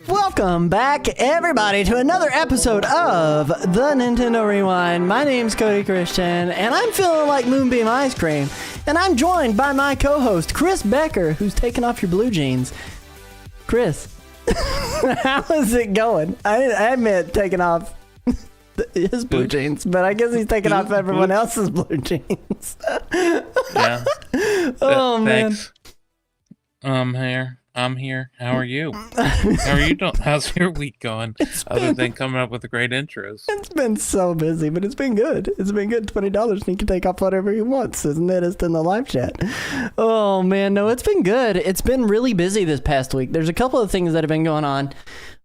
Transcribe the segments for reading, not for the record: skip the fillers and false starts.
Welcome back, everybody, to another episode of the Nintendo Rewind. My name's Cody Christian, and I'm feeling like Moonbeam Ice Cream. And I'm joined by my co-host, Chris Becker, who's taking off your blue jeans. Chris, how is it going? I admit taking off his blue jeans, but I guess he's taking off everyone else's blue jeans. Yeah. Oh, man. Thanks. I'm here. How are you? How are you doing? How's your week going? Other than coming up with great intros. It's been so busy, but it's been good. It's been good. $20 and you can take off whatever you want, isn't it? It's in the live chat. Oh, man. No, it's been good. It's been really busy this past week. There's a couple of things that have been going on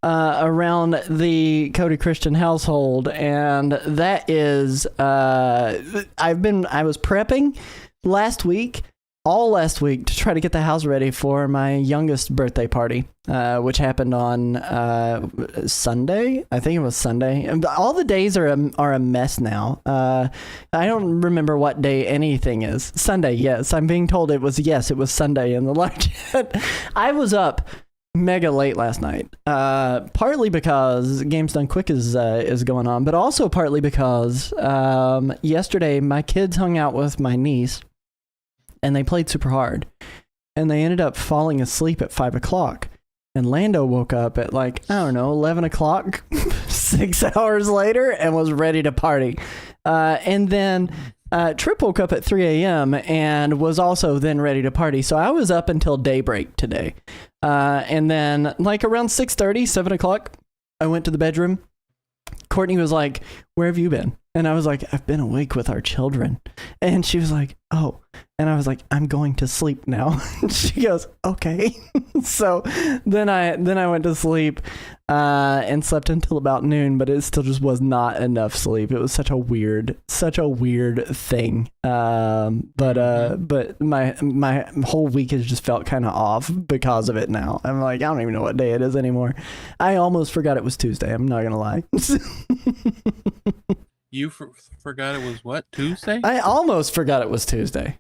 around the Cody Christian household, and that is I was prepping all last week to try to get the house ready for my youngest birthday party, which happened on Sunday. I think it was Sunday. And all the days are a mess now. I don't remember what day anything is. Sunday, yes. I'm being told it was Sunday in the live chat. I was up mega late last night. Partly because Games Done Quick is going on, but also partly because yesterday my kids hung out with my niece and they played super hard, and they ended up falling asleep at 5 o'clock. And Lando woke up at 11 o'clock, 6 hours later, and was ready to party. And then Trip woke up at 3 a.m. and was also then ready to party. So I was up until daybreak today. And then around 6:30, 7 o'clock, I went to the bedroom. Courtney was like, "Where have you been?" And I was like, "I've been awake with our children." And she was like, "Oh." And I was like, "I'm going to sleep now." She goes, "Okay." So then I went to sleep and slept until about noon, but it still just was not enough sleep. It was such a weird thing. But my whole week has just felt kind of off because of it now. I'm like, I don't even know what day it is anymore. I almost forgot it was Tuesday. I'm not gonna lie. You forgot it was what, Tuesday? I almost forgot it was Tuesday.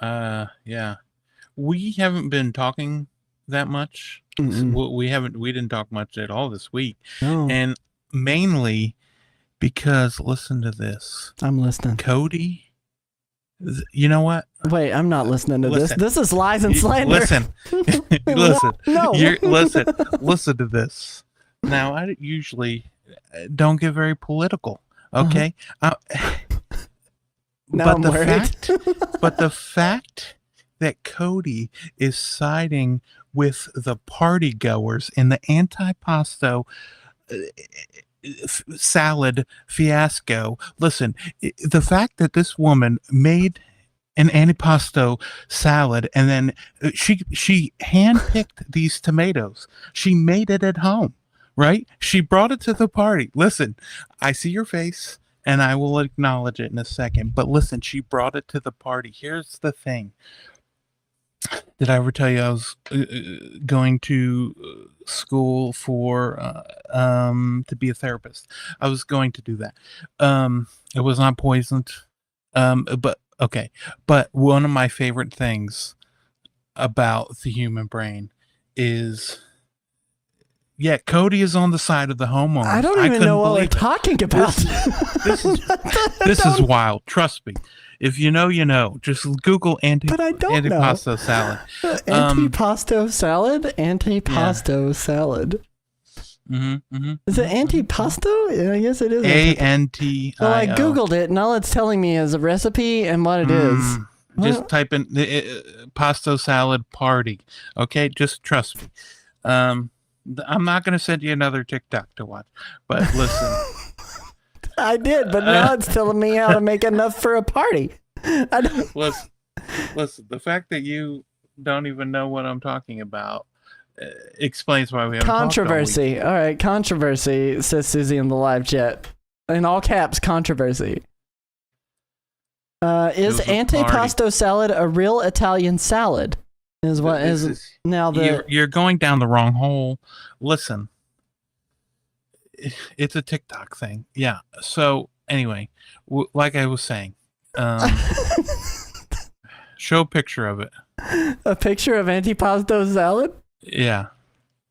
Yeah. We haven't been talking that much. We didn't talk much at all this week. No. And mainly because, listen to this. I'm listening. Cody, you know what? Wait, I'm not listening to this. This is lies and slander. Listen. Listen. No. Listen to this. Now, I usually don't get very political, okay? Now But the fact that Cody is siding with the party goers in the antipasto salad fiasco. Listen, the fact that this woman made an antipasto salad and then she handpicked these tomatoes. She made it at home, right? She brought it to the party. Listen, I see your face and I will acknowledge it in a second. But listen, she brought it to the party. Here's the thing. Did I ever tell you I was going to school for to be a therapist? I was going to do that. It was not poisoned. But okay. But one of my favorite things about the human brain is, yeah, Cody is on the side of the homeowner. I don't even know what we're talking about. This is wild. Trust me. If you know, you know. Just Google antipasto salad. Antipasto salad? Antipasto salad. Is it antipasto? I guess it is. A-N-T-I-O. Well, I Googled it, and all it's telling me is a recipe and what it is. Just type in pasto salad party. Okay? Just trust me. I'm not going to send you another TikTok to watch, but listen. I did, but now it's telling me how to make enough for a party. Listen, the fact that you don't even know what I'm talking about explains why we haven't controversy. All right, controversy, says Susie in the live chat. In all caps, controversy. Is antipasto salad a real Italian salad? You're going down the wrong hole. Listen. It's a TikTok thing. Yeah. So anyway, like I was saying, show a picture of it. A picture of antipasto salad? Yeah.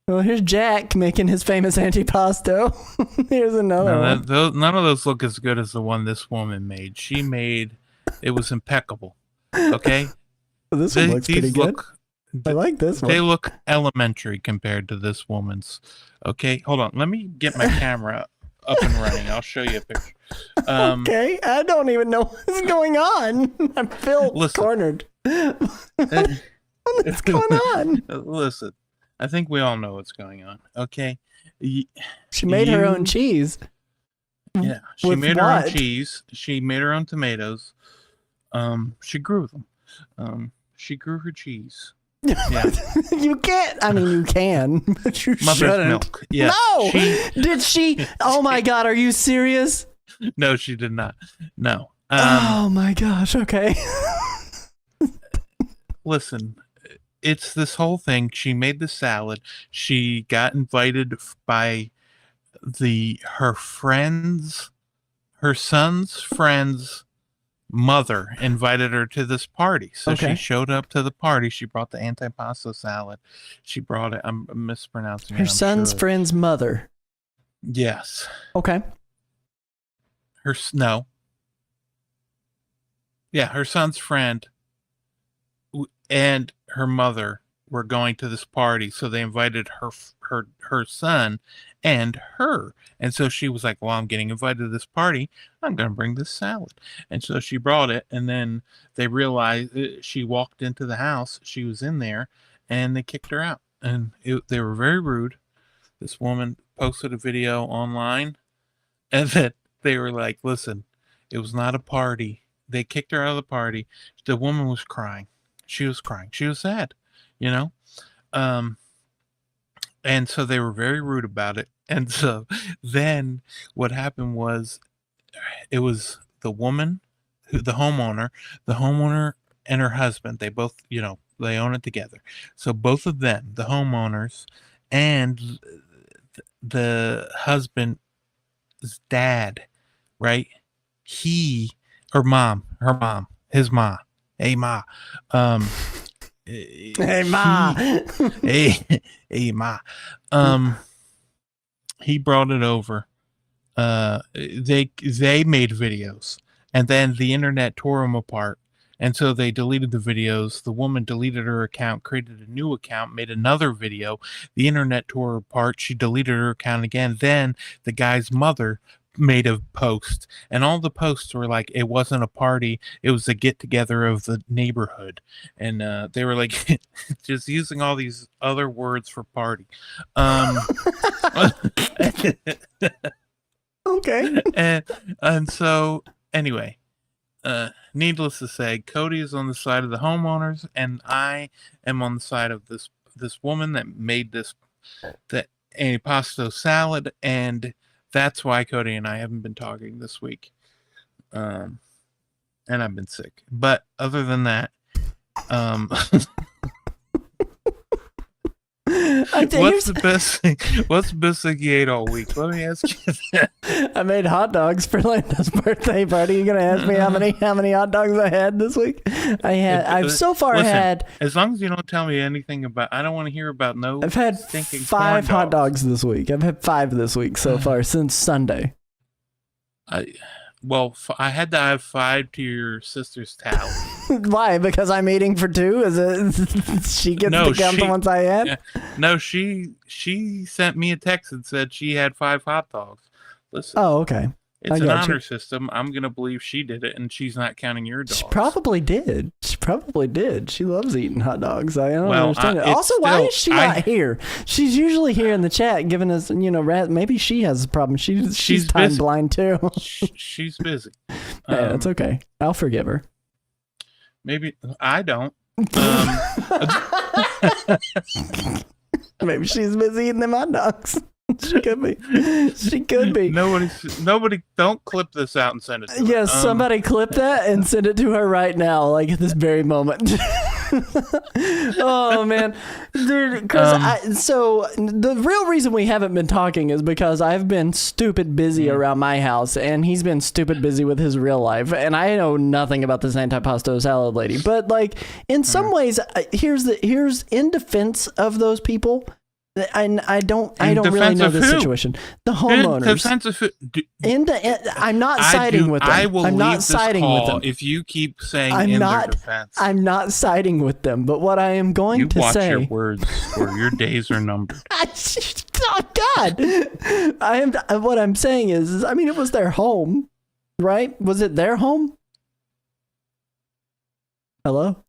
Well, here's Jack making his famous antipasto. Here's another one. None of those look as good as the one this woman made. It was impeccable. Okay. Well, this one looks pretty good. I like this one. They look elementary compared to this woman's. Okay, hold on. Let me get my camera up and running. I'll show you a picture. Okay, I don't even know what's going on. I feel cornered. What's going on? Listen, I think we all know what's going on. Okay, she made her own cheese. Yeah, she made her own cheese. She made her own tomatoes. She grew them. She grew her cheese. Yeah. You can't. I mean, you can, but you Mother's shouldn't. Milk. Yeah. No. Did she? Oh my God. Are you serious? No, she did not. No. Oh my gosh. Okay. Listen, it's this whole thing. She made the salad. She got invited by her son's friends' mother invited her to this party. So Okay. she showed up to the party. She brought the antipasto salad. She brought it. I'm mispronouncing it. Her I'm son's sure. friend's mother. Yes. Okay. No. Yeah, her son's friend and her mother were going to this party, so they invited her son and her. And so she was like, well, I'm getting invited to this party. I'm going to bring this salad. And so she brought it, and then they realized she walked into the house. She was in there, and they kicked her out. And they were very rude. This woman posted a video online, and that they were like, listen, it was not a party. They kicked her out of the party. The woman was crying. She was crying. She was sad, you know? And so they were very rude about it. And so then what happened was, it was the woman, the homeowner and her husband. They both, they own it together. So both of them, the homeowners and the husband's dad, right? Her mom, his ma, hey ma, Hey ma, hey ma, he brought it over. They made videos, and then the internet tore them apart, and so they deleted the videos. The woman deleted her account, created a new account, made another video. The internet tore her apart. She deleted her account again. Then the guy's mother made a post, and all the posts were like, it wasn't a party, it was a get together of the neighborhood. And they were like just using all these other words for party. Okay. And so anyway, needless to say, Cody is on the side of the homeowners, and I am on the side of this woman that made the antipasto salad, and that's why Cody and I haven't been talking this week. And I've been sick. But other than that, what's the best thing you ate all week? Let me ask you that. I made hot dogs for Landa's birthday party. You gonna ask me how many hot dogs I had this week? I've so far had. As long as you don't tell me anything about, I don't want to hear about I've had stinking 5 hot dogs this week. I've had 5 this week so far since Sunday. I had to have 5 to your sister's tally. Why? Because I'm eating for 2? Is it she gets to count the ones I had? Yeah, no, she sent me a text and said she had 5 hot dogs. Listen. Oh, okay. It's an honor system. I'm going to believe she did it, and she's not counting your dogs. She probably did. She loves eating hot dogs. I don't understand it. Also, why is she not here? She's usually here in the chat giving us, maybe she has a problem. She's time busy. blind, too. She's busy. Yeah, that's okay. I'll forgive her. Maybe. I don't. Maybe she's busy eating them hot dogs. She could be. Nobody. Don't clip this out and send it to her. Yes, somebody clip that and send it to her right now, like at this very moment. Oh man, dude. So the real reason we haven't been talking is because I've been stupid busy around my house, and he's been stupid busy with his real life, and I know nothing about this antipasto salad lady. But like in some ways, here's in defense of those people. I don't really know the situation. The homeowners. I'm not siding with them. I'm not siding with them. If you keep saying their defense. I'm not siding with them. But what I am going to say. You watch your words, or your days are numbered. Oh God! What I'm saying is, it was their home, right? Was it their home? Hello,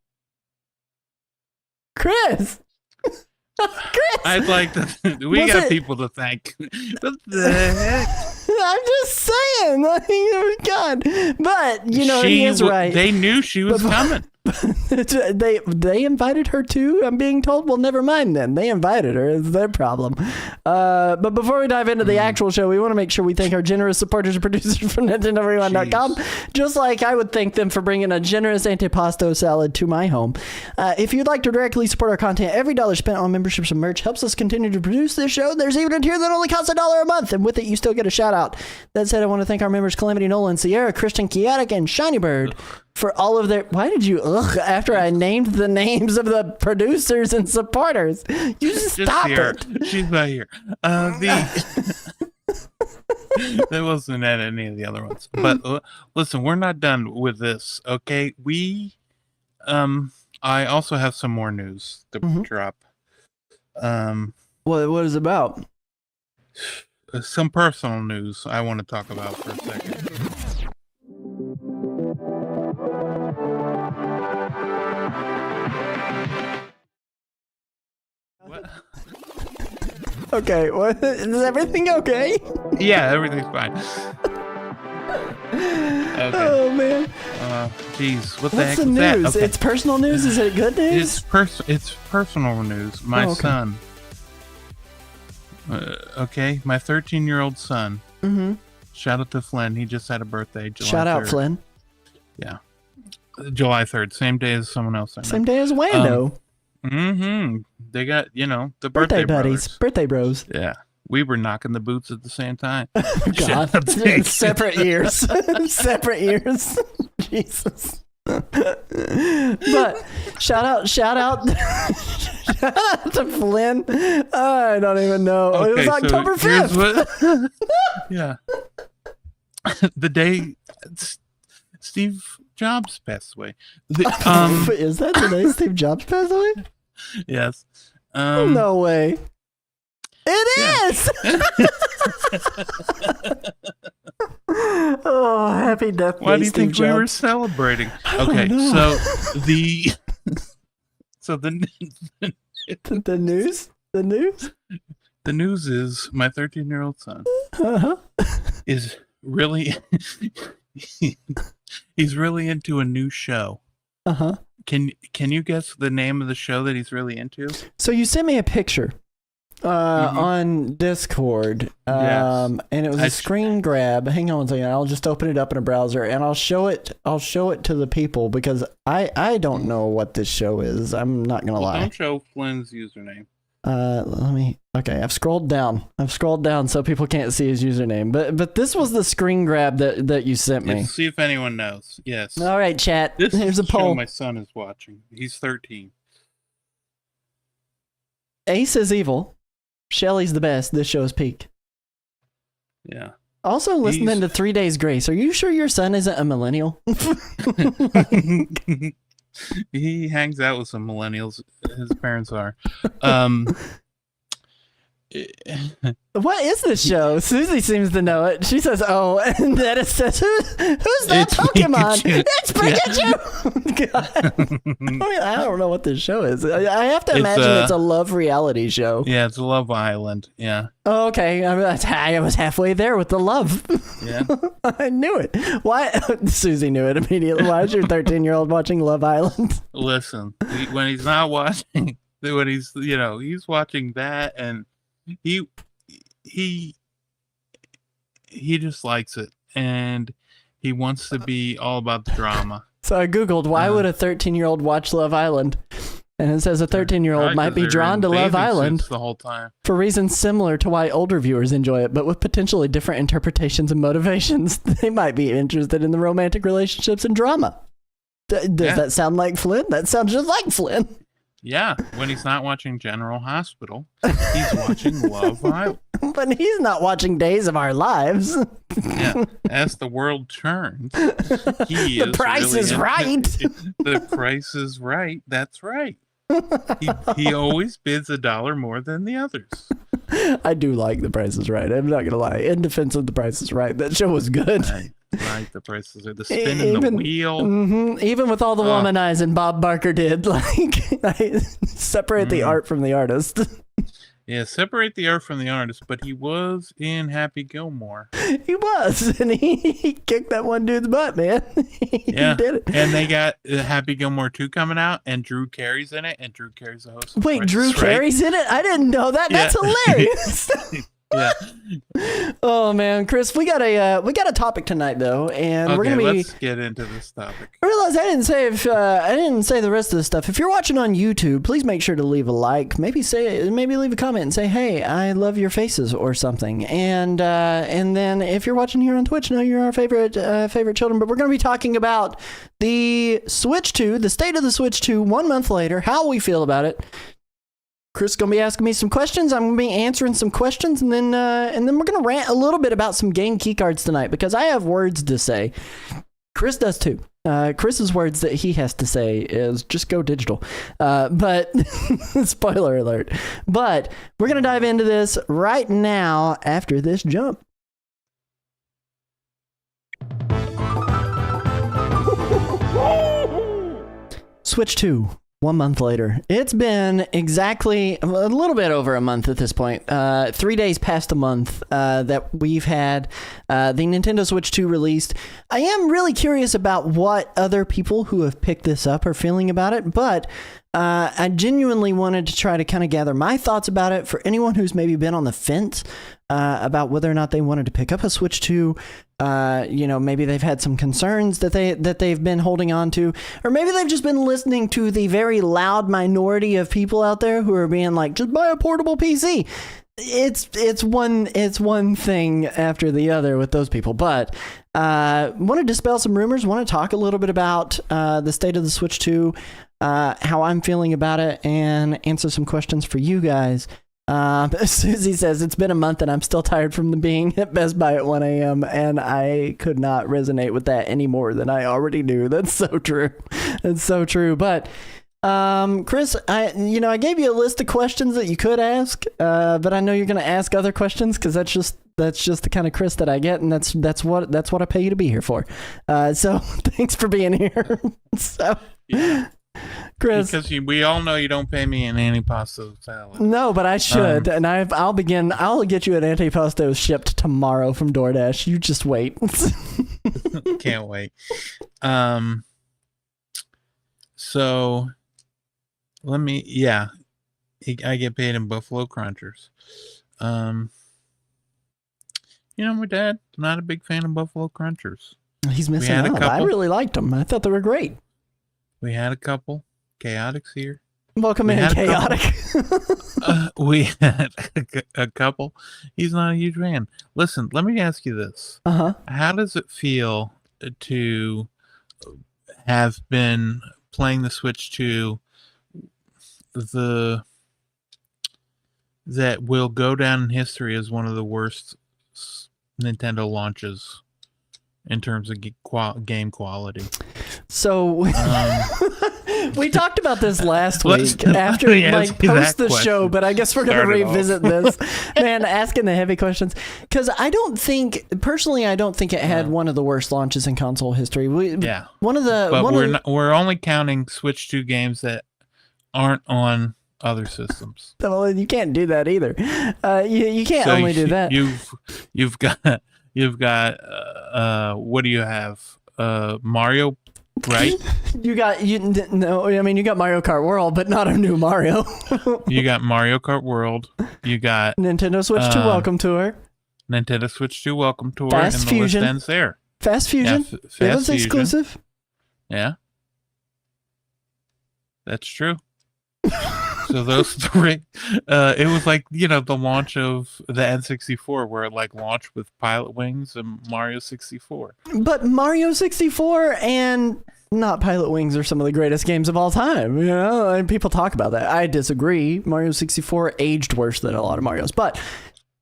Chris. Chris, I'd like to. We got people to thank. What the heck? I'm just saying. God, but he is right. They knew she was coming. They invited her too, I'm being told. Well, never mind then. They invited her. It's their problem. But before we dive into the actual show, we want to make sure we thank our generous supporters and producers from NintendoRewind.com, just like I would thank them for bringing a generous antipasto salad to my home. If you'd like to directly support our content, every dollar spent on memberships and merch helps us continue to produce this show. There's even a tier that only costs $1 a month, and with it, you still get a shout out. That said, I want to thank our members Calamity Nolan, Sierra, Christian Chaotic, and Shiny Bird for all of their... Why did you after I named the names of the producers and supporters? You just stop it. She's right here. That wasn't at any of the other ones. But listen, we're not done with this, okay? I also have some more news to drop. What is it about? Some personal news I want to talk about for a second. What? Okay, what? Is everything okay? Yeah, everything's fine. Okay. Oh man. Geez, what's the news? That? Okay. It's personal news. Is it good news? It's personal news. My son. Okay, my 13-year-old son. Mm-hmm. Shout out to Flynn. He just had a birthday. July Shout 3rd. out Flynn. Yeah, July 3rd, same day as someone else. Same day as Wando. They got the birthday buddies, brothers. Birthday bros. Yeah, we were knocking the boots at the same time. God, separate years, separate years. Jesus. But shout out shout out to Flynn. I don't even know. Okay, it was October 5th. Yeah. The day Steve Jobs passed away. Is that the day Steve Jobs passed away? Yes. No way. It is. Oh, happy death day, Why do you think Steve we were Jobs. celebrating? Okay, so the news is my 13-year-old son is really he's really into a new show. Can you guess the name of the show that he's really into? So you sent me a picture on Discord, yes. and it was a screen grab. Hang on one second. I'll just open it up in a browser and I'll show it to the people because I don't know what this show is. I'm not gonna lie. Don't show Flynn's username. Okay, I've scrolled down so people can't see his username. But this was the screen grab that you sent me. Let's see if anyone knows. Yes. All right, chat. Here's a poll. Show my son is watching. He's 13. Ace is evil. Shelly's the best. This show's peak. Yeah. Also listening to 3 Days Grace. Are you sure your son isn't a millennial? He hangs out with some millennials. His parents are. What is this show? Susie seems to know it. She says, "Oh," and Dennis says, "Who's that Pokemon?" It's Pikachu. God. I mean, I don't know what this show is. I have to imagine it's a love reality show. Yeah, it's Love Island. Yeah. Oh, okay, I was halfway there with the love. Yeah. I knew it. Why? Susie knew it immediately. Why is your 13-year-old watching Love Island? Listen, when he's not watching, when he's watching that, and he just likes it, and he wants to be all about the drama. So I googled why would a 13-year-old watch Love Island, and it says a 13-year-old might be drawn to Love Island the whole time for reasons similar to why older viewers enjoy it, but with potentially different interpretations and motivations. They might be interested in the romantic relationships and drama. Does that sound like Flynn? That sounds just like Flynn. Yeah, when he's not watching General Hospital, he's watching Love Island. But he's not watching Days of Our Lives. Yeah, as the world turns, the price is right. The price is right. That's right. He always bids $1 more than the others. I do like The Price is Right. I'm not gonna lie. In defense of The Price is Right, that show was good. Right, the prices are the spinning the wheel. Mm-hmm, even with all the womanizing Bob Barker did, like I separate the art from the artist. Yeah, separate the art from the artist, but he was in Happy Gilmore. He was, and he kicked that one dude's butt, man. He did it. And they got Happy Gilmore 2 coming out, and Drew Carey's in it, and Drew Carey's the host. Wait, Drew Carey's in it? I didn't know that. Yeah. That's hilarious. Yeah. Oh man, Chris, we got a topic tonight though, and we're gonna let's get into this topic. I realized I didn't say the rest of the stuff. If you're watching on YouTube, please make sure to leave a like. Maybe leave a comment and say, "Hey, I love your faces" or something. And then if you're watching here on Twitch, know you're our favorite children. But we're gonna be talking about the Switch 2, the state of the Switch 2, 1 month later, how we feel about it. Chris is going to be asking me some questions. I'm going to be answering some questions, and then we're going to rant a little bit about some game keycards tonight because I have words to say. Chris does too. Chris's words that he has to say is just go digital. But spoiler alert. But we're going to dive into this right now after this jump. Switch 2. 1 month later. It's been exactly a little bit over a month at this point. 3 days past a month that we've had the Nintendo Switch 2 released. I am really curious about what other people who have picked this up are feeling about it, but I genuinely wanted to try to kind of gather my thoughts about it for anyone who's maybe been on the fence about whether or not they wanted to pick up a Switch 2. Maybe they've had some concerns that they've been holding on to, or maybe they've just been listening to the very loud minority of people out there who are being like, just buy a portable PC. It's one thing after the other with those people, but want to dispel some rumors, want to talk a little bit about the state of the Switch 2, how I'm feeling about it, and answer some questions for you guys. Susie says, it's been a month and I'm still tired from being at Best Buy at 1 a.m. and I could not resonate with that any more than I already do. That's so true. That's so true. But Chris, I gave you a list of questions that you could ask, but I know you're going to ask other questions because that's just the kind of Chris that I get, and that's what I pay you to be here for. So thanks for being here. So. Yeah. Chris, because we all know you don't pay me an antipasto salad. No, but I should, and I'll get you an antipasto shipped tomorrow from DoorDash. You just wait. Can't wait. So I get paid in Buffalo Crunchers. My dad, not a big fan of Buffalo Crunchers. He's missing out. I really liked them. I thought they were great. We had a couple. Chaotix here. Welcome in, Chaotic. We had a couple. He's not a huge fan. Listen, let me ask you this. Uh-huh. How does it feel to have been playing the Switch 2 that will go down in history as one of the worst Nintendo launches in terms of game quality? So we talked about this last week after post the show, but I guess we're going to revisit this. Man, asking the heavy questions, because I don't think it had one of the worst launches in console history. We're only counting Switch 2 games that aren't on other systems. Well, you can't do that either. You can't only do that. You've got what do you have? Mario, right? You got Mario Kart World, but not a new Mario. You got Mario Kart World. You got Nintendo Switch 2 Welcome Tour. Nintendo Switch 2 Welcome Tour. Fast and Fusion. The list ends there. Fast Fusion. It was exclusive. Yeah. That's true. So those three, it was like, the launch of the N64 where it launched with Pilot Wings and Mario 64. But Mario 64 and not Pilot Wings are some of the greatest games of all time, and people talk about that. I disagree. Mario 64 aged worse than a lot of Marios, but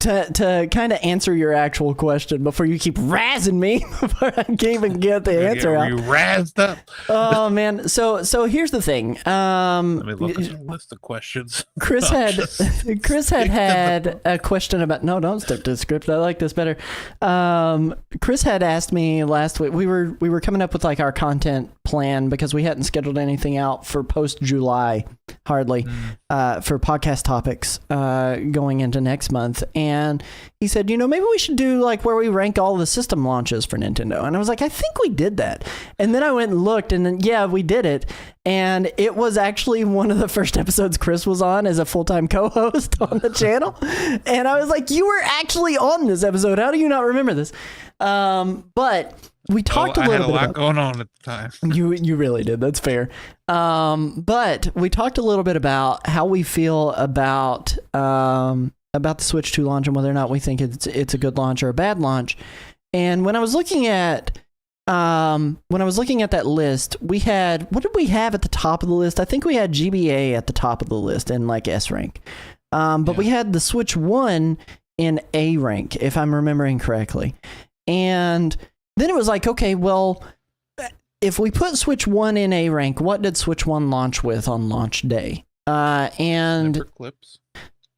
to kind of answer your actual question before you keep razzing me before I can even get the answer out. You razzed up. Oh man. So here's the thing. Let me look at the list of questions. Chris had a question about, no, don't stick to the script. I like this better. Chris had asked me last week, we were coming up with our content plan because we hadn't scheduled anything out for post July, hardly, for podcast topics going into next month. And he said, maybe we should do like where we rank all the system launches for Nintendo. And I was like, I think we did that. And then I went and looked, and then, yeah, we did it. And it was actually one of the first episodes Chris was on as a full-time co-host on the channel. And I was like, you were actually on this episode. How do you not remember this? But we talked a little bit about... I had a lot going on at the time. You really did. That's fair. But we talked a little bit about how we feel about the Switch 2 launch and whether or not we think it's a good launch or a bad launch. And when I was looking at that list, we had, what did we have at the top of the list? I think we had GBA at the top of the list in like S rank. But we had the Switch 1 in A rank, if I'm remembering correctly. And then it was like, okay, well, if we put Switch 1 in A rank, what did Switch 1 launch with on launch day? And clips.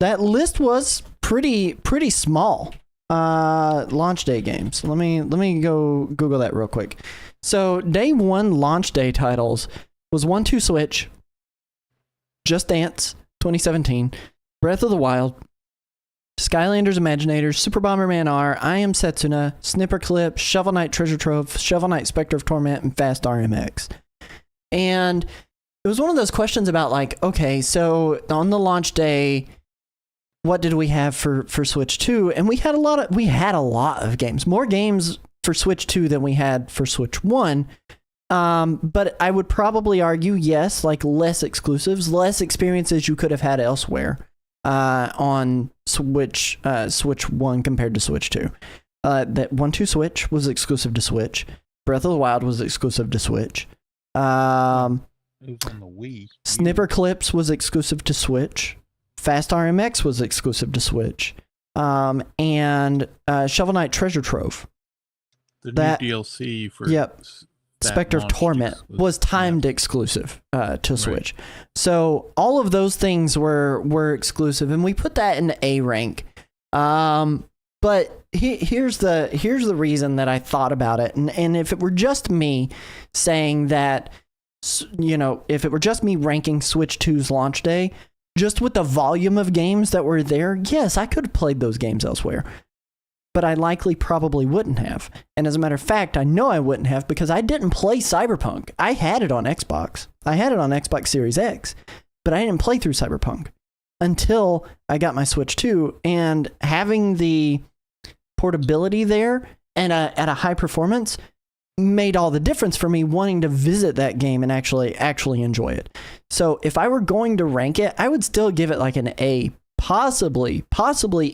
That list was pretty small. Launch day games. Let me go Google that real quick. So day 1 launch day titles was 1-2 Switch, Just Dance 2017, Breath of the Wild, Skylanders Imaginators, Super Bomberman R, I Am Setsuna, Snipper Clip, Shovel Knight Treasure Trove, Shovel Knight Spectre of Torment, and Fast RMX. And it was one of those questions about like, okay, so on the launch day, what did we have for Switch 2? And we had a lot of games, more games for Switch 2 than we had for Switch 1. But I would probably argue, yes, like less exclusives, less experiences you could have had elsewhere on Switch 1 compared to Switch 2. That 1-2 Switch was exclusive to Switch. Breath of the Wild was exclusive to Switch. It was on the Wii. Snipper Clips was exclusive to Switch. Fast RMX was exclusive to Switch. And Shovel Knight Treasure Trove. The new DLC for Spectre of Torment was timed exclusive to Switch. So all of those things were exclusive, and we put that in A rank. But here's the reason that I thought about it, and if it were just me saying that, if it were just me ranking Switch 2's launch day, just with the volume of games that were there, yes, I could have played those games elsewhere. But I likely probably wouldn't have. And as a matter of fact, I know I wouldn't have because I didn't play Cyberpunk. I had it on Xbox. I had it on Xbox Series X, but I didn't play through Cyberpunk until I got my Switch 2. And having the portability there and at a high performance made all the difference for me wanting to visit that game and actually enjoy it. So if I were going to rank it, I would still give it like an A, possibly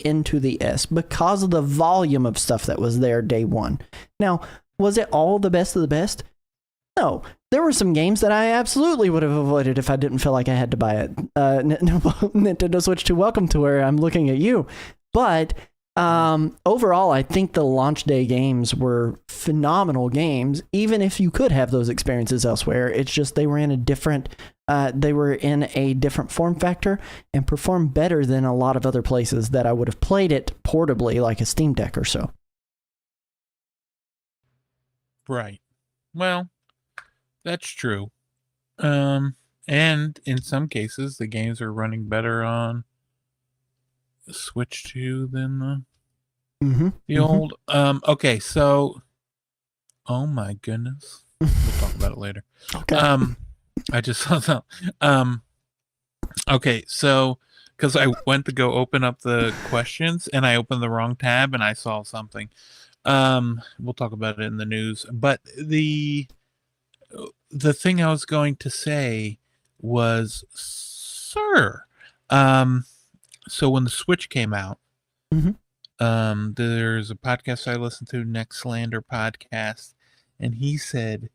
into the S because of the volume of stuff that was there day 1. Now, was it all the best of the best? No. There were some games that I absolutely would have avoided if I didn't feel like I had to buy it. Nintendo Switch 2 Welcome Tour, I'm looking at you. But overall, I think the launch day games were phenomenal games, even if you could have those experiences elsewhere. It's just they were in a different form factor and performed better than a lot of other places that I would have played it portably, like a Steam Deck or so. Right. Well, that's true. And in some cases, the games are running better on Switch 2 than the old. Okay, so oh my goodness, we'll talk about it later. Okay. I just saw that. Okay, so because I went to go open up the questions and I opened the wrong tab and I saw something. We'll talk about it in the news. But the thing I was going to say was, sir, so when the Switch came out, there's a podcast I listened to, Next Slander podcast, and he said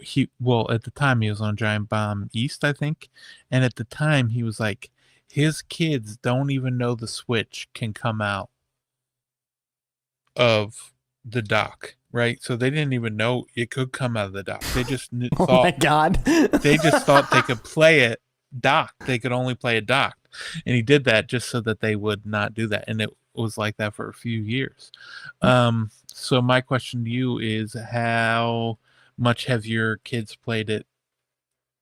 at the time he was on Giant Bomb East, I think, and at the time he was like, his kids don't even know the Switch can come out of the dock, right? So they didn't even know it could come out of the dock. They just thought, oh my God. They just thought they could play it docked. They could only play it docked. And he did that just so that they would not do that. And it was like that for a few years. So my question to you is, how much have your kids played it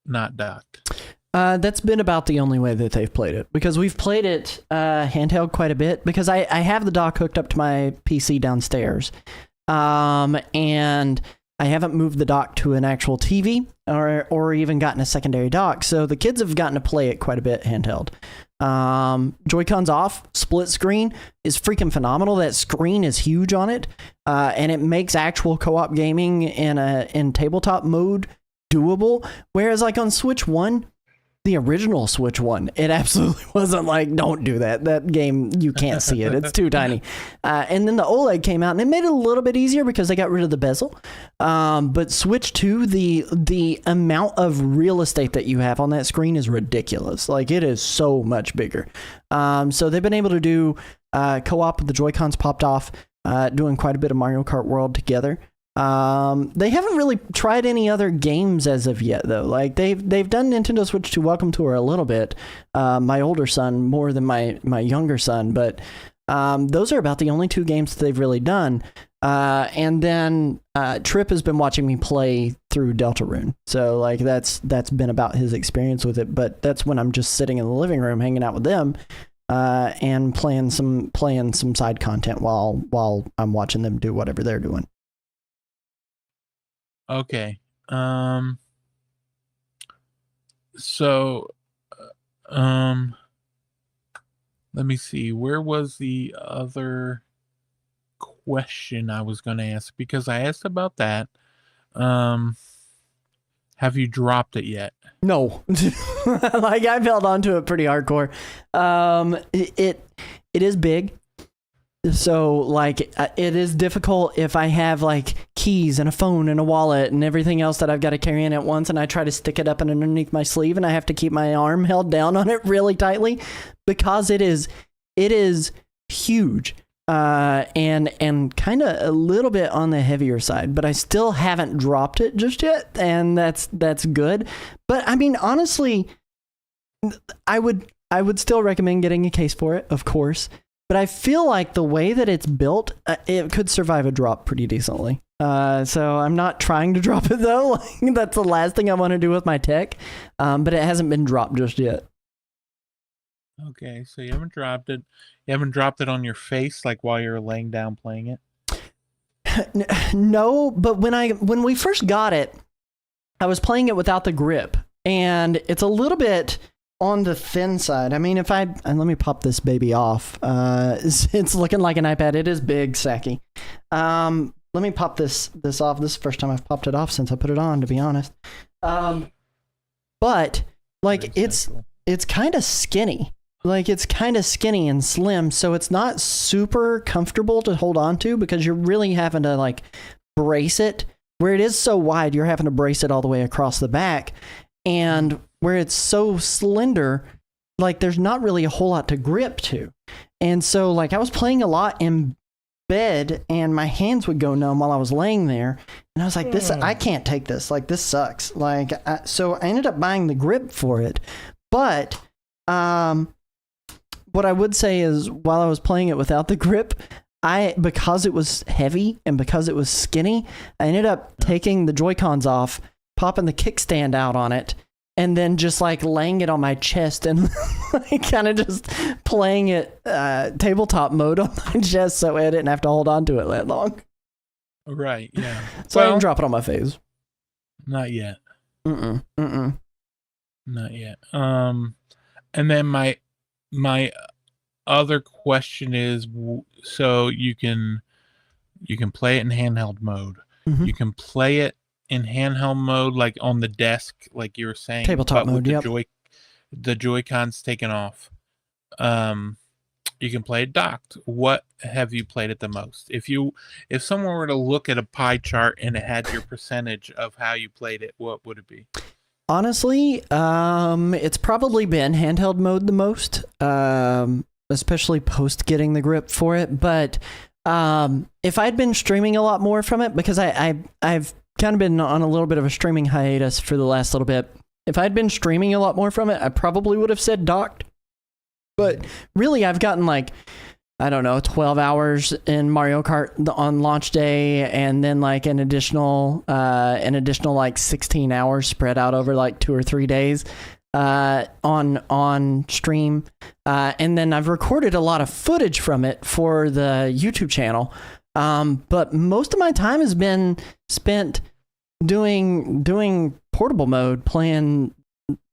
not docked? That's been about the only way that they've played it, because we've played it handheld quite a bit, because I have the dock hooked up to my PC downstairs, and I haven't moved the dock to an actual TV or even gotten a secondary dock, so the kids have gotten to play it quite a bit handheld. Joy-Cons off, split screen is freaking phenomenal. That screen is huge on it, and it makes actual co-op gaming in tabletop mode doable, whereas like on Switch 1, the original Switch one, it absolutely wasn't like, don't do that. That game, you can't see it. It's too tiny. And then the OLED came out, and it made it a little bit easier because they got rid of the bezel. But Switch 2, the amount of real estate that you have on that screen is ridiculous. Like, it is so much bigger. So they've been able to do co-op with the Joy-Cons popped off, doing quite a bit of Mario Kart World together. They haven't really tried any other games as of yet, though. Like they've done Nintendo Switch 2 Welcome Tour a little bit. My older son more than my younger son, but those are about the only two games that they've really done. And then Trip has been watching me play through Deltarune, so like that's been about his experience with it. But that's when I'm just sitting in the living room hanging out with them. And playing some side content while I'm watching them do whatever they're doing. Okay. So, let me see. Where was the other question I was going to ask? Because I asked about that. Have you dropped it yet? No. Like, I've held on to it pretty hardcore. It is big. So, like, it is difficult if I have, like, keys and a phone and a wallet and everything else that I've got to carry in at once, and I try to stick it up and underneath my sleeve, and I have to keep my arm held down on it really tightly because it is huge and kind of a little bit on the heavier side, but I still haven't dropped it just yet, and that's good. But, I mean, honestly, I would still recommend getting a case for it, of course. But I feel like the way that it's built, it could survive a drop pretty decently. So I'm not trying to drop it, though. That's the last thing I want to do with my tech. But it hasn't been dropped just yet. Okay, so you haven't dropped it. You haven't dropped it on your face, like while you're laying down playing it? No, but when we first got it, I was playing it without the grip. And it's a little bit on the thin side. I mean, and let me pop this baby off. It's looking like an iPad. It is big, Saki. Let me pop this off. This is the first time I've popped it off since I put it on, to be honest. But like it's kind of skinny. Like it's kind of skinny and slim, so it's not super comfortable to hold on to because you're really having to like brace it. Where it is so wide, you're having to brace it all the way across the back. And where it's so slender, like there's not really a whole lot to grip to. And so like I was playing a lot in bed and my hands would go numb while I was laying there. And I was like, I can't take this. Like this sucks. Like, so I ended up buying the grip for it. But what I would say is while I was playing it without the grip, because it was heavy and because it was skinny, I ended up taking the Joy-Cons off, popping the kickstand out on it, and then just like laying it on my chest and like kind of just playing it tabletop mode on my chest so I didn't have to hold on to it that long. Right, yeah. So I didn't drop it on my face. Not yet. Not yet. And then my other question is, so you can play it in handheld mode. Mm-hmm. You can play it in handheld mode, like on the desk, like you were saying, tabletop mode. Yep. The Joy-Cons taken off. You can play it docked. What have you played it the most? If someone were to look at a pie chart and it had your percentage of how you played it, what would it be? Honestly, it's probably been handheld mode the most, especially post getting the grip for it. But if I'd been streaming a lot more from it, because I've kind of been on a little bit of a streaming hiatus for the last little bit. If I'd been streaming a lot more from it, I probably would have said docked. But really, I've gotten like I don't know, 12 hours in Mario Kart on launch day, and then like an additional like 16 hours spread out over like 2 or 3 days on stream. And then I've recorded a lot of footage from it for the YouTube channel. But most of my time has been spent doing portable mode, playing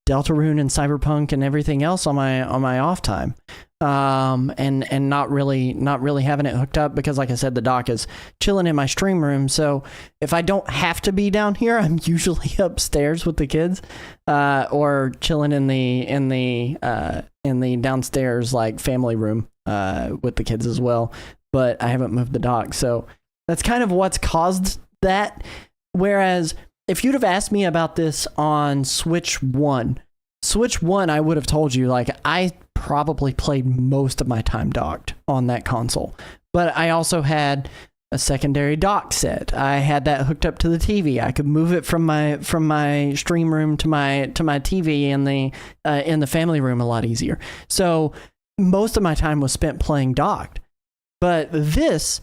Deltarune and Cyberpunk and everything else on my off time. And not really having it hooked up because, like I said, the dock is chilling in my stream room. So if I don't have to be down here, I'm usually upstairs with the kids, or chilling in the downstairs like family room with the kids as well. But I haven't moved the dock, so that's kind of what's caused that. Whereas if you'd have asked me about this on Switch 1, I would have told you, like, I probably played most of my time docked on that console. But I also had a secondary dock set. I had that hooked up to the TV. I could move it from my stream room to my TV in the family room a lot easier. So most of my time was spent playing docked. But this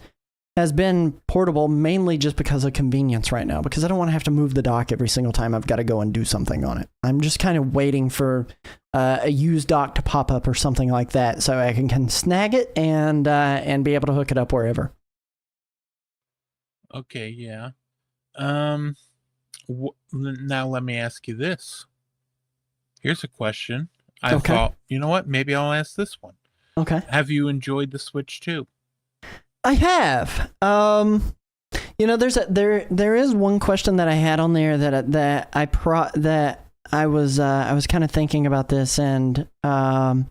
has been portable mainly just because of convenience right now, because I don't want to have to move the dock every single time I've got to go and do something on it. I'm just kind of waiting for a used dock to pop up or something like that so I can snag it and be able to hook it up wherever. Okay, yeah. Now let me ask you this. Here's a question. I thought, you know what? Maybe I'll ask this one. Okay. Have you enjoyed the Switch 2? I have. You know, there is one question that I had on there that I was kind of thinking about this, and the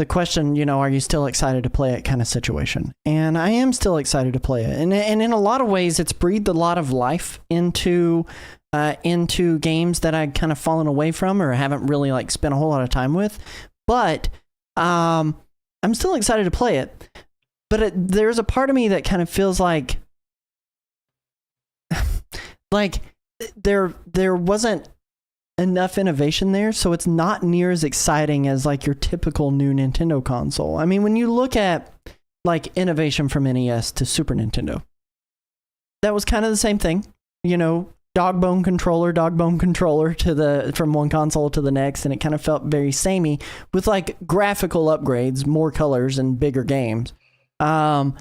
question, you know, are you still excited to play it kind of situation? And I am still excited to play it, and in a lot of ways, it's breathed a lot of life into games that I'd kind of fallen away from or haven't really like spent a whole lot of time with, but I'm still excited to play it. But there's a part of me that kind of feels like there wasn't enough innovation there, so it's not near as exciting as like your typical new Nintendo console. I mean, when you look at like innovation from NES to Super Nintendo, that was kind of the same thing, you know, dog bone controller from one console to the next, and it kind of felt very samey with like graphical upgrades, more colors, and bigger games. And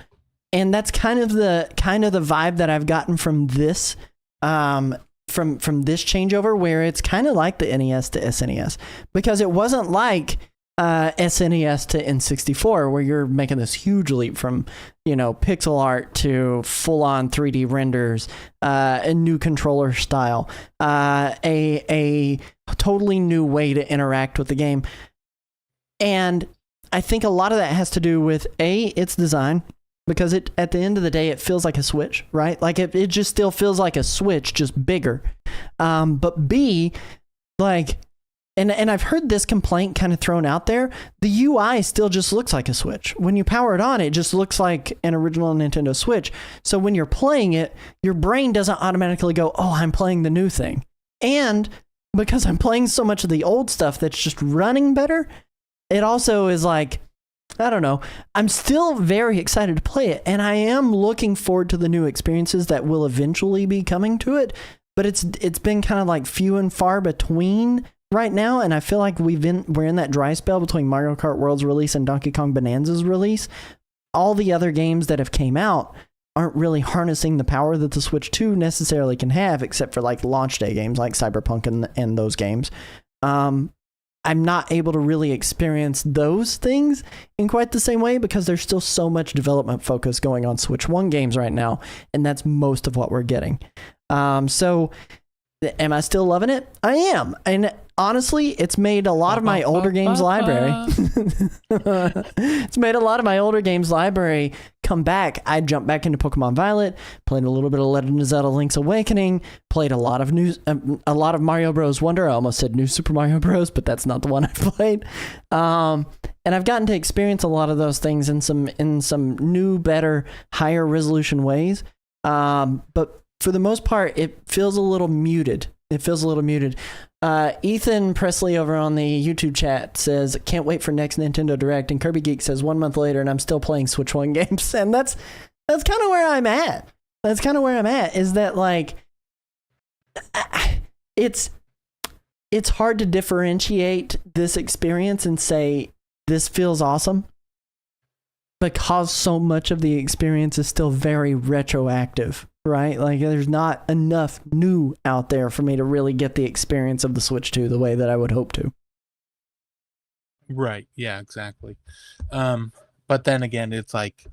that's kind of the vibe that I've gotten from this, from this changeover, where it's kind of like the NES to SNES, because it wasn't like SNES to N64, where you're making this huge leap from, you know, pixel art to full-on 3D renders, a new controller style, a totally new way to interact with the game. And I think a lot of that has to do with its design, because at the end of the day, it feels like a Switch, right? Like it just still feels like a Switch, just bigger. But B, like, and I've heard this complaint kind of thrown out there. The UI still just looks like a Switch. When you power it on, it just looks like an original Nintendo Switch. So when you're playing it, your brain doesn't automatically go, oh, I'm playing the new thing. And because I'm playing so much of the old stuff that's just running better, it also is like, I don't know. I'm still very excited to play it, and I am looking forward to the new experiences that will eventually be coming to it. But it's been kind of like few and far between right now, and I feel like we're in that dry spell between Mario Kart World's release and Donkey Kong Bonanza's release. All the other games that have came out aren't really harnessing the power that the Switch 2 necessarily can have, except for like launch day games like Cyberpunk and those games. I'm not able to really experience those things in quite the same way, because there's still so much development focus going on Switch 1 games right now, and that's most of what we're getting. So am I still loving it? I am. And honestly, it's made a lot of my older games library. It's made a lot of my older games library come back. I jumped back into Pokemon Violet, played a little bit of Legend of Zelda: Link's Awakening, played a lot of Mario Bros. Wonder. I almost said New Super Mario Bros., but that's not the one I played. And I've gotten to experience a lot of those things in some new, better, higher resolution ways. But for the most part, it feels a little muted It feels a little muted. Ethan Presley over on the YouTube chat says, can't wait for next Nintendo Direct. And Kirby Geek says 1 month later and I'm still playing Switch 1 games. And that's kind of where I'm at. That's kind of where I'm at, is that like, it's hard to differentiate this experience and say this feels awesome, because so much of the experience is still very retroactive, right? Like there's not enough new out there for me to really get the experience of the Switch 2 the way that I would hope to. Right. Yeah, exactly. But then again, it's like,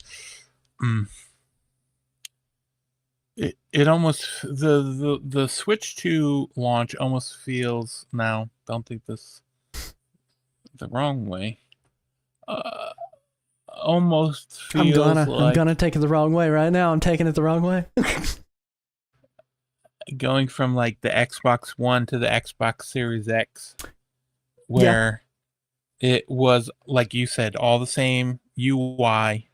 it almost, the Switch 2 launch almost feels, now, don't think this the wrong way, almost feels I'm gonna take it the wrong way right now. I'm taking it the wrong way. Going from like the Xbox One to the Xbox Series X, where it was, like you said, all the same UI,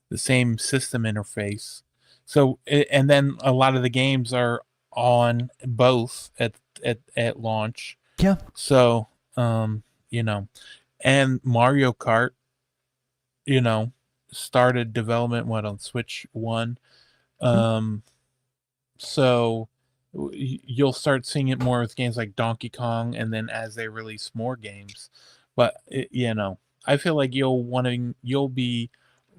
the same system interface. So, and then a lot of the games are on both at launch. Yeah. So, you know, and Mario Kart, you know, started development on Switch 1. So you'll start seeing it more with games like Donkey Kong, and then as they release more games. But you know, I feel like you'll be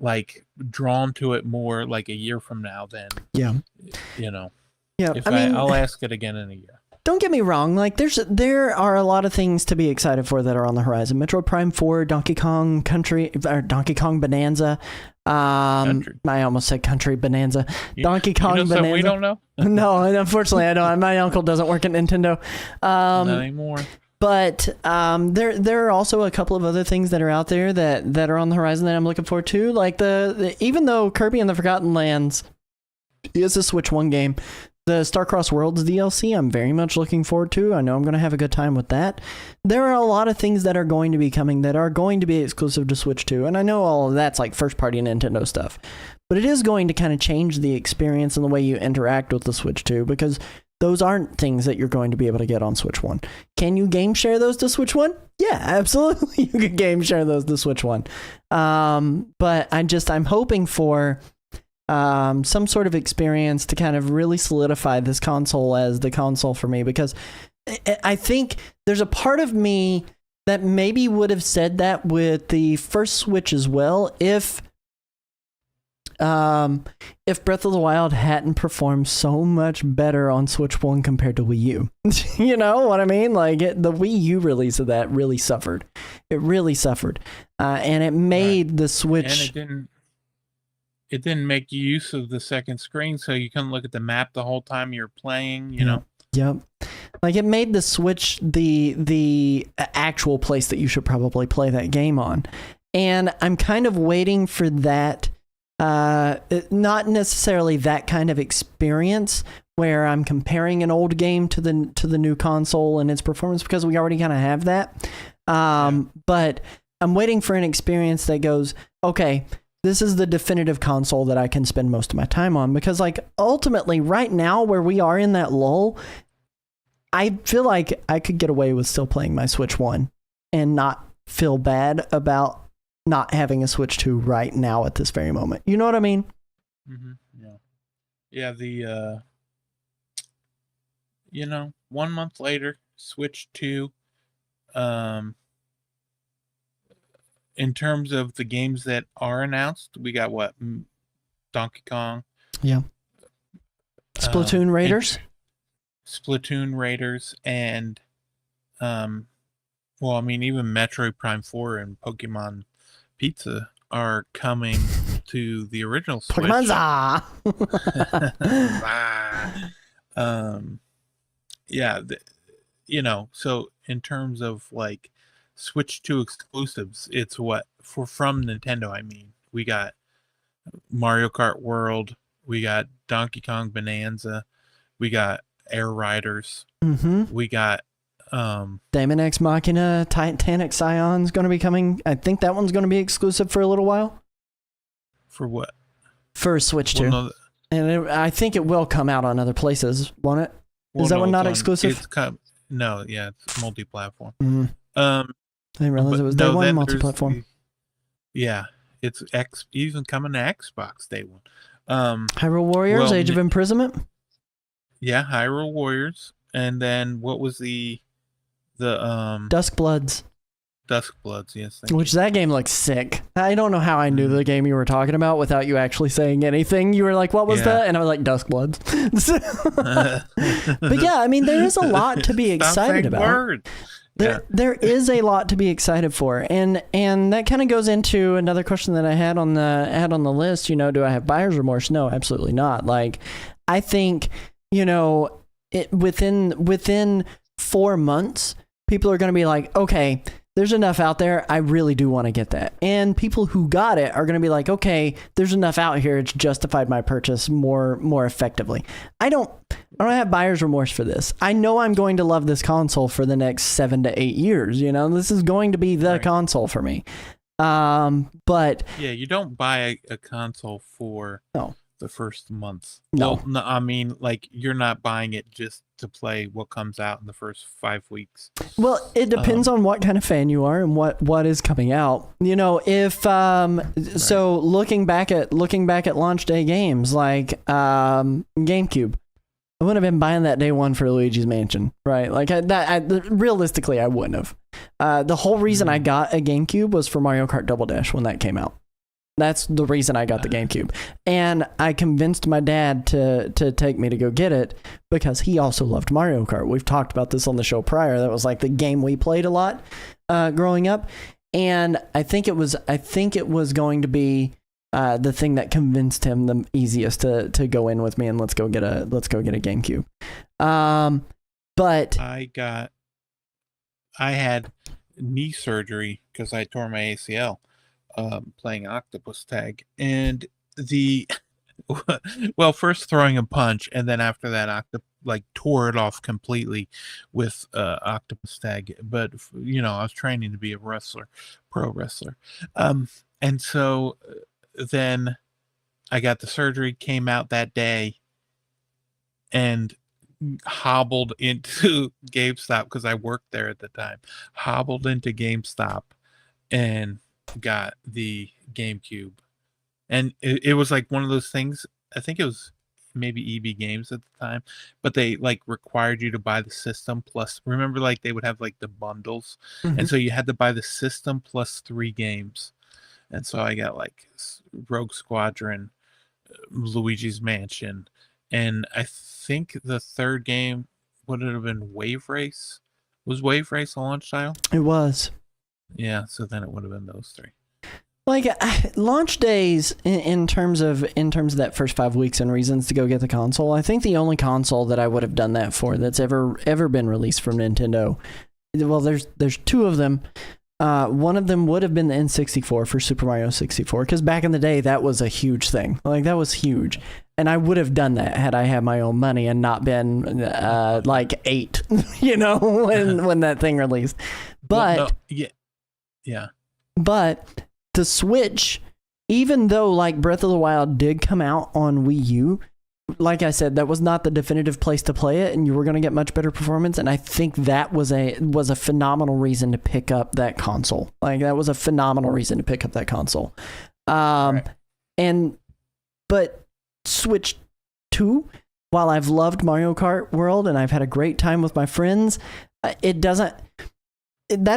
like drawn to it more like a year from now than, you know. Yeah, if I'll ask it again in a year. Don't get me wrong, like there are a lot of things to be excited for that are on the horizon. Metroid Prime 4, Donkey Kong Country, or Donkey Kong Bonanza. I almost said Country Bonanza. Donkey Kong Bonanza. We don't know? No, unfortunately I don't. My uncle doesn't work at Nintendo. Not anymore. But there are also a couple of other things that are out there that are on the horizon that I'm looking forward to. Like even though Kirby and the Forgotten Lands is a Switch 1 game, the Starcross Worlds DLC I'm very much looking forward to. I know I'm going to have a good time with that. There are a lot of things that are going to be coming that are going to be exclusive to Switch 2. And I know all of that's like first-party Nintendo stuff. But it is going to kind of change the experience and the way you interact with the Switch 2, because those aren't things that you're going to be able to get on Switch 1. Can you game share those to Switch 1? Yeah, absolutely. You can game share those to Switch 1. But I'm hoping for some sort of experience to kind of really solidify this console as the console for me, because I think there's a part of me that maybe would have said that with the first Switch as well, if Breath of the Wild hadn't performed so much better on Switch 1 compared to Wii U. You know what I mean? Like the Wii U release of that really suffered. It really suffered. And it made the Switch... And it didn't make use of the second screen, so you couldn't look at the map the whole time you're playing, you know? Yep. Like it made the Switch the actual place that you should probably play that game on. And I'm kind of waiting for that, not necessarily that kind of experience where I'm comparing an old game to the new console and its performance, because we already kind of have that. But I'm waiting for an experience that goes, okay, this is the definitive console that I can spend most of my time on, because like ultimately right now where we are in that lull, I feel like I could get away with still playing my Switch 1 and not feel bad about not having a Switch 2 right now at this very moment. You know what I mean? Mm-hmm. Yeah. The, you know, 1 month later, Switch 2, in terms of the games that are announced, we got what? Donkey Kong. Yeah. Splatoon Raiders. Splatoon Raiders and, well, I mean, even Metroid Prime 4 and Pokemon Pizza are coming to the original Switch. Pokemon Za! Yeah, you know, so in terms of like Switch 2 exclusives, it's what from Nintendo. I mean, we got Mario Kart World, we got Donkey Kong Bonanza, we got Air Riders, we got Daemon X Machina, Titanic Scion's going to be coming. I think that one's going to be exclusive for a little while. For what? For Switch 2. Well, no, and I think it will come out on other places, won't it? Is that one it's not on- exclusive? No, yeah, it's multi-platform. Mhm. Um, I didn't realize but it was day one then multi-platform. Yeah, it's even coming to Xbox day one. Hyrule Warriors, well, Age of Imprisonment. Yeah, Hyrule Warriors, and then what was the Dusk Bloods. Dusk Bloods? Yes, thank Which you. that game looks sick. I don't know how I knew the game you were talking about without you actually saying anything. You were like, what was that? And I was like, Dusk Bloods. But yeah, I mean, there is a lot to be excited about. There is a lot to be excited for. And that kind of goes into another question that I had on the list. You know, do I have buyer's remorse? No, absolutely not. Like, I think, you know, within 4 months, people are going to be like, okay, there's enough out there. I really do want to get that. And people who got it are going to be like, okay, there's enough out here. It's justified my purchase more effectively. I don't have buyer's remorse for this. I know I'm going to love this console for the next 7 to 8 years. You know, this is going to be the console for me. But yeah, you don't buy a console for the first month. No. Well, no, I mean, like, you're not buying it just to play what comes out in the first 5 weeks. Well, it depends on what kind of fan you are and what is coming out. You know, if so looking back at launch day games like GameCube, I wouldn't have been buying that day one for Luigi's Mansion, right? Like realistically, I wouldn't have. The whole reason I got a GameCube was for Mario Kart Double Dash when that came out. That's the reason I got the GameCube. And I convinced my dad to take me to go get it because he also loved Mario Kart. We've talked about this on the show prior. That was like the game we played a lot growing up. And I think it was going to be the thing that convinced him the easiest to go in with me and let's go get a GameCube. But I had knee surgery because I tore my ACL. Playing Octopus Tag, and first throwing a punch, and then after that tore it off completely with Octopus Tag. But you know, I was training to be a pro wrestler, and so then I got the surgery, came out that day, and hobbled into GameStop because I worked there at the time. Hobbled into GameStop and got the GameCube, and it was like one of those things. I think it was maybe EB Games at the time, but they like required you to buy the system plus. Remember, like they would have like the bundles, and so you had to buy the system plus 3 games, and so I got like Rogue Squadron, Luigi's Mansion, and I think the third game would it have been Wave Race. Was Wave Race a launch title? it was. Yeah, so then it would have been those 3. Like launch days in terms of that first 5 weeks and reasons to go get the console. I think the only console that I would have done that for that's ever been released from Nintendo. Well, there's 2 of them. One of them would have been the N64 for Super Mario 64 because back in the day that was a huge thing. Like that was huge, and I would have done that had I had my own money and not been like 8, you know, when that thing released. But yeah. But the Switch, even though like Breath of the Wild did come out on Wii U, like I said, that was not the definitive place to play it, and you were going to get much better performance. And I think that was a phenomenal reason to pick up that console. Like that was a phenomenal reason to pick up that console. But Switch 2, while I've loved Mario Kart World and I've had a great time with my friends, that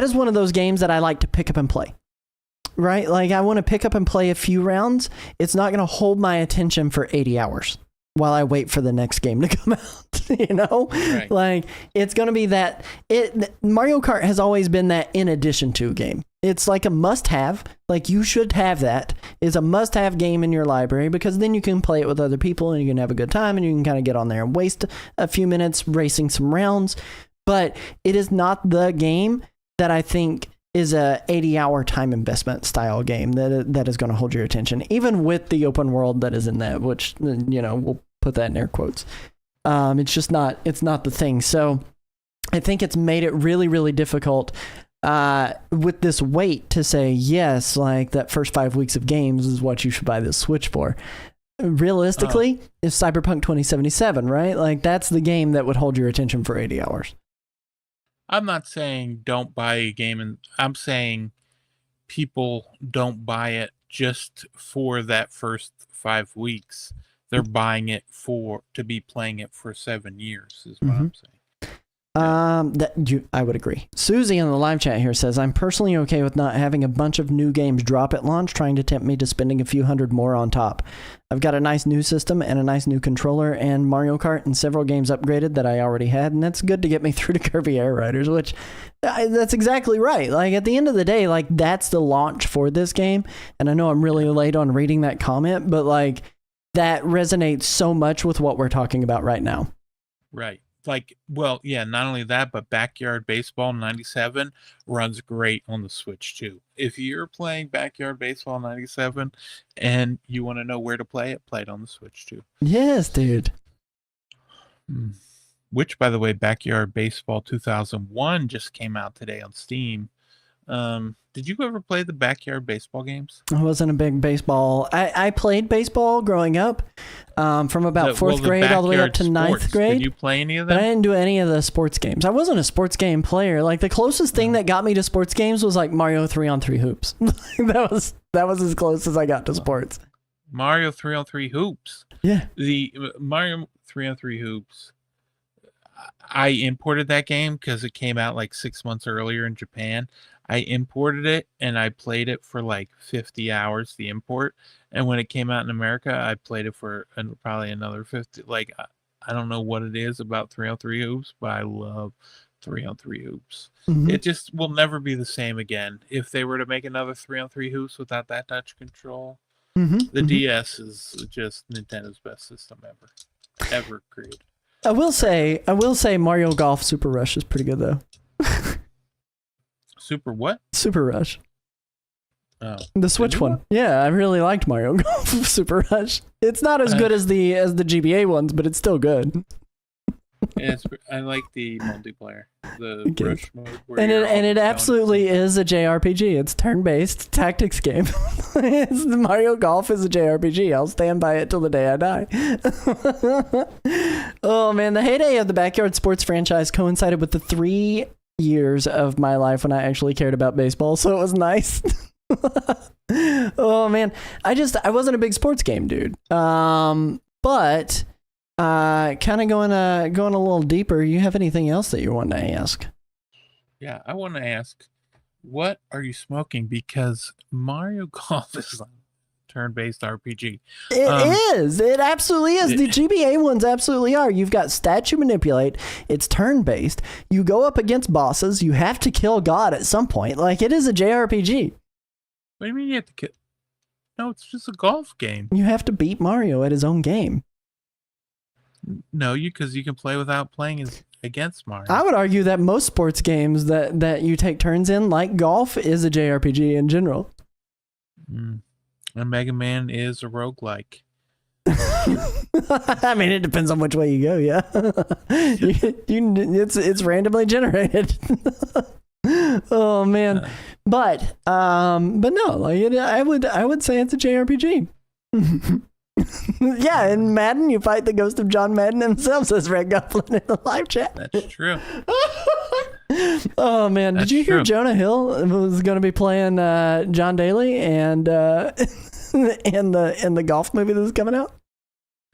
is one of those games that I like to pick up and play. Right? Like I want to pick up and play a few rounds. It's not going to hold my attention for 80 hours while I wait for the next game to come out, you know? Right. Like it's going to be that Mario Kart has always been that in addition to game. It's like a must-have. Like you should have that. It's a must-have game in your library because then you can play it with other people and you can have a good time and you can kind of get on there and waste a few minutes racing some rounds. But it is not the game that I think is a 80-hour time investment style game that is going to hold your attention, even with the open world that is in that, which, you know, we'll put that in air quotes. It's not the thing. So I think it's made it really, really difficult with this wait to say, yes, like that first 5 weeks of games is what you should buy this Switch for. realistically is Cyberpunk 2077, right? Like that's the game that would hold your attention for 80 hours. I'm not saying don't buy a game, and I'm saying people don't buy it just for that first 5 weeks. They're buying it to be playing it for 7 years, is what I'm saying. I would agree. Susie in the live chat here says, I'm personally okay with not having a bunch of new games drop at launch, trying to tempt me to spending a few hundred more on top. I've got a nice new system and a nice new controller and Mario Kart and several games upgraded that I already had, and that's good to get me through to Kirby Air Riders, which that's exactly right. Like at the end of the day, like that's the launch for this game, and I know I'm really late on reading that comment, but like that resonates so much with what we're talking about right now. Right. Like, well, yeah, not only that, but Backyard Baseball 97 runs great on the Switch too. If you're playing Backyard Baseball 97 and you want to know where to play it on the Switch too. Yes, dude. Which, by the way, Backyard Baseball 2001 just came out today on Steam. Did you ever play the Backyard Baseball games? I wasn't a big baseball. I played baseball growing up, from about fourth grade all the way up to ninth grade. Did you play any of them? But I didn't do any of the sports games. I wasn't a sports game player. Like the closest thing that got me to sports games was like Mario 3-on-3 Hoops. that was as close as I got to sports. Mario 3-on-3 Hoops. Yeah. The Mario 3-on-3 Hoops. I imported that game because it came out like 6 months earlier in Japan. I imported it and I played it for like 50 hours, the import. And when it came out in America, I played it for probably another 50. Like, I don't know what it is about 3-on-3 Hoops, but I love 3-on-3 Hoops. Mm-hmm. It just will never be the same again. If they were to make another 3-on-3 Hoops without that touch control, the DS is just Nintendo's best system ever created. I will say Mario Golf Super Rush is pretty good though. Super what? Super Rush. Oh, the Switch one. Yeah, I really liked Mario Golf Super Rush. It's not as good as the GBA ones, but it's still good. Yeah, I like the multiplayer, the Rush mode. And it absolutely is a JRPG. It's turn-based tactics game. The Mario Golf is a JRPG. I'll stand by it till the day I die. Oh man, the heyday of the Backyard Sports franchise coincided with the 3 years of my life when I actually cared about baseball, so it was nice. Oh man, I wasn't a big sports game dude. But kind of going a little deeper, you have anything else that you want to ask? Yeah, I want to ask, what are you smoking? Because Mario Golf is a turn-based RPG. It is. It absolutely is. The GBA ones absolutely are. You've got stats you manipulate. It's turn-based. You go up against bosses. You have to kill God at some point. Like, it is a JRPG. What do you mean you have to kill? No, it's just a golf game. You have to beat Mario at his own game. No, because you can play without playing against Mario. I would argue that most sports games that you take turns in, like golf, is a JRPG in general. And Mega Man is a roguelike. I mean, it depends on which way you go, yeah. It's randomly generated. Oh man. But no, like I would say it's a JRPG. Yeah, in Madden, you fight the ghost of John Madden himself, says Red Goblin in the live chat. That's true. Oh man, did you hear Jonah Hill was going to be playing John Daly and in the golf movie that's coming out?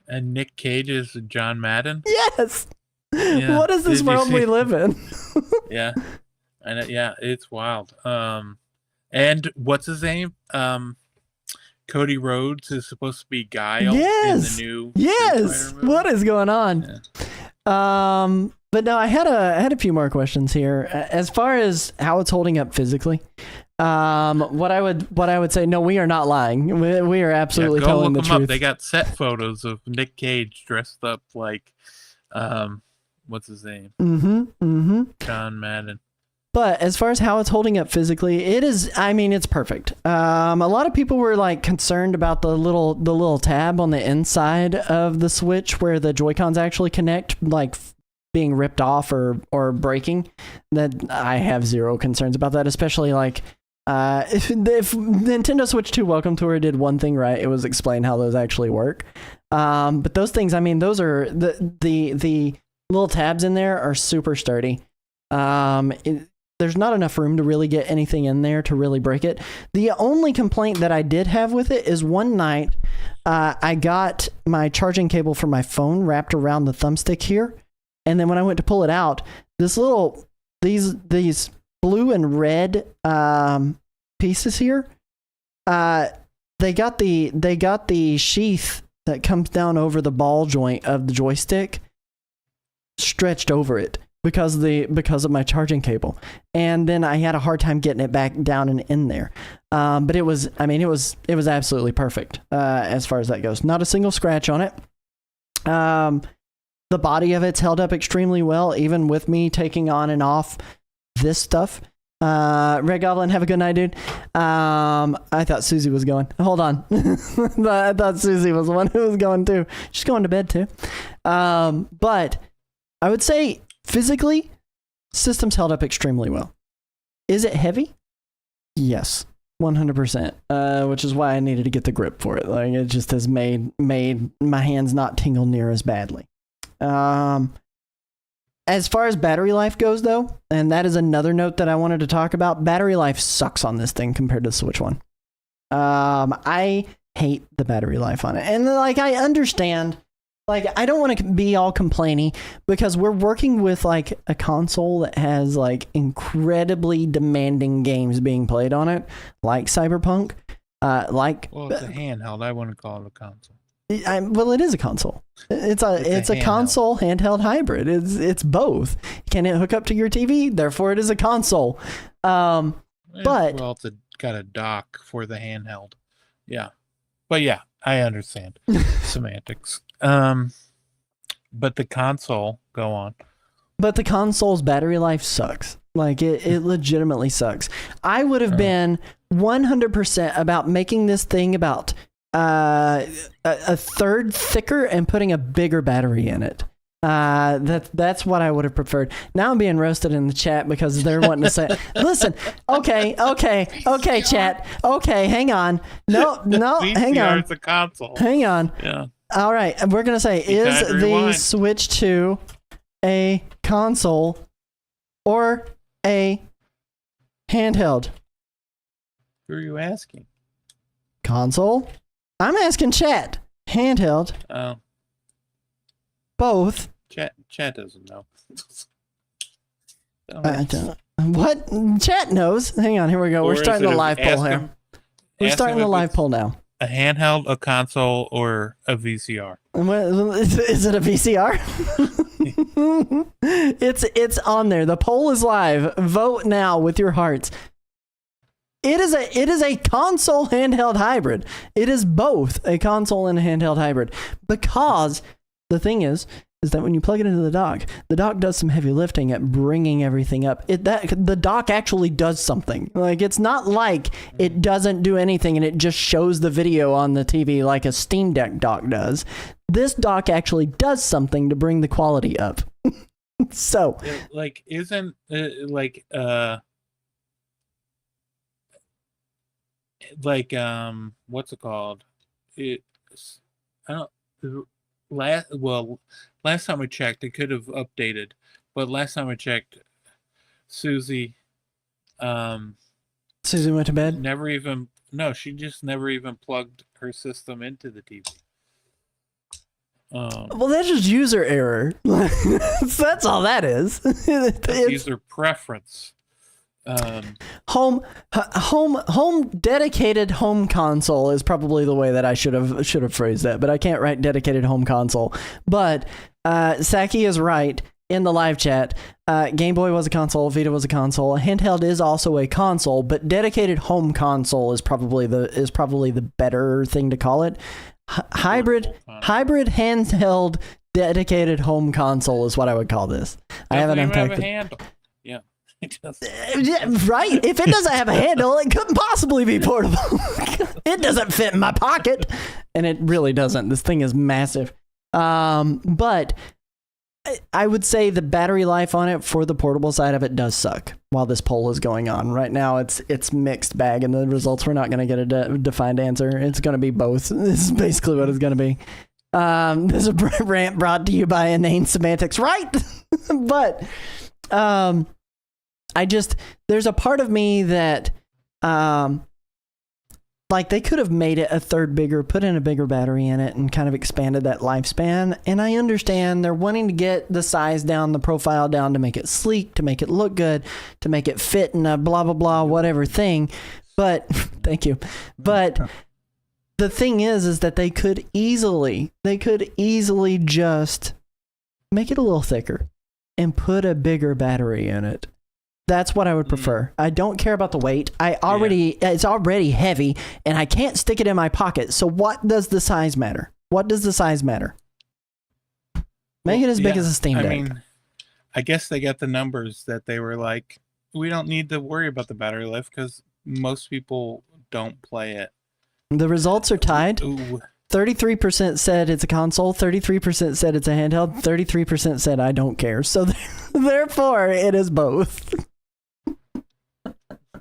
And Nick Cage is John Madden? Yes. Yeah. What is this world we live in? Yeah. And it's wild. And what's his name? Cody Rhodes is supposed to be Guile in the new movie. What is going on? Yeah. But no, I had a few more questions here. As far as how it's holding up physically, what I would say, no, we are not lying. We are absolutely telling the truth. Up. They got set photos of Nick Cage dressed up like, what's his name? John Madden. But as far as how it's holding up physically, it's perfect. A lot of people were like concerned about the little tab on the inside of the Switch where the Joy-Cons actually connect, like being ripped off or breaking. That I have zero concerns about that, especially like If Nintendo Switch 2 Welcome Tour did one thing right, it was explain how those actually work. But those things, I mean, those are the little tabs in there are super sturdy. There's not enough room to really get anything in there to really break it. The only complaint that I did have with it is one night I got my charging cable for my phone wrapped around the thumbstick here, and then when I went to pull it out, these blue and red pieces here, they got the sheath that comes down over the ball joint of the joystick stretched over it because of my charging cable, and then I had a hard time getting it back down and in there. But it was absolutely perfect as far as that goes. Not a single scratch on it. The body of it's held up extremely well, even with me taking on and off this stuff. Red Goblin, have a good night, dude. I thought Susie was going. Hold on. I thought Susie was the one who was going too. She's going to bed too. But I would say physically, system's held up extremely well. Is it heavy? Yes, 100%. Which is why I needed to get the grip for it. Like, it just has made my hands not tingle near as badly. As far as battery life goes, though, and that is another note that I wanted to talk about, battery life sucks on this thing compared to the Switch One. I hate the battery life on it. And, like, I understand, like, I don't want to be all complainy because we're working with, like, a console that has, like, incredibly demanding games being played on it, like Cyberpunk, Well, it's a handheld. I wouldn't call it a console. Well, it is a console. It's a console handheld hybrid. It's both. Can it hook up to your TV? Therefore, it is a console. But it's got a dock for the handheld. Yeah, but yeah, I understand semantics. But the console, go on. But the console's battery life sucks. Like, it legitimately sucks. I would have been 100% about making this thing about a third thicker and putting a bigger battery in it. That's what I would have preferred. Now I'm being roasted in the chat because they're wanting to say, listen, okay, chat. Okay, hang on. No, hang on. It's a console. Hang on. Yeah. All right, we're going to say, is the Switch 2 a console or a handheld? Who are you asking? Console? I'm asking chat. Handheld. Oh. Both. Chat doesn't know. What? Chat knows. Hang on, here we go. We're starting the live poll here. We're starting the live poll now. A handheld, a console, or a VCR? Is it a VCR? It's on there. The poll is live. Vote now with your hearts. It is a console handheld hybrid. It is both a console and a handheld hybrid, because the thing is that when you plug it into the dock does some heavy lifting at bringing everything up. The dock actually does something. Like, it's not like it doesn't do anything and it just shows the video on the TV like a Steam Deck dock does. This dock actually does something to bring the quality up. So, like, isn't what's it called? Last time I checked, it could have updated, but last time I checked, Susie went to bed? She just never even plugged her system into the TV. Well, that's just user error. That's all that is. It's user preference. Home dedicated home console is probably the way that I should have phrased that, but I can't write dedicated home console. But Saki is right in the live chat. Game Boy was a console, Vita was a console. Handheld is also a console, but dedicated home console is probably the better thing to call it. Hybrid handheld dedicated home console is what I would call this. I haven't unpacked it. Handle. Yeah. Yeah, right. If it doesn't have a handle, it couldn't possibly be portable. It doesn't fit in my pocket, and it really doesn't. This thing is massive. But I would say the battery life on it for the portable side of it does suck while this poll is going on. Right now, it's mixed bag, and the results, we're not going to get a defined answer. It's going to be both. This is basically what it's going to be. This is a rant brought to you by Inane Semantics, right? But there's a part of me that like they could have made it a third bigger, put in a bigger battery in it and kind of expanded that lifespan. And I understand they're wanting to get the size down, the profile down to make it sleek, to make it look good, to make it fit in a blah, blah, blah, whatever thing. But thank you. But the thing is that they could easily just make it a little thicker and put a bigger battery in it. That's what I would prefer. I don't care about the weight. It's already heavy, and I can't stick it in my pocket. So what does the size matter? What does the size matter? Make it as big as a Steam Deck. I mean, I guess they got the numbers that they were like, we don't need to worry about the battery life because most people don't play it. The results are tied. Ooh. 33% said it's a console, 33% said it's a handheld, 33% said I don't care. So therefore, it is both.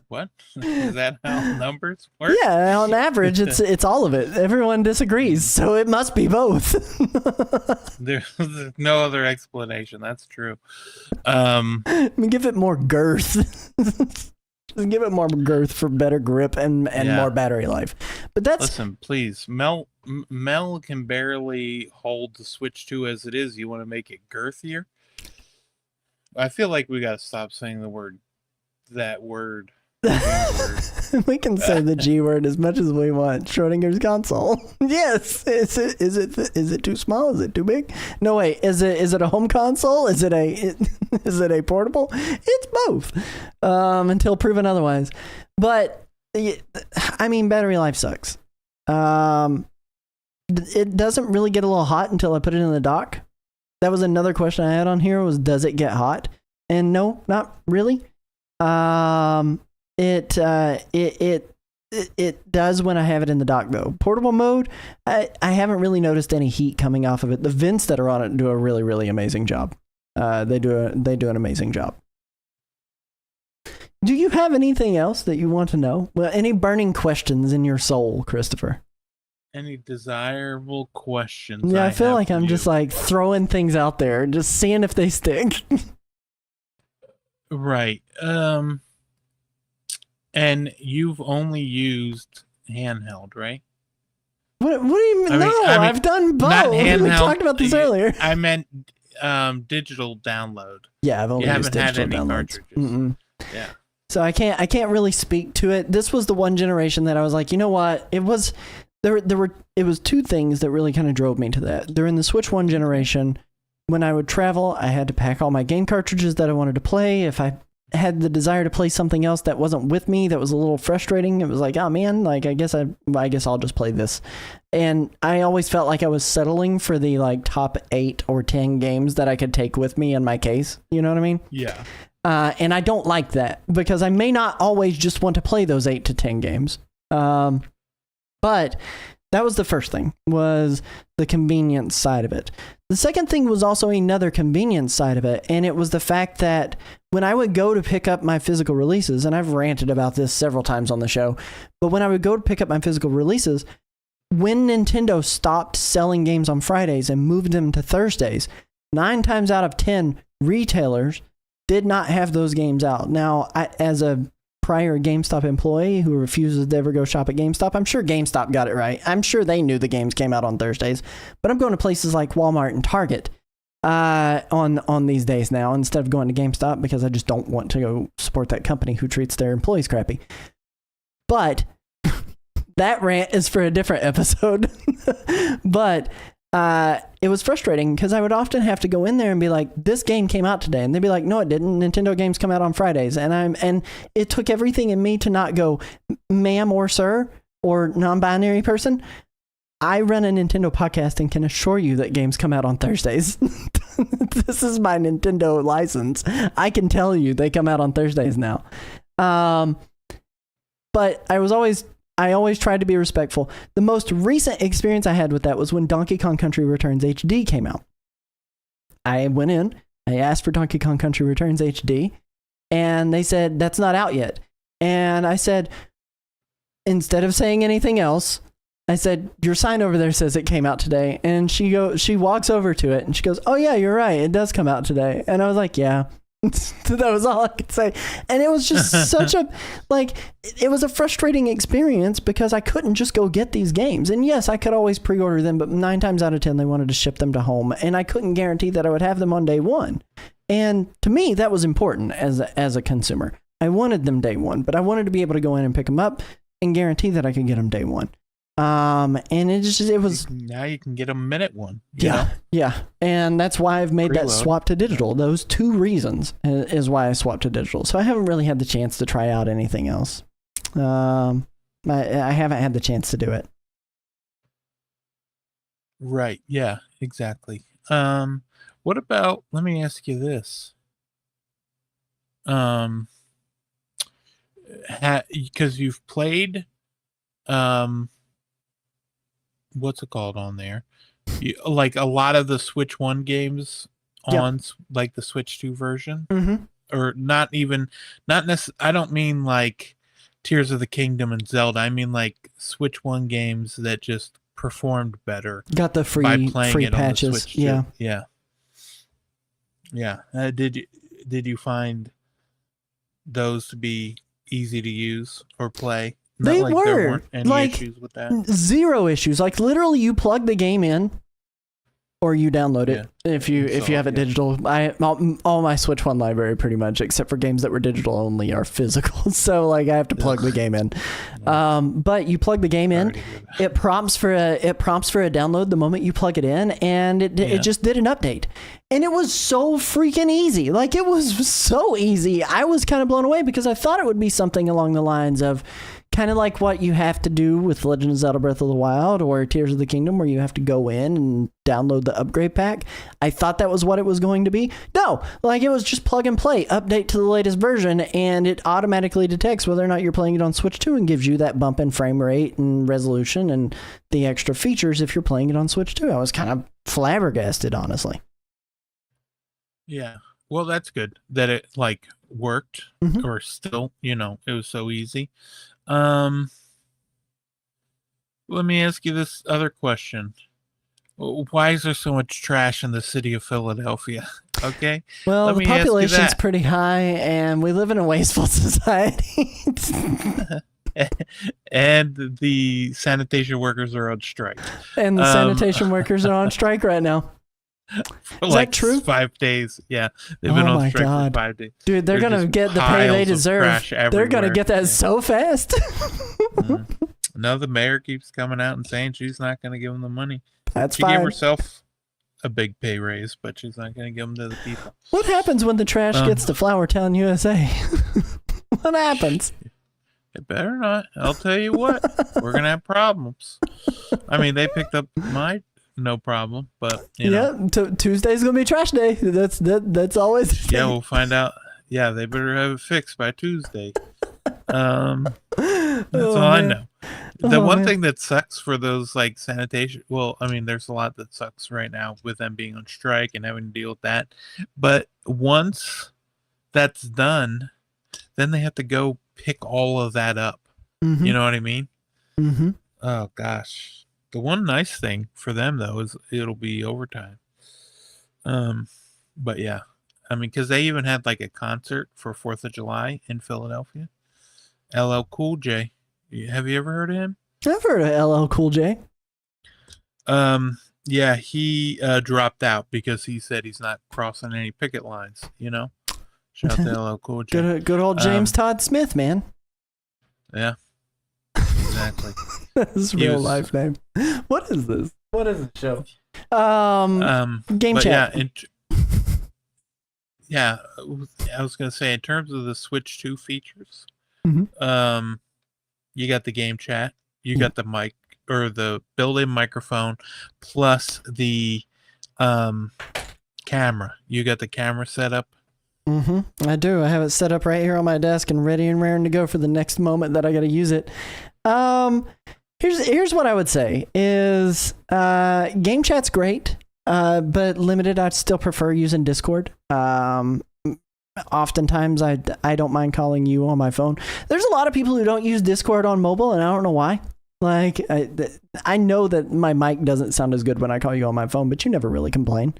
What? Is that how numbers work? Yeah, on average, it's all of it. Everyone disagrees, so it must be both. There's no other explanation. That's true. I mean, give it more girth. Just give it more girth for better grip and more battery life. But listen, please. Mel can barely hold the Switch 2 as it is. You want to make it girthier? I feel like we got to stop saying that word. We can say the G word as much as we want. Schrodinger's console. Yes. Is it too small? Is it too big? No, wait. Is it a home console? Is it a portable? It's both. Until proven otherwise. But I mean, battery life sucks. It doesn't really get a little hot until I put it in the dock. That was another question I had on here, was does it get hot? And no, not really. It does when I have it in the dock though. Portable mode, I haven't really noticed any heat coming off of it. The vents that are on it do a really, really amazing job. They do an amazing job. Do you have anything else that you want to know? Well, any burning questions in your soul, Christopher? Any desirable questions? Yeah, I feel like I'm just like throwing things out there, just seeing if they stick. Right. And you've only used handheld, right? What do you mean? I've done both. Not handheld. We talked about this earlier. I meant digital download. Yeah, I've only used digital downloads. Mm-mm. Yeah. So I can't really speak to it. This was the one generation that I was like, you know what? It was two things that really kind of drove me to that. During the Switch 1 generation, when I would travel, I had to pack all my game cartridges that I wanted to play. If I had the desire to play something else that wasn't with me, that was a little frustrating. It was like, oh man, like I guess I'll just play this. And I always felt like I was settling for the like top 8 or 10 games that I could take with me in my case. You know what I mean? Yeah. And I don't like that because I may not always just want to play those 8 to 10 games. But that was the first thing, was the convenience side of it. The second thing was also another convenience side of it, and it was the fact that when I would go to pick up my physical releases, and I've ranted about this several times on the show, but when I would go to pick up my physical releases, when Nintendo stopped selling games on Fridays and moved them to Thursdays, 9 times out of 10 retailers did not have those games out. Now, as a prior GameStop employee who refuses to ever go shop at GameStop, I'm sure GameStop got it right. I'm sure they knew the games came out on Thursdays, but I'm going to places like Walmart and Target on these days now instead of going to GameStop because I just don't want to go support that company who treats their employees crappy. But that rant is for a different episode. But it was frustrating because I would often have to go in there and be like, this game came out today. And they'd be like, no, it didn't. Nintendo games come out on Fridays. And it took everything in me to not go, ma'am or sir, or non-binary person. I run a Nintendo podcast and can assure you that games come out on Thursdays. This is my Nintendo license. I can tell you they come out on Thursdays now. But I always tried to be respectful. The most recent experience I had with that was when Donkey Kong Country Returns HD came out. I went in, I asked for Donkey Kong Country Returns HD, and they said, that's not out yet. And I said, instead of saying anything else, I said, your sign over there says it came out today. And she walks over to it and she goes, oh yeah, you're right. It does come out today. And I was like, yeah. That was all I could say. And it was just such a, like, it was a frustrating experience because I couldn't just go get these games. And yes, I could always pre-order them, but 9 times out of 10, they wanted to ship them to home. And I couldn't guarantee that I would have them on day one. And to me, that was important as a consumer. I wanted them day one, but I wanted to be able to go in and pick them up and guarantee that I could get them day one. And it was now you can get a minute one. Yeah. And that's why I've made that swap to digital. Those 2 reasons is why I swapped to digital. So I haven't really had the chance to try out anything else. I haven't had the chance to do it. Right. Yeah, exactly. What about, let me ask you this. Because you've played, what's it called on there? Like a lot of the Switch 1 games on like the Switch 2 version, or not necessarily. I don't mean like Tears of the Kingdom and Zelda. I mean like Switch 1 games that just performed better. Got the free patches. Yeah. Did you find those to be easy to use or play? They were. There weren't any issues with that. 0 issues. Like literally, you plug the game in, or you download it if you have it digital. All my Switch 1 library pretty much, except for games that were digital only, are physical. So like I have to plug the game in. But you plug the game in, it prompts for a download the moment you plug it in, and it just did an update. And it was so freaking easy. Like it was so easy. I was kind of blown away because I thought it would be something along the lines of kind of like what you have to do with Legend of Zelda Breath of the Wild or Tears of the Kingdom, where you have to go in and download the upgrade pack. I thought that was what it was going to be. No, like it was just plug and play, update to the latest version, and it automatically detects whether or not you're playing it on Switch 2 and gives you that bump in frame rate and resolution and the extra features if you're playing it on Switch 2. I was kind of flabbergasted, honestly. Yeah. Well, that's good that it like worked, or still, it was so easy. Let me ask you this other question. Why is there so much trash in the city of Philadelphia? Okay. Well, the population's pretty high and we live in a wasteful society. And the sanitation workers are on strike. And the sanitation workers are on strike right now. For is that true? 5 days. Yeah. They've been on strike for 5 days. Dude, they're going to get the pay they deserve. They're going to get that so fast. No, the mayor keeps coming out and saying she's not going to give them the money. That's she fine. gave herself a big pay raise, but she's not going to give them to the people. What happens when the trash gets to Flower Town, USA? What happens? It better not. I'll tell you what. We're going to have problems. I mean, they picked up my no problem, but Tuesday's gonna be trash day. That's always we'll find out. Yeah, they better have it fixed by Tuesday. That's all I know. The one thing that sucks for those like sanitation, well, I mean, there's a lot that sucks right now with them being on strike and having to deal with that, but once that's done, then they have to go pick all of that up. You know what I mean? Oh gosh. The one nice thing for them, though, is it'll be overtime. But yeah, I mean, because they even had like a concert for 4th of July in Philadelphia. LL Cool J. Have you ever heard of him? I've heard of LL Cool J. Yeah, he dropped out because he said he's not crossing any picket lines, Shout out to LL Cool J. Good old James Todd Smith, man. Yeah. Exactly. That's real life name. What is this? What is the show? Game chat. I was gonna say in terms of the Switch 2 features, you got the game chat, you got the mic or the built-in microphone, plus the camera. You got the camera set up. I do. I have it set up right here on my desk and ready and raring to go for the next moment that I got to use it. Here's what I would say is game chat's great. but limited. I'd still prefer using Discord. Oftentimes I don't mind calling you on my phone. There's a lot of people who don't use Discord on mobile, and I don't know why. Like, I know that my mic doesn't sound as good when I call you on my phone, but you never really complain.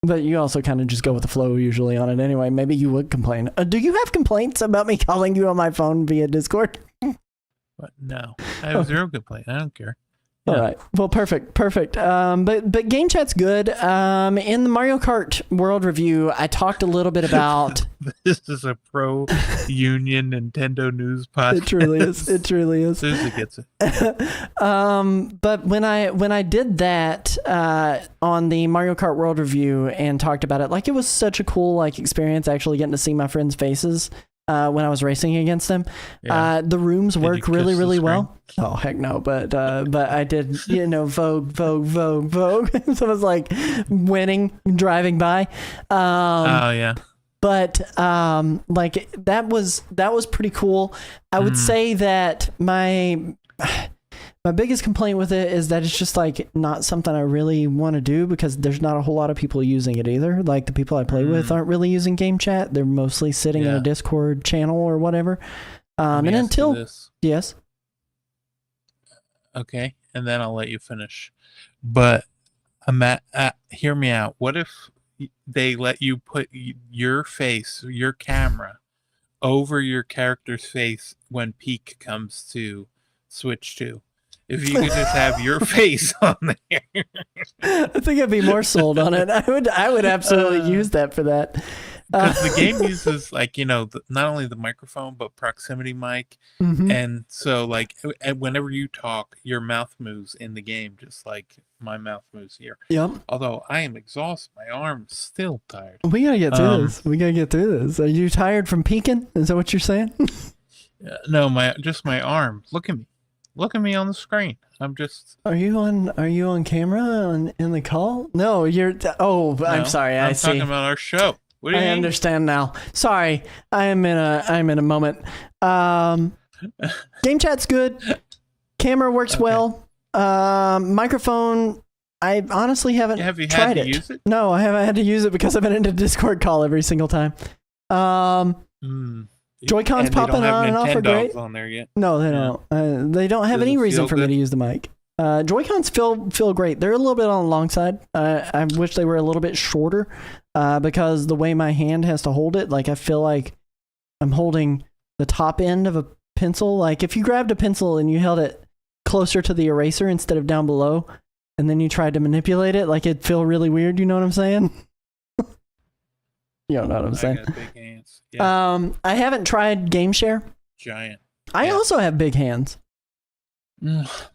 But you also kind of just go with the flow usually on it anyway. Maybe you would complain. Do you have complaints about me calling you on my phone via Discord? But no, I have zero complaint. I don't care. All right. Well, perfect. But game chat's good. In the Mario Kart World Review, I talked a little bit about. This is a pro union Nintendo news podcast. It truly is. Susie gets it. But when I did that on the Mario Kart World Review and talked about it, like, it was such a cool experience actually getting to see my friends' faces. When I was racing against them, the rooms work really, really well. Oh, heck no. But I did, Vogue. So it was like winning, driving by. Oh yeah. But like that was pretty cool. I would say that my biggest complaint with it is that it's just like not something I really want to do because there's not a whole lot of people using it either. Like the people I play with aren't really using game chat. They're mostly sitting in a Discord channel or whatever. And until yes. Okay, and then I'll let you finish. But hear me out. What if they let you put your face, your camera, over your character's face when peak comes to Switch 2? If you could just have your face on there. I think I'd be more sold on it. I would absolutely use that for that. Because the game uses not only the microphone but proximity mic, and so whenever you talk, your mouth moves in the game just like my mouth moves here. Yep. Although I am exhausted, my arm's still tired. We gotta get through this. Are you tired from peeking? Is that what you're saying? No, my arm. Look at me. Look at me on the screen. I'm just. Are you on camera in the call? No, you're. No, I'm sorry. I'm see. talking about our show. What do you I mean? understand now. Sorry, I'm in a moment. Game chat's good. Camera works well. Microphone. I honestly haven't Have you tried had to use it? No, I haven't had to use it because I've been in a Discord call every single time. Joy-Cons popping on and off are great. On there yet? No, they don't. They don't have any reason for me to use the mic. Joy-Cons feel great. They're a little bit on the long side. I wish they were a little bit shorter because the way my hand has to hold it, like I feel like I'm holding the top end of a pencil. Like if you grabbed a pencil and you held it closer to the eraser instead of down below, and then you tried to manipulate it, like it'd feel really weird. You know what I'm saying? You don't know what I'm saying. I got big hands. Yeah. I haven't tried Game Share. Giant. I also have big hands.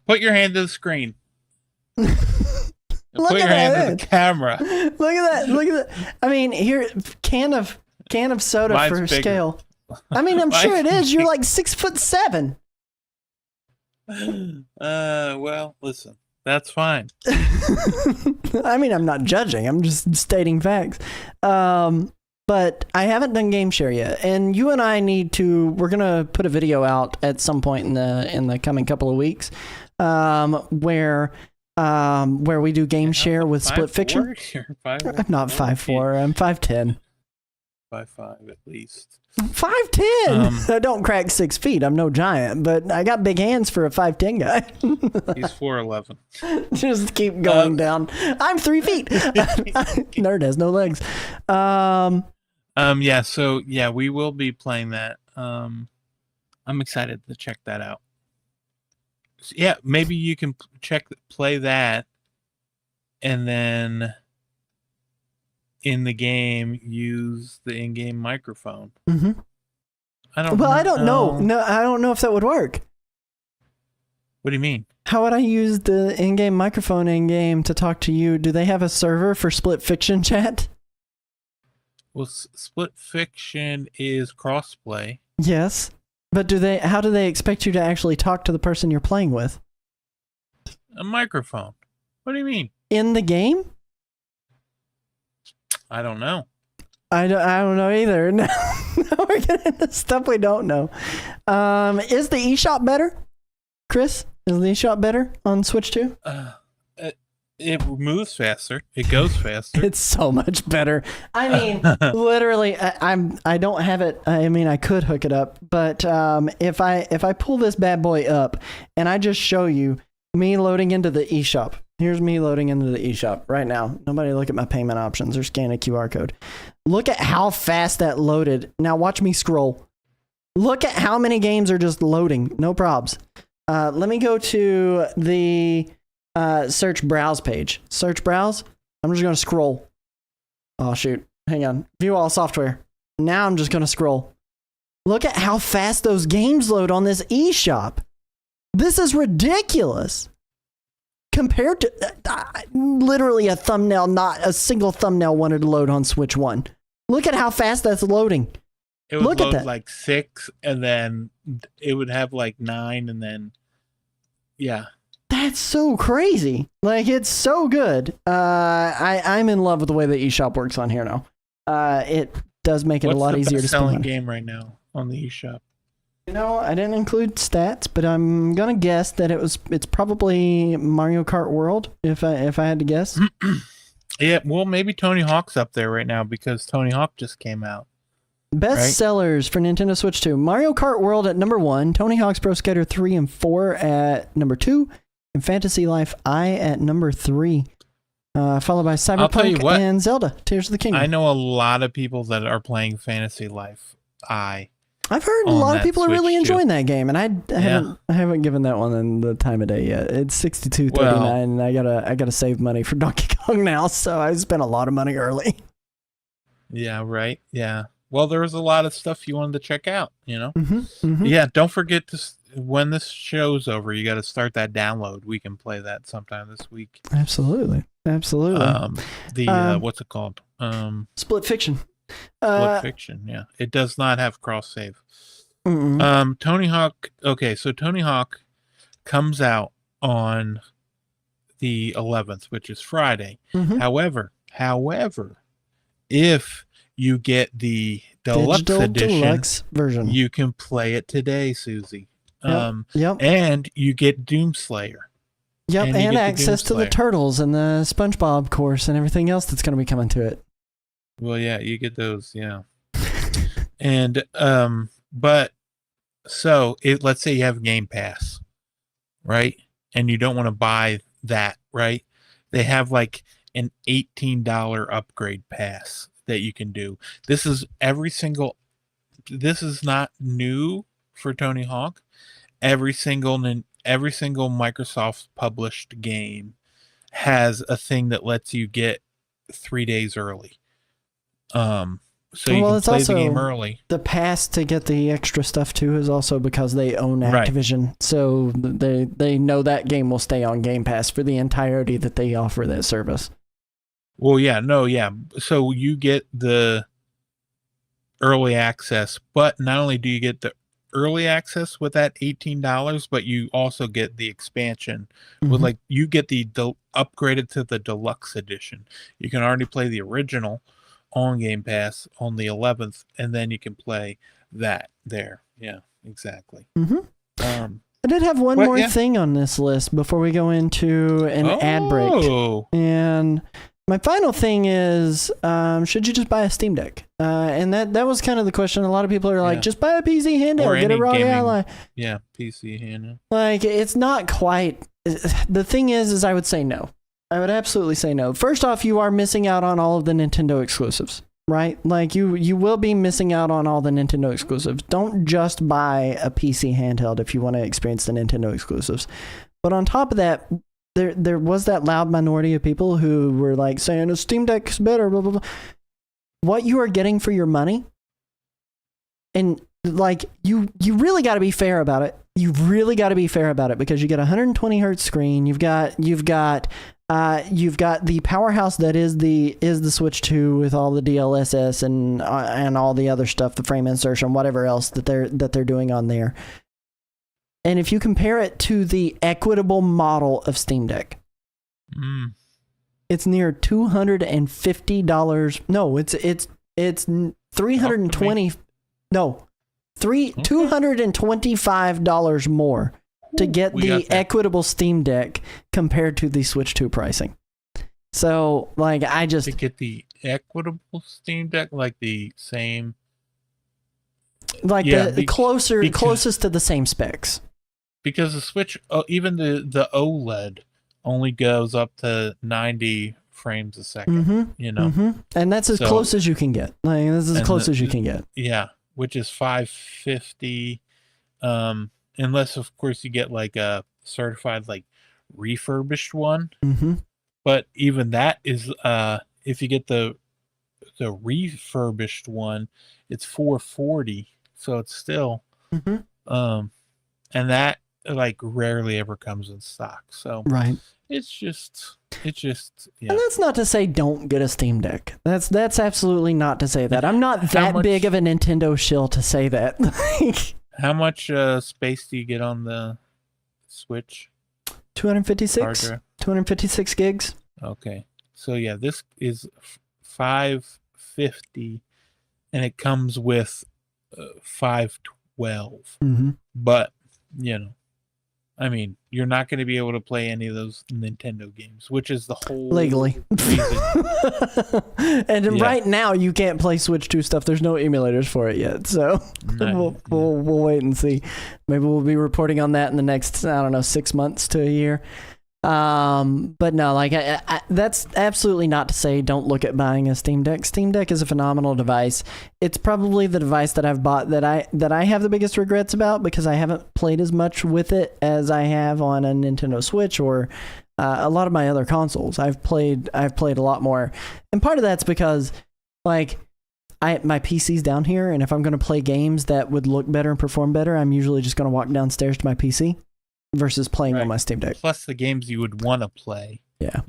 Put your hand to the screen. Look Put your hand to the camera. Look at that. I mean, here, can of soda Mine's for bigger. scale. I mean, I'm sure it is. You're like 6'7". Well, listen, that's fine. I mean, I'm not judging. I'm just stating facts. But I haven't done Game Share yet, and you and I we're gonna put a video out at some point in the coming couple of weeks, where we do Game Share with Split Fiction. I'm not 5'4". I'm 5'10". 5'5" at least. 5'10". I don't crack 6 feet. I'm no giant, but I got big hands for a 5'10" guy. He's 4'11". Just keep going down. I'm 3 feet. Nerd has no legs. Yeah. So yeah, we will be playing that. I'm excited to check that out. So, yeah, maybe you can play that, and then in the game use the in-game microphone. I don't know. No, I don't know if that would work. What do you mean? How would I use the in-game microphone in-game to talk to you? Do they have a server for Split Fiction chat? Well, Split Fiction is crossplay. Yes, but how do they expect you to actually talk to the person you're playing with? A microphone. What do you mean? In the game? I don't know. I don't know either. Now we're getting into stuff we don't know. Is the eShop better? Chris, is the eShop better on Switch 2? It moves faster. It goes faster. It's so much better. I mean, literally, I don't have it. I mean, I could hook it up, but if I pull this bad boy up and I just show you me loading into the eShop. Here's me loading into the eShop right now. Nobody look at my payment options or scan a QR code. Look at how fast that loaded. Now watch me scroll. Look at how many games are just loading. No probs. Let me go to the search browse page. Search browse. I'm just going to scroll. Oh, shoot. Hang on. View all software. Now I'm just going to scroll. Look at how fast those games load on this eShop. This is ridiculous. Compared to literally a thumbnail, not a single thumbnail wanted to load on Switch 1. Look at how fast that's loading. It would load like 6, and then it would have like 9, and then, yeah. That's so crazy. Like, it's so good. I'm in love with the way the eShop works on here now. It does make it a lot easier to spend money. What's the best-selling game right now on the eShop? You know, I didn't include stats, but I'm gonna guess that it's probably Mario Kart World, if I had to guess. Yeah, well, maybe Tony Hawk's up there right now because Tony Hawk just came out. Best sellers for Nintendo Switch 2. Mario Kart World at number 1, Tony Hawk's Pro Skater 3 and 4 at number 2, and Fantasy Life I at number 3. Followed by Cyberpunk and Zelda, Tears of the Kingdom. I know a lot of people that are playing Fantasy Life I've heard a lot of people are really enjoying that game, and I haven't given that one the time of day yet. It's $62.39, and I gotta save money for Donkey Kong now, so I spent a lot of money early. Yeah, right. Yeah. Well, there was a lot of stuff you wanted to check out, you know. Mm-hmm. Yeah. Don't forget to when this show's over, you got to start that download. We can play that sometime this week. Absolutely. What's it called? Split Fiction. Split Fiction, yeah. It does not have cross save. Tony Hawk. Okay, so Tony Hawk comes out on the 11th, which is Friday. However, if you get the deluxe version, you can play it today, Susie. Yep. And you get Doomslayer. Yep, and access to the Turtles and the SpongeBob course and everything else that's going to be coming to it. Well, yeah, you get those, yeah. And but so let's say you have Game Pass, right? And you don't want to buy that, right? They have like an $18 upgrade pass that you can do. This is not new for Tony Hawk. Every single Microsoft published game has a thing that lets you get 3 days early. So you can play the game early. The pass to get the extra stuff too is also because they own Activision, right. So they know that game will stay on Game Pass for the entirety that they offer that service. Well, yeah. So you get the early access, but not only do you get the early access with that $18, but you also get the expansion with you get the upgraded to the deluxe edition. You can already play the original on Game Pass on the 11th, and then you can play that there. Yeah, exactly. I did have one more thing on this list before we go into an ad break. And my final thing is, should you just buy a Steam Deck? And that was kind of the question. A lot of people are like, just buy a PC handheld, get a ROG Ally. Yeah, PC handheld. Like, it's not quite. The thing is I would say no. I would absolutely say no. First off, you are missing out on all of the Nintendo exclusives, right? Like, you will be missing out on all the Nintendo exclusives. Don't just buy a PC handheld if you want to experience the Nintendo exclusives. But on top of that, there was that loud minority of people who were like saying a Steam Deck is better, blah, blah, blah. What you are getting for your money, and like you really got to be fair about it. You've really got to be fair about it because you get a 120 hertz screen. You've got the powerhouse that is the Switch 2 with all the DLSS and all the other stuff, the frame insertion, whatever else that they're doing on there. And if you compare it to the equitable model of Steam Deck, it's near $250. No, it's $320. No, $225 more to get the equitable Steam Deck compared to the Switch 2 pricing. So like I just to get the equitable Steam Deck, like the same, like yeah, the closest to the same specs. because the Switch, even the OLED only goes up to 90 frames a second. You know, and that's as close as you can get. Like this is as close as you can get. Yeah, which is 550. Unless of course you get like a certified like refurbished one. But even that is if you get the refurbished one, it's 440. So it's still and that like rarely ever comes in stock. So right. It's just yeah. And that's not to say don't get a Steam Deck. That's absolutely not to say that. I'm not that big of a Nintendo shill to say that. How much space do you get on the Switch? 256 gigs. Okay. So yeah, this is 550 and it comes with 512. But, you know, I mean, you're not going to be able to play any of those Nintendo games, which is the whole legally reason. And right now you can't play Switch 2 stuff. There's no emulators for it yet, so we'll wait and see. Maybe we'll be reporting on that in the next 6 months to a year. But no, like that's absolutely not to say don't look at buying a Steam Deck. Steam Deck is a phenomenal device. It's probably the device that I've bought that I have the biggest regrets about because I haven't played as much with it as I have on a Nintendo Switch or a lot of my other consoles. I've played a lot more, and part of that's because like my PC's down here, and if I'm going to play games that would look better and perform better, I'm usually just going to walk downstairs to my PC. Versus playing on my Steam Deck. Plus the games you would want to play. Yeah.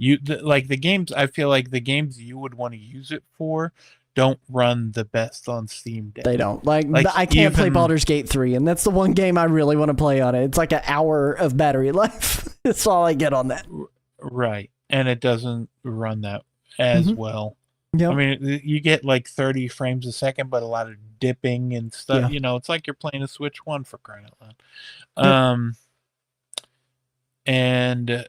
Like the games, I feel like the games you would want to use it for don't run the best on Steam Deck. They don't. Like I can't play Baldur's Gate 3, and that's the one game I really want to play on it. It's like an hour of battery life. That's all I get on that. Right. And it doesn't run that as well. Yep. I mean, you get like 30 frames a second, but a lot of dipping and stuff. Yeah. You know, it's like you're playing a Switch 1 for crying out loud. And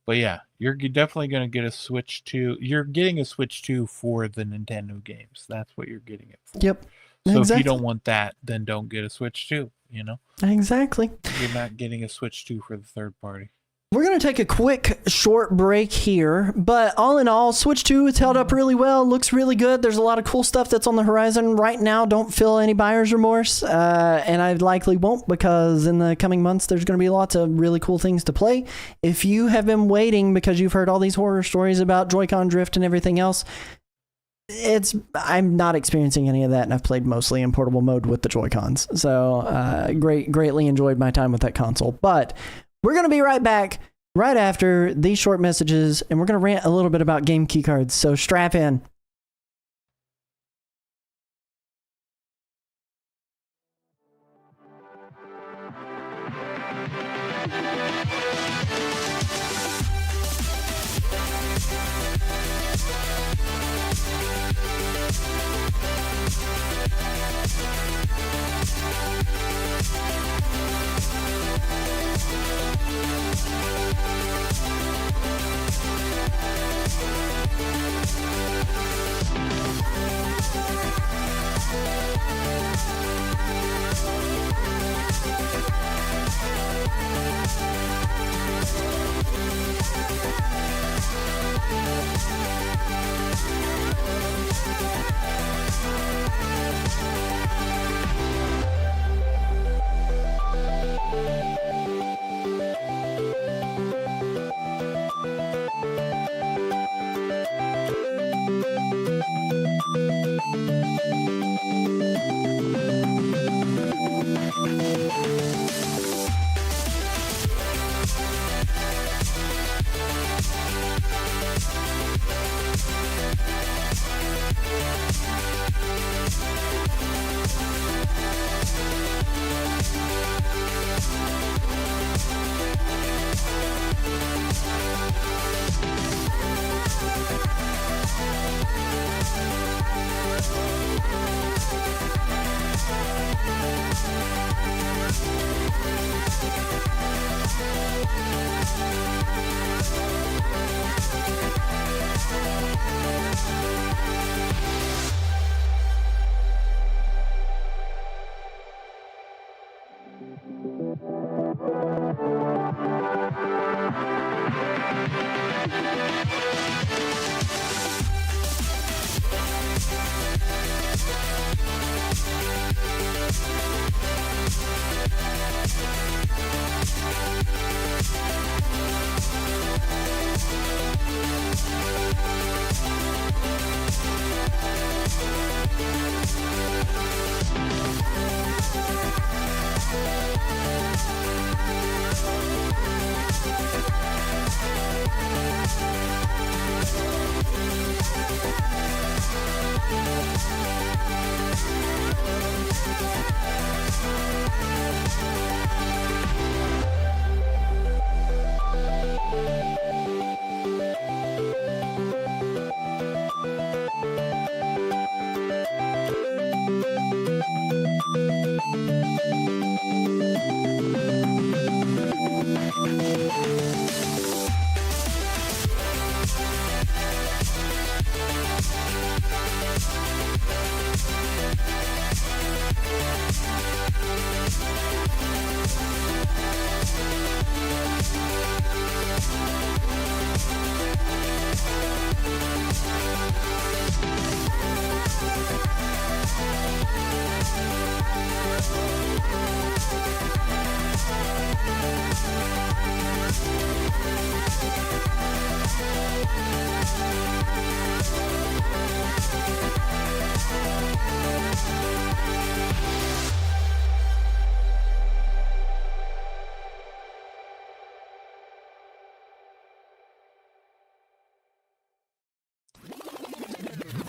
but yeah, you're definitely going to get a Switch 2. You're getting a Switch 2 for the Nintendo games. That's what you're getting it for. Yep. So if you don't want that, then don't get a Switch 2, you know? Exactly. You're not getting a Switch 2 for the third party. We're going to take a quick short break here, but all in all, Switch 2 has held up really well, looks really good. There's a lot of cool stuff that's on the horizon right now. Don't feel any buyer's remorse, and I likely won't because in the coming months, there's going to be lots of really cool things to play. If you have been waiting because you've heard all these horror stories about Joy-Con drift and everything else, I'm not experiencing any of that, and I've played mostly in portable mode with the Joy-Cons. So greatly enjoyed my time with that console, but we're going to be right back right after these short messages, and we're going to rant a little bit about game keycards, so strap in.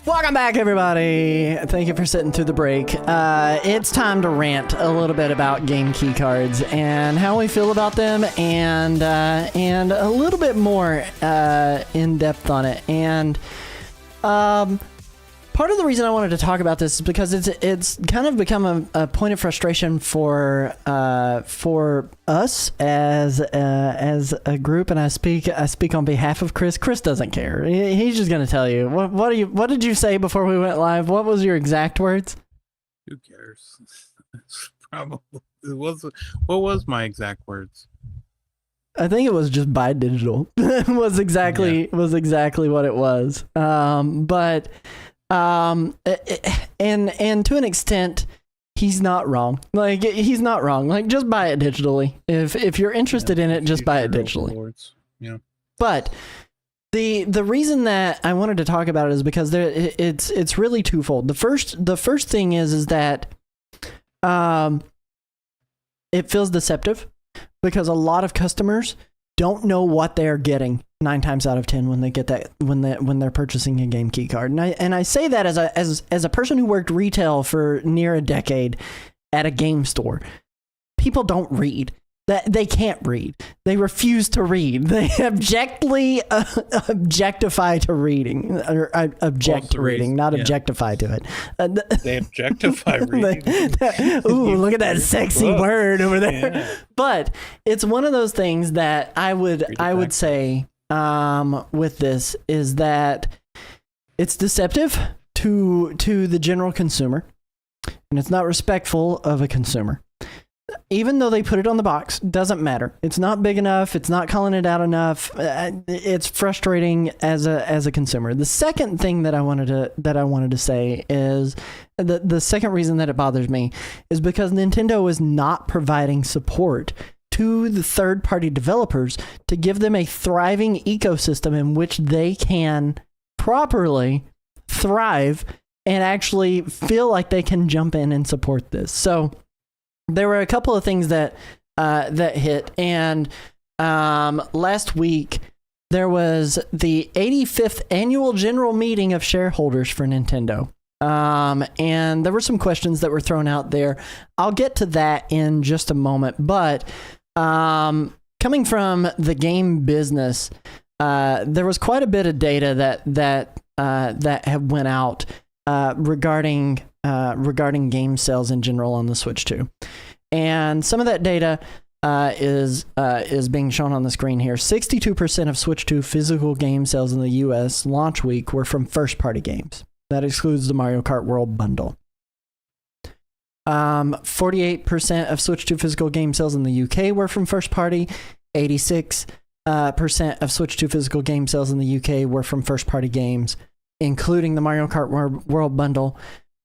Welcome back, everybody. Thank you for sitting through the break. It's time to rant a little bit about game key cards and how we feel about them, and a little bit more in depth on it. And part of the reason I wanted to talk about this is because it's kind of become a point of frustration for us as a group, and I speak on behalf of Chris. Chris doesn't care. He's just going to tell you what did you say before we went live? What was your exact words? Who cares? Probably what was my exact words? I think it was just buy digital. was exactly what it was. But and to an extent, he's not wrong. Like, he's not wrong. Like, just buy it digitally. If you're interested in it, just buy it digitally. Yeah. But the reason that I wanted to talk about it is because it's really twofold. The first thing is that it feels deceptive because a lot of customers don't know what they're getting 9 times out of 10 when they get that when they're purchasing a game key card. And I say that as a person who worked retail for near a decade at a game store. People don't read. That they can't read. They refuse to read. They objectify to reading, or object to reading, not objectify to it. They objectify reading. Ooh, look at that sexy word over there. Yeah. But it's one of those things that I would say with this is that it's deceptive to the general consumer, and it's not respectful of a consumer. Even though they put it on the box, doesn't matter. It's not big enough. It's not calling it out enough. It's frustrating as a consumer. The second thing that I wanted to say is the second reason that it bothers me is because Nintendo is not providing support to the third-party developers to give them a thriving ecosystem in which they can properly thrive and actually feel like they can jump in and support this. So there were a couple of things that hit, and last week there was the 85th annual general meeting of shareholders for Nintendo, and there were some questions that were thrown out there. I'll get to that in just a moment, but coming from the game business, there was quite a bit of data that have went out regarding game sales in general on the Switch 2. And some of that data is being shown on the screen here. 62% of Switch 2 physical game sales in the US launch week were from first-party games. That excludes the Mario Kart World bundle. 48% of Switch 2 physical game sales in the UK were from first-party. 86% of Switch 2 physical game sales in the UK were from first-party games, including the Mario Kart World bundle.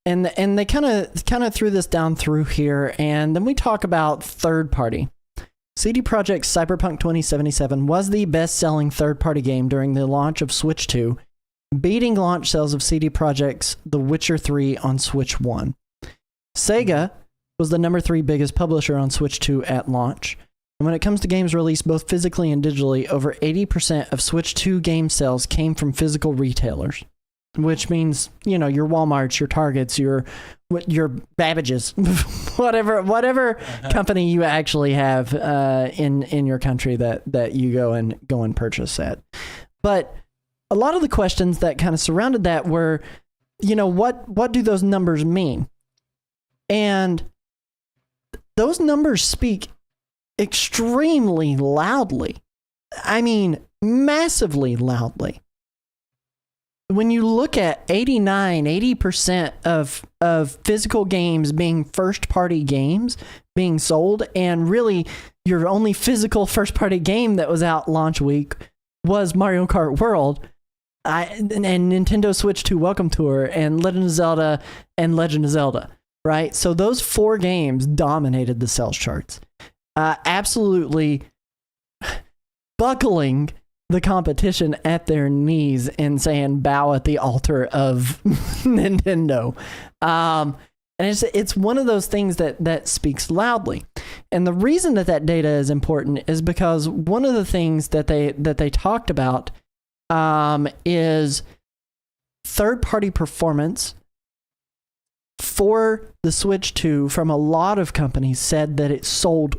And they kind of threw this down through here, and then we talk about third party. CD Projekt's Cyberpunk 2077 was the best-selling third-party game during the launch of Switch 2, beating launch sales of CD Projekt's The Witcher 3 on Switch 1. Sega was the number 3 biggest publisher on Switch 2 at launch. And when it comes to games released both physically and digitally, over 80% of Switch 2 game sales came from physical retailers. Which means, your Walmarts, your Targets, your Babbages, whatever company you actually have in your country that you go and purchase at. But a lot of the questions that kind of surrounded that were, what do those numbers mean? And those numbers speak extremely loudly. I mean, massively loudly. When you look at 80% of physical games being first-party games being sold, and really your only physical first-party game that was out launch week was Mario Kart World, and Nintendo Switch 2 Welcome Tour, and Legend of Zelda, right? So those 4 games dominated the sales charts. Absolutely buckling the competition at their knees and saying bow at the altar of Nintendo. And it's one of those things that speaks loudly. And the reason that data is important is because one of the things that they talked about is third-party performance for the Switch 2 from a lot of companies said that it sold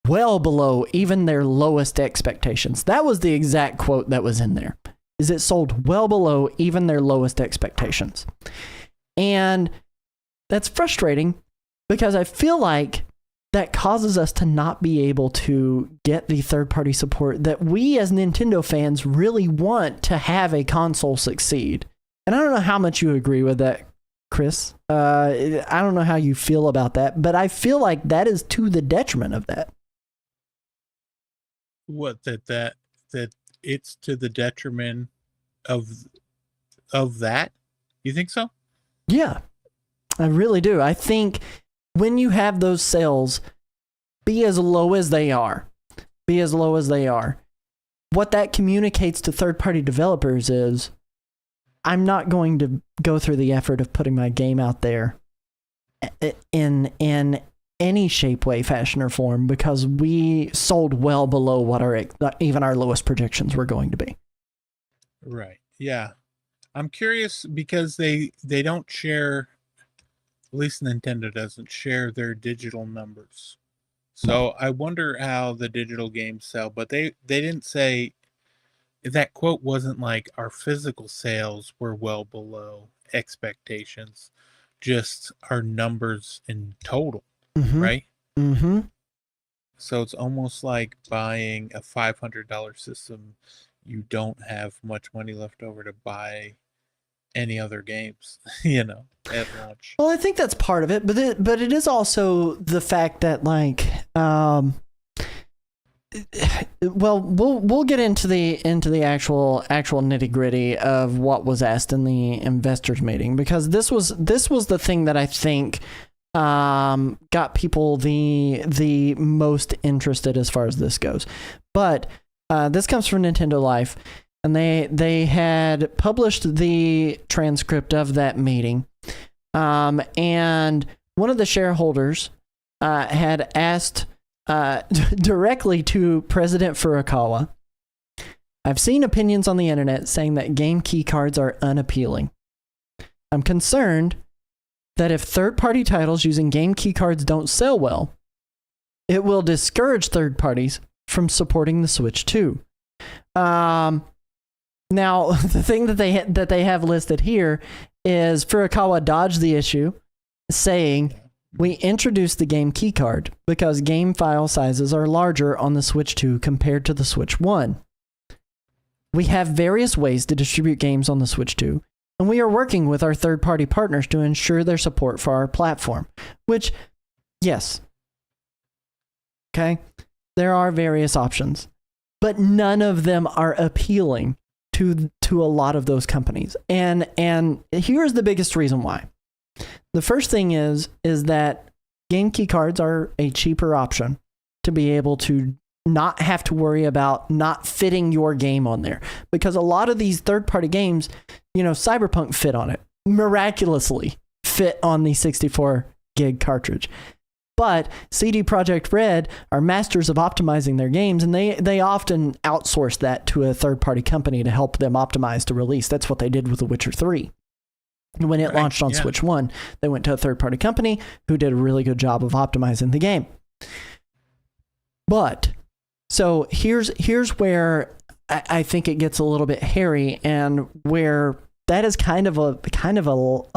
well below even their lowest expectations. That was the exact quote that was in there. Is it sold well below even their lowest expectations. And that's frustrating because I feel like that causes us to not be able to get the third-party support that we as Nintendo fans really want to have a console succeed. And I don't know how much you agree with that, Chris. I don't know how you feel about that, but I feel like that is to the detriment of that. What that it's to the detriment of that? You think so? Yeah, I really do. I think when you have those sales be as low as they are, what that communicates to third-party developers is, I'm not going to go through the effort of putting my game out there in any shape, way, fashion, or form because we sold well below what even our lowest projections were going to be. Right. Yeah. I'm curious because they don't share, at least Nintendo doesn't share their digital numbers. So I wonder how the digital games sell, but they didn't say, that quote wasn't like our physical sales were well below expectations, just our numbers in total, right? Mm-hmm. So it's almost like buying a $500 system. You don't have much money left over to buy any other games, at launch. Well, I think that's part of it, but it is also the fact that well, we'll get into the actual nitty gritty of what was asked in the investors meeting because this was the thing that I think got people the most interested as far as this goes. But this comes from Nintendo Life, and they had published the transcript of that meeting, and one of the shareholders had asked directly to President Furukawa, I've seen opinions on the internet saying that game key cards are unappealing. I'm concerned that if third-party titles using game key cards don't sell well, it will discourage third parties from supporting the Switch 2. Now, the thing that they have listed here is Furukawa dodged the issue, saying, we introduced the game keycard because game file sizes are larger on the Switch 2 compared to the Switch 1. We have various ways to distribute games on the Switch 2, and we are working with our third-party partners to ensure their support for our platform. Which, yes, okay, there are various options, but none of them are appealing to a lot of those companies. And here's the biggest reason why. The first thing is that game key cards are a cheaper option to be able to not have to worry about not fitting your game on there. Because a lot of these third-party games, Cyberpunk fit on it. Miraculously fit on the 64 gig cartridge. But CD Projekt Red are masters of optimizing their games, and they often outsource that to a third-party company to help them optimize to release. That's what they did with The Witcher 3. When it launched on Switch 1, they went to a third-party company who did a really good job of optimizing the game. But, so here's where I think it gets a little bit hairy, and where that is kind of a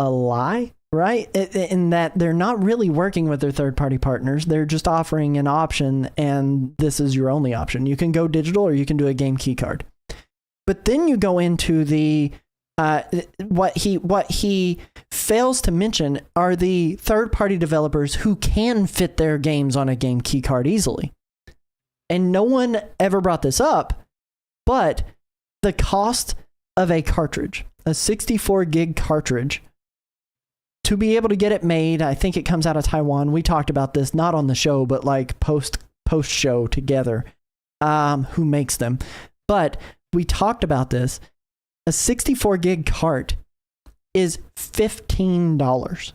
lie, right? In that they're not really working with their third-party partners. They're just offering an option, and this is your only option. You can go digital or you can do a game key card. But then you go into the what he fails to mention are the third-party developers who can fit their games on a game key card easily. And no one ever brought this up, but the cost of a cartridge, a 64 gig cartridge, to be able to get it made, I think it comes out of Taiwan. We talked about this, not on the show, but like post show together, who makes them. But we talked about this. A 64 gig cart is $15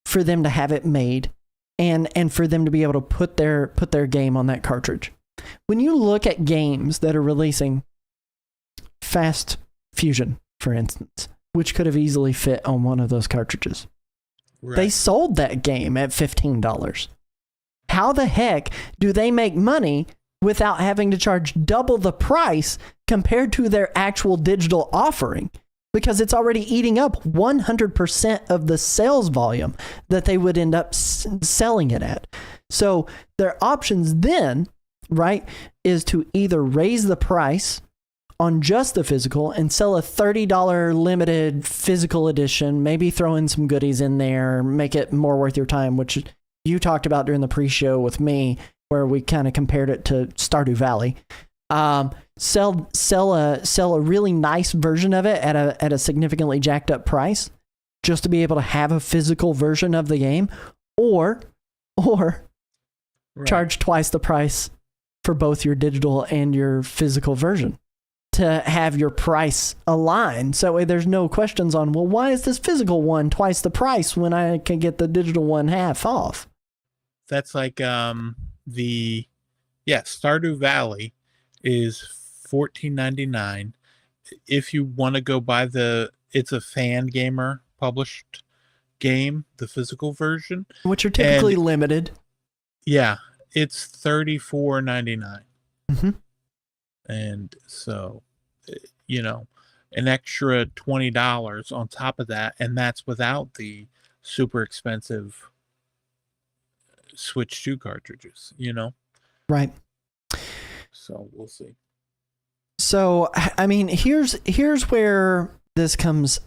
for them to have it made and for them to be able to put their game on that cartridge. When you look at games that are releasing Fast Fusion, for instance, which could have easily fit on one of those cartridges. Right. They sold that game at $15. How the heck do they make money without having to charge double the price compared to their actual digital offering? Because it's already eating up 100% of the sales volume that they would end up selling it at. So their options then, right, is to either raise the price on just the physical and sell a $30 limited physical edition, maybe throw in some goodies in there, make it more worth your time, which you talked about during the pre-show with me, where we kind of compared it to Stardew Valley. Sell a really nice version of it at a significantly jacked up price, just to be able to have a physical version of the game, or right. Charge twice the price for both your digital and your physical version to have your price align. So that way there's no questions on, well, why is this physical one twice the price when I can get the digital one half off? That's like Stardew Valley is $14.99. If you want to go buy it's a fan gamer published game, the physical version, which are typically limited. Yeah, it's $34.99. Mm-hmm. And so, an extra $20 on top of that, and that's without the super expensive Switch 2 cartridges, Right. So we'll see. So, I mean, here's where this comes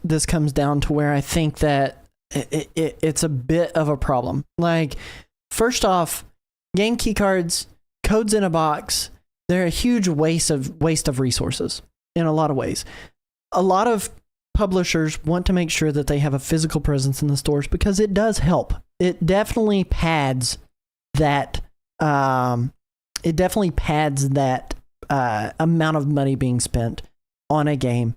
down to where I think that it's a bit of a problem. Like, first off, game key cards, codes in a box, they're a huge waste of resources in a lot of ways. A lot of publishers want to make sure that they have a physical presence in the stores because it does help. It definitely pads that. Amount of money being spent on a game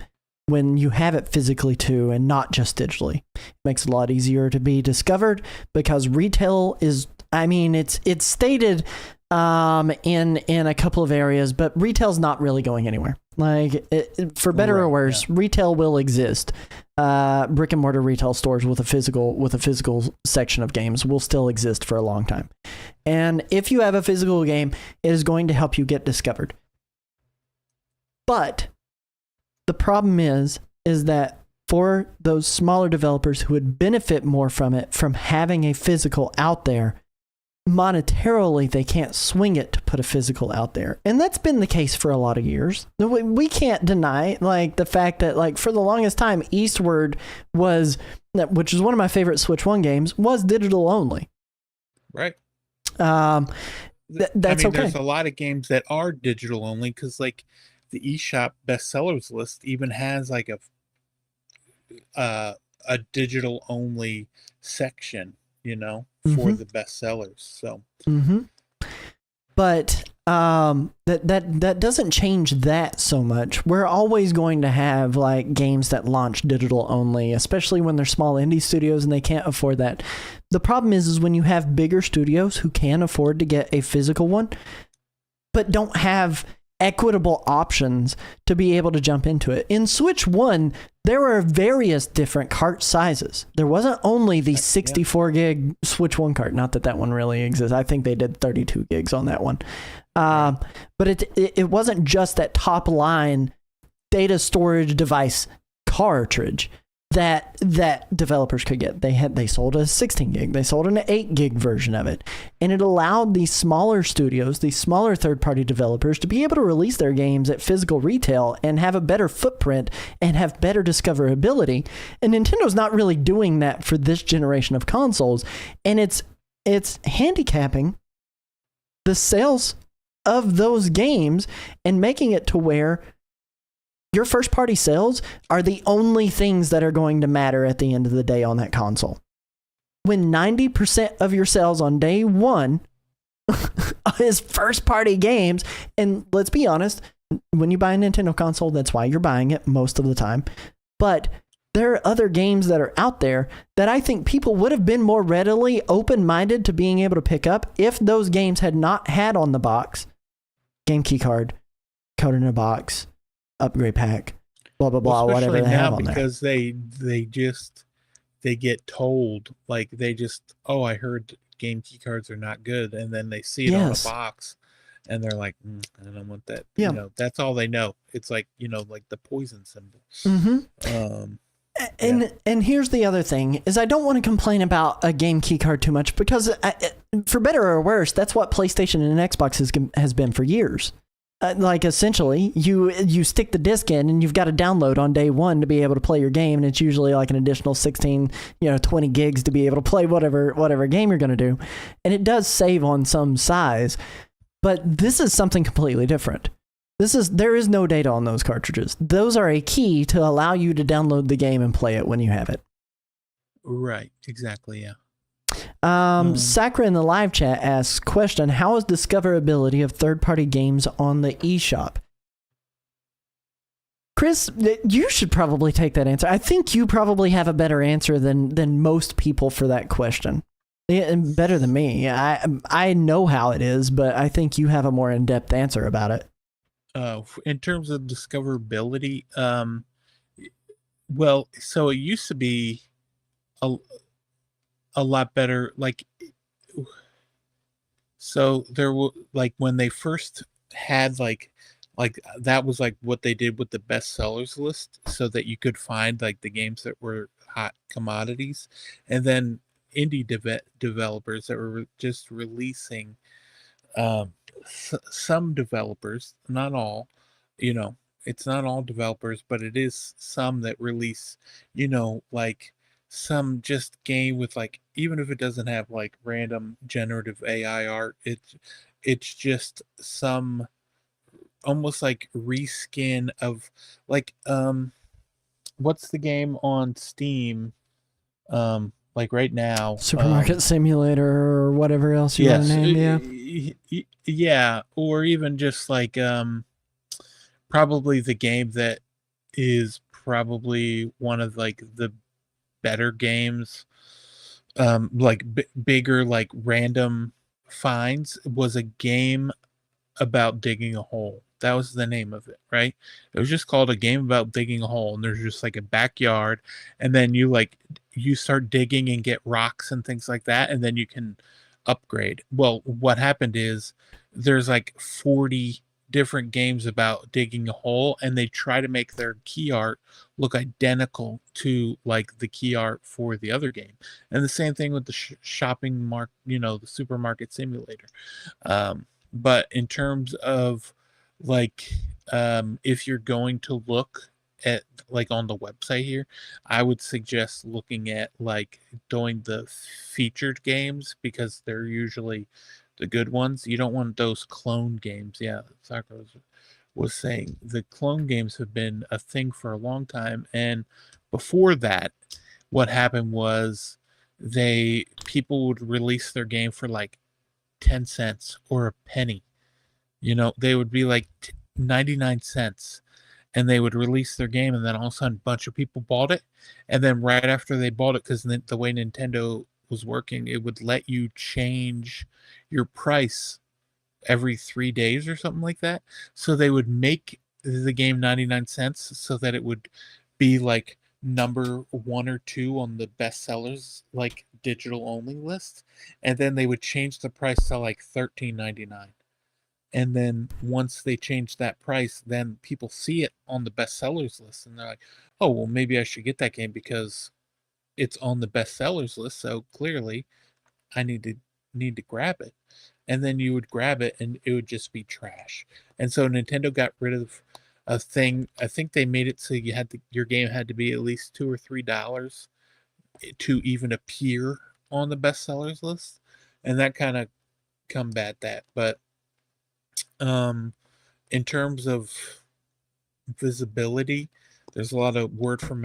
when you have it physically too, and not just digitally. It makes it a lot easier to be discovered because retail is. I mean, it's stated in a couple of areas, but retail's not really going anywhere. Like, for better or worse, retail will exist. Brick and mortar retail stores with a physical section of games will still exist for a long time. And if you have a physical game, it is going to help you get discovered. But the problem is that for those smaller developers who would benefit more from having a physical out there, monetarily they can't swing it to put a physical out there, and that's been the case for a lot of years. We can't deny like the fact that, like, for the longest time, Eastward which is one of my favorite Switch 1 games, was digital only. Right. That's okay. There's a lot of games that are digital only because, like, the eShop bestsellers list even has like a digital only section, for the bestsellers. So, but that doesn't change that so much. We're always going to have like games that launch digital only, especially when they're small indie studios and they can't afford that. The problem is when you have bigger studios who can afford to get a physical one, but don't have equitable options to be able to jump into it. In Switch 1, there were various different cart sizes. There wasn't only the 64 gig Switch 1 cart. Not that one really exists. I think they did 32 gigs on that one. But it wasn't just that top line data storage device cartridge that developers could get. They sold a 16 gig. They sold an 8 gig version of it. And it allowed these smaller studios, these smaller third-party developers to be able to release their games at physical retail and have a better footprint and have better discoverability. And Nintendo's not really doing that for this generation of consoles. And it's handicapping the sales of those games and making it to where your first party sales are the only things that are going to matter at the end of the day on that console. When 90% of your sales on day one is first party games, and let's be honest, when you buy a Nintendo console, that's why you're buying it most of the time. But there are other games that are out there that I think people would have been more readily open-minded to being able to pick up if those games had not had on the box game key card, code in a box, upgrade pack, blah blah blah, whatever especially they have now on there. because they get told, like, they just, oh, I heard game key cards are not good, and then they see it on a Yes. box and they're like, I don't want that. Yeah. That's all they know. It's like, like the poison symbol. Mm-hmm. And here's the other thing is I don't want to complain about a game key card too much because for better or worse, that's what PlayStation and Xbox has been for years. Like essentially you stick the disc in and you've got to download on day one to be able to play your game. And it's usually like an additional 16, 20 gigs to be able to play whatever game you're going to do. And it does save on some size, but this is something completely different. There is no data on those cartridges. Those are a key to allow you to download the game and play it when you have it. Right. Exactly. Yeah. Sakura in the live chat asks, question, how is discoverability of third-party games on the eShop? Chris, you should probably take that answer. I think you probably have a better answer than most people for that question. Yeah, better than me. I know how it is, but I think you have a more in-depth answer about it. In terms of discoverability, well, so it used to be a lot better. Like, so there were, like, when they first had like that was like what they did with the bestsellers list, so that you could find like the games that were hot commodities, and then indie developers that were just releasing. Some developers, not all, it's not all developers, but it is some that release, like some just game with, like, even if it doesn't have like random generative AI art, it's just some almost like reskin of, like, what's the game on Steam, like right now, Supermarket Simulator or whatever else you want to name. Yeah, or even just like probably the game that is probably one of like the better games, like bigger, like random finds, was a game about digging a hole. That was the name of it, right? It was just called a game about digging a hole, and there's just like a backyard, and then you start digging and get rocks and things like that, and then you can upgrade. Well, what happened is there's like 40 different games about digging a hole, and they try to make their key art look identical to like the key art for the other game. And the same thing with the the supermarket simulator. But in terms of like, if you're going to look at like on the website here, I would suggest looking at like doing the featured games, because they're usually the good ones. You don't want those clone games. Yeah, Sakura was saying the clone games have been a thing for a long time, and before that, what happened was people would release their game for like 10 cents or a penny. They would be like 99 cents, and they would release their game, and then all of a sudden a bunch of people bought it. And then right after they bought it, because the way Nintendo was working, it would let you change your price every 3 days or something like that. So they would make the game 99 cents so that it would be like number 1 or 2 on the bestsellers, like digital only list. And then they would change the price to like $13.99. And then once they change that price, then people see it on the bestsellers list, and they're like, oh, well, maybe I should get that game because it's on the bestsellers list. So clearly I need to grab it. And then you would grab it and it would just be trash. And so Nintendo got rid of a thing. I think they made it so your game had to be at least $2 or $3 to even appear on the bestsellers list. And that kind of combat that. But in terms of visibility, there's a lot of word of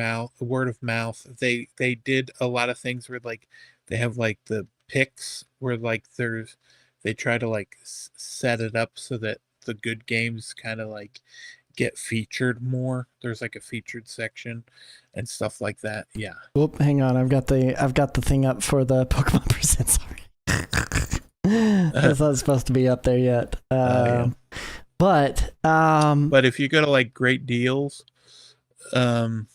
mouth. They did a lot of things where like they have like the picks where like they try to like set it up so that the good games kind of like get featured more. There's like a featured section and stuff like that. Yeah. Whoop, hang on. I've got the thing up for the Pokemon Presents already. It's not supposed to be up there yet. Yeah. But if you go to like great deals, um,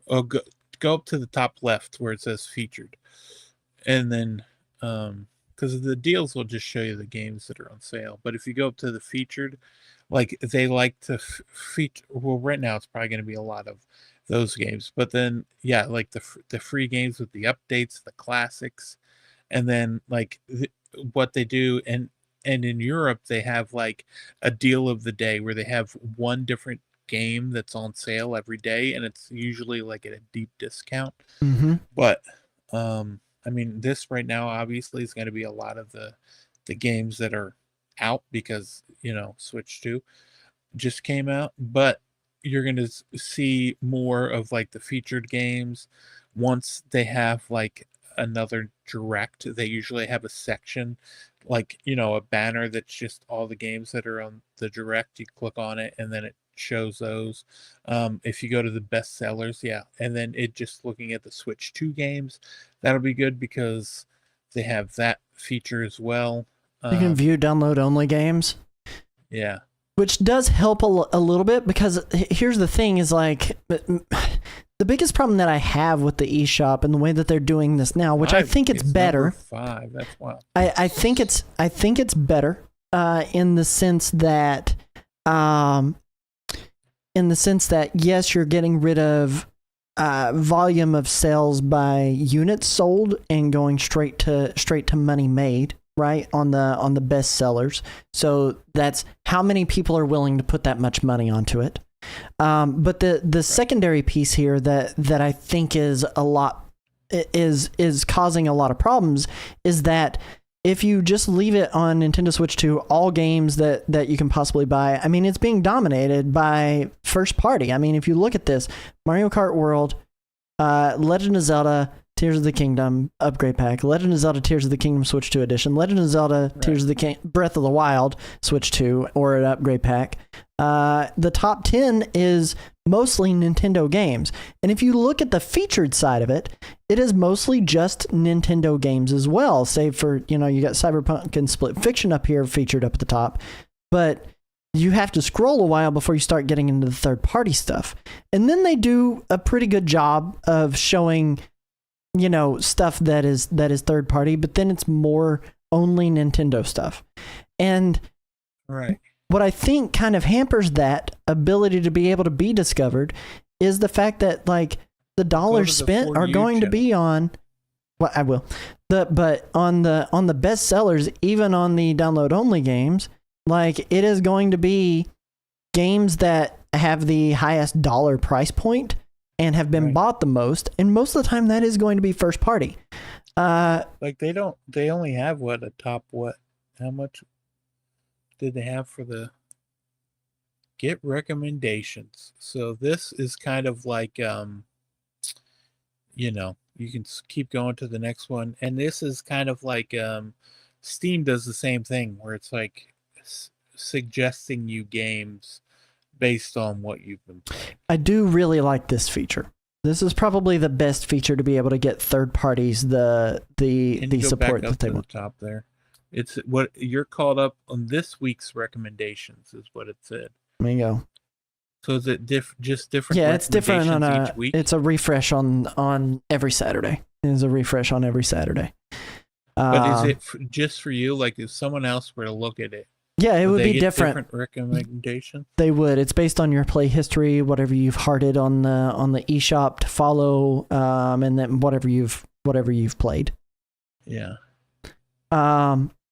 oh, go up to the top left where it says featured, and then because the deals will just show you the games that are on sale. But if you go up to the featured, like they like to feature. Well, right now it's probably going to be a lot of those games, but then yeah, like the free games with the updates, the classics, and then like what they do, and in Europe they have like a deal of the day where they have one different game that's on sale every day, and it's usually like at a deep discount. Mm-hmm. But I mean, this right now obviously is going to be a lot of the games that are out because Switch 2 just came out, but you're going to see more of like the featured games once they have like another direct. They usually have a section like a banner that's just all the games that are on the direct. You click on it and then it shows those. If you go to the best sellers, yeah, and then it just looking at the Switch 2 games, that'll be good because they have that feature as well. You can view download only games. Yeah. Which does help a little bit, because here's the thing is like the biggest problem that I have with the eShop and the way that they're doing this now, which I think it's better. 5. That's wild. I think it's better in the sense that yes, you're getting rid of volume of sales by units sold and going straight to money made, right, on the best sellers. So that's how many people are willing to put that much money onto it. But the secondary piece here that I think is causing a lot of problems is that if you just leave it on Nintendo Switch 2, all games that you can possibly buy, I mean, it's being dominated by first party. I mean, if you look at this, Mario Kart World, Legend of Zelda, Tears of the Kingdom upgrade pack, Legend of Zelda Tears of the Kingdom Switch 2 edition, Legend of Zelda Tears of the Breath of the Wild Switch 2 or an upgrade pack. The top 10 is mostly Nintendo games. And if you look at the featured side of it, it is mostly just Nintendo games as well, save for, you got Cyberpunk and Split Fiction up here featured up at the top. But you have to scroll a while before you start getting into the third party stuff. And then they do a pretty good job of showing stuff that is third party, but then it's more only Nintendo stuff. And what I think kind of hampers that ability to be able to be discovered is the fact that like the dollars spent are going to be on I will. But on the best sellers, even on the download only games, like it is going to be games that have the highest dollar price point and have been bought the most, and most of the time that is going to be first party. Like they only have how much did they have for the get recommendations? So this is kind of like you can keep going to the next one, and this is kind of like Steam does the same thing where it's like suggesting you games based on what you've been playing. I do really like this feature. This is probably the best feature to be able to get third parties the support that they want. The top there, it's what you're caught up on this week's recommendations is what it said. There you go. So is it just different? Yeah, it's different on each week? It's a refresh on every Saturday. It's a refresh on every Saturday. But is it just for you? Like if someone else were to look at it, yeah, it would be different recommendations. They would. It's based on your play history, whatever you've hearted on the eShop to follow, and then whatever you've played. Yeah.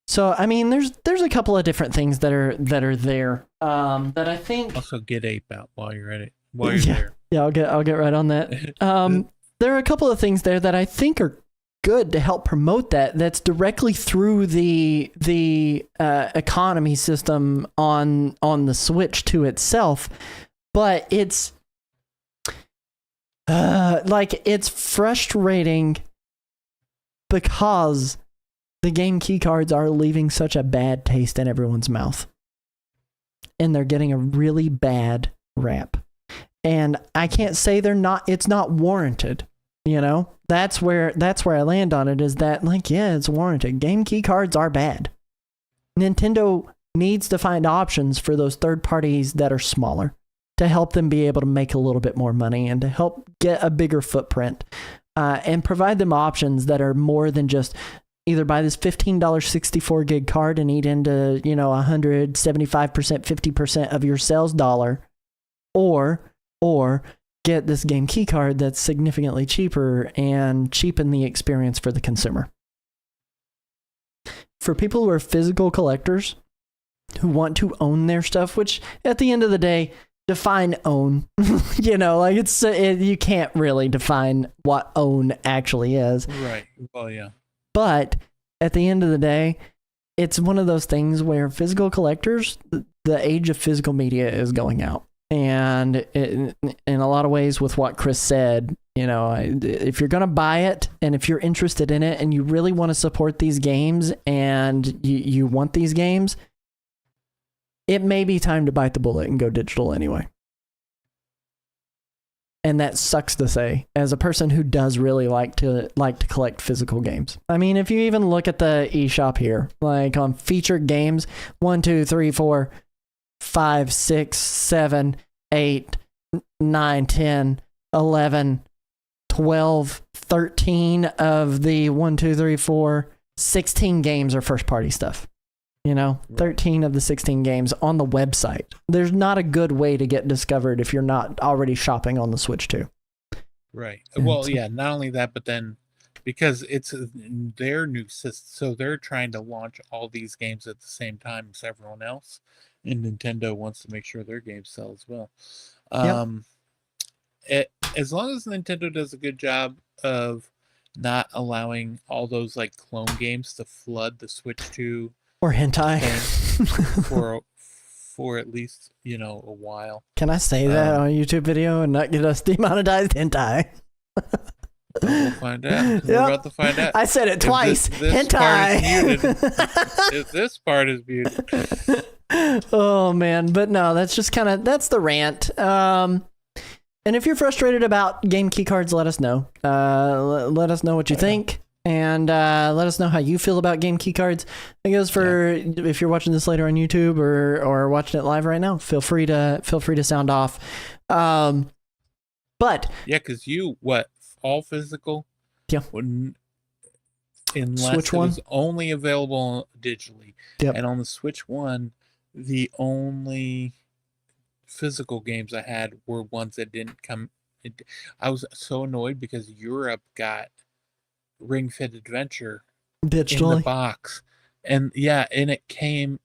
So I mean, there's a couple of different things that are there. That I think. Also, get Ape out while you're at it. While you're there. Yeah, I'll get right on that. There are a couple of things there that I think are good to help promote that's directly through the economy system on the Switch 2 itself, but it's it's frustrating because the game key cards are leaving such a bad taste in everyone's mouth, and they're getting a really bad rap, and I can't say it's not warranted. That's where I land on it, is that like, yeah, it's warranted. Game key cards are bad. Nintendo needs to find options for those third parties that are smaller. to help them be able to make a little bit more money and to help get a bigger footprint, and provide them options that are more than just either buy this $15 64 gig card and eat into, 175%, 50% of your sales dollar, or get this game key card that's significantly cheaper and cheapen the experience for the consumer. For people who are physical collectors who want to own their stuff, which at the end of the day, define own. You can't really define what own actually is. Right. Well, yeah. But at the end of the day, it's one of those things where physical collectors, the age of physical media is going out. And in a lot of ways, with what Chris said, if you're going to buy it and if you're interested in it and you really want to support these games and you want these games, it may be time to bite the bullet and go digital anyway. And that sucks to say, as a person who does really like to collect physical games. I mean, if you even look at the eShop here, like on featured games, 1, 2, 3, 4, 5, 6, 7, 8, 9, 10, 11, 12, 13 of the 1, 2, 3, 4, 16 games are first party stuff. 13 of the 16 games on the website. There's not a good way to get discovered if you're not already shopping on the Switch 2. Right. Well, yeah, not only that, but then because it's their new system, so they're trying to launch all these games at the same time as everyone else, and Nintendo wants to make sure their games sell as well. As long as Nintendo does a good job of not allowing all those like clone games to flood the Switch 2 or hentai for at least a while. Can I say that on a YouTube video and not get us demonetized? Hentai. We'll find out. We're about to find out. I said it twice. This hentai. Part is muted. This part is muted. Oh man, but no, that's just that's the rant. And if you're frustrated about game key cards, let us know. Let us know what you think. And let us know how you feel about game key cards. It goes for if you're watching this later on YouTube or watching it live right now. Feel free to sound off. But because all physical? Yeah. Unless Switch it One was only available digitally. Yep. And on the Switch One, the only physical games I had were ones that didn't come. I was so annoyed because Europe got Ring Fit Adventure digitally in the box, and it came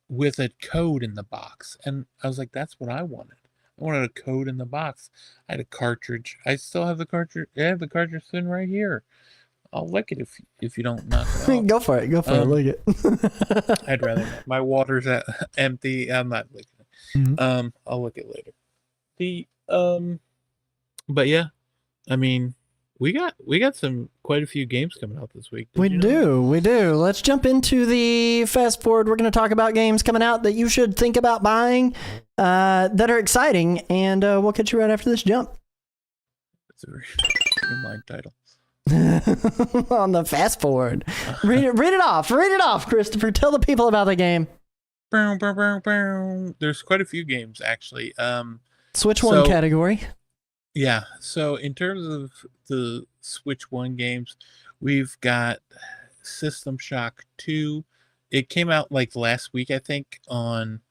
with a code in the box, and I was like, that's what I wanted. I wanted a code in the box. I had a cartridge. I still have the cartridge. I have the cartridge sitting right here. I'll lick it if you don't knock it off. Go for it. Lick it. I'd rather not. My water's empty. I'm not licking it. Mm-hmm. I'll lick it later. But yeah, I mean, we got quite a few games coming out this week. We do. Let's jump into the fast forward. We're going to talk about games coming out that you should think about buying, that are exciting, and we'll catch you right after this jump. It's a very line title. On the fast forward. Read it off, Christopher. Tell the people about the game. There's quite a few games actually. Switch One category. Yeah, so in terms of the Switch 1 games, we've got System Shock 2. It came out like last week, I think, on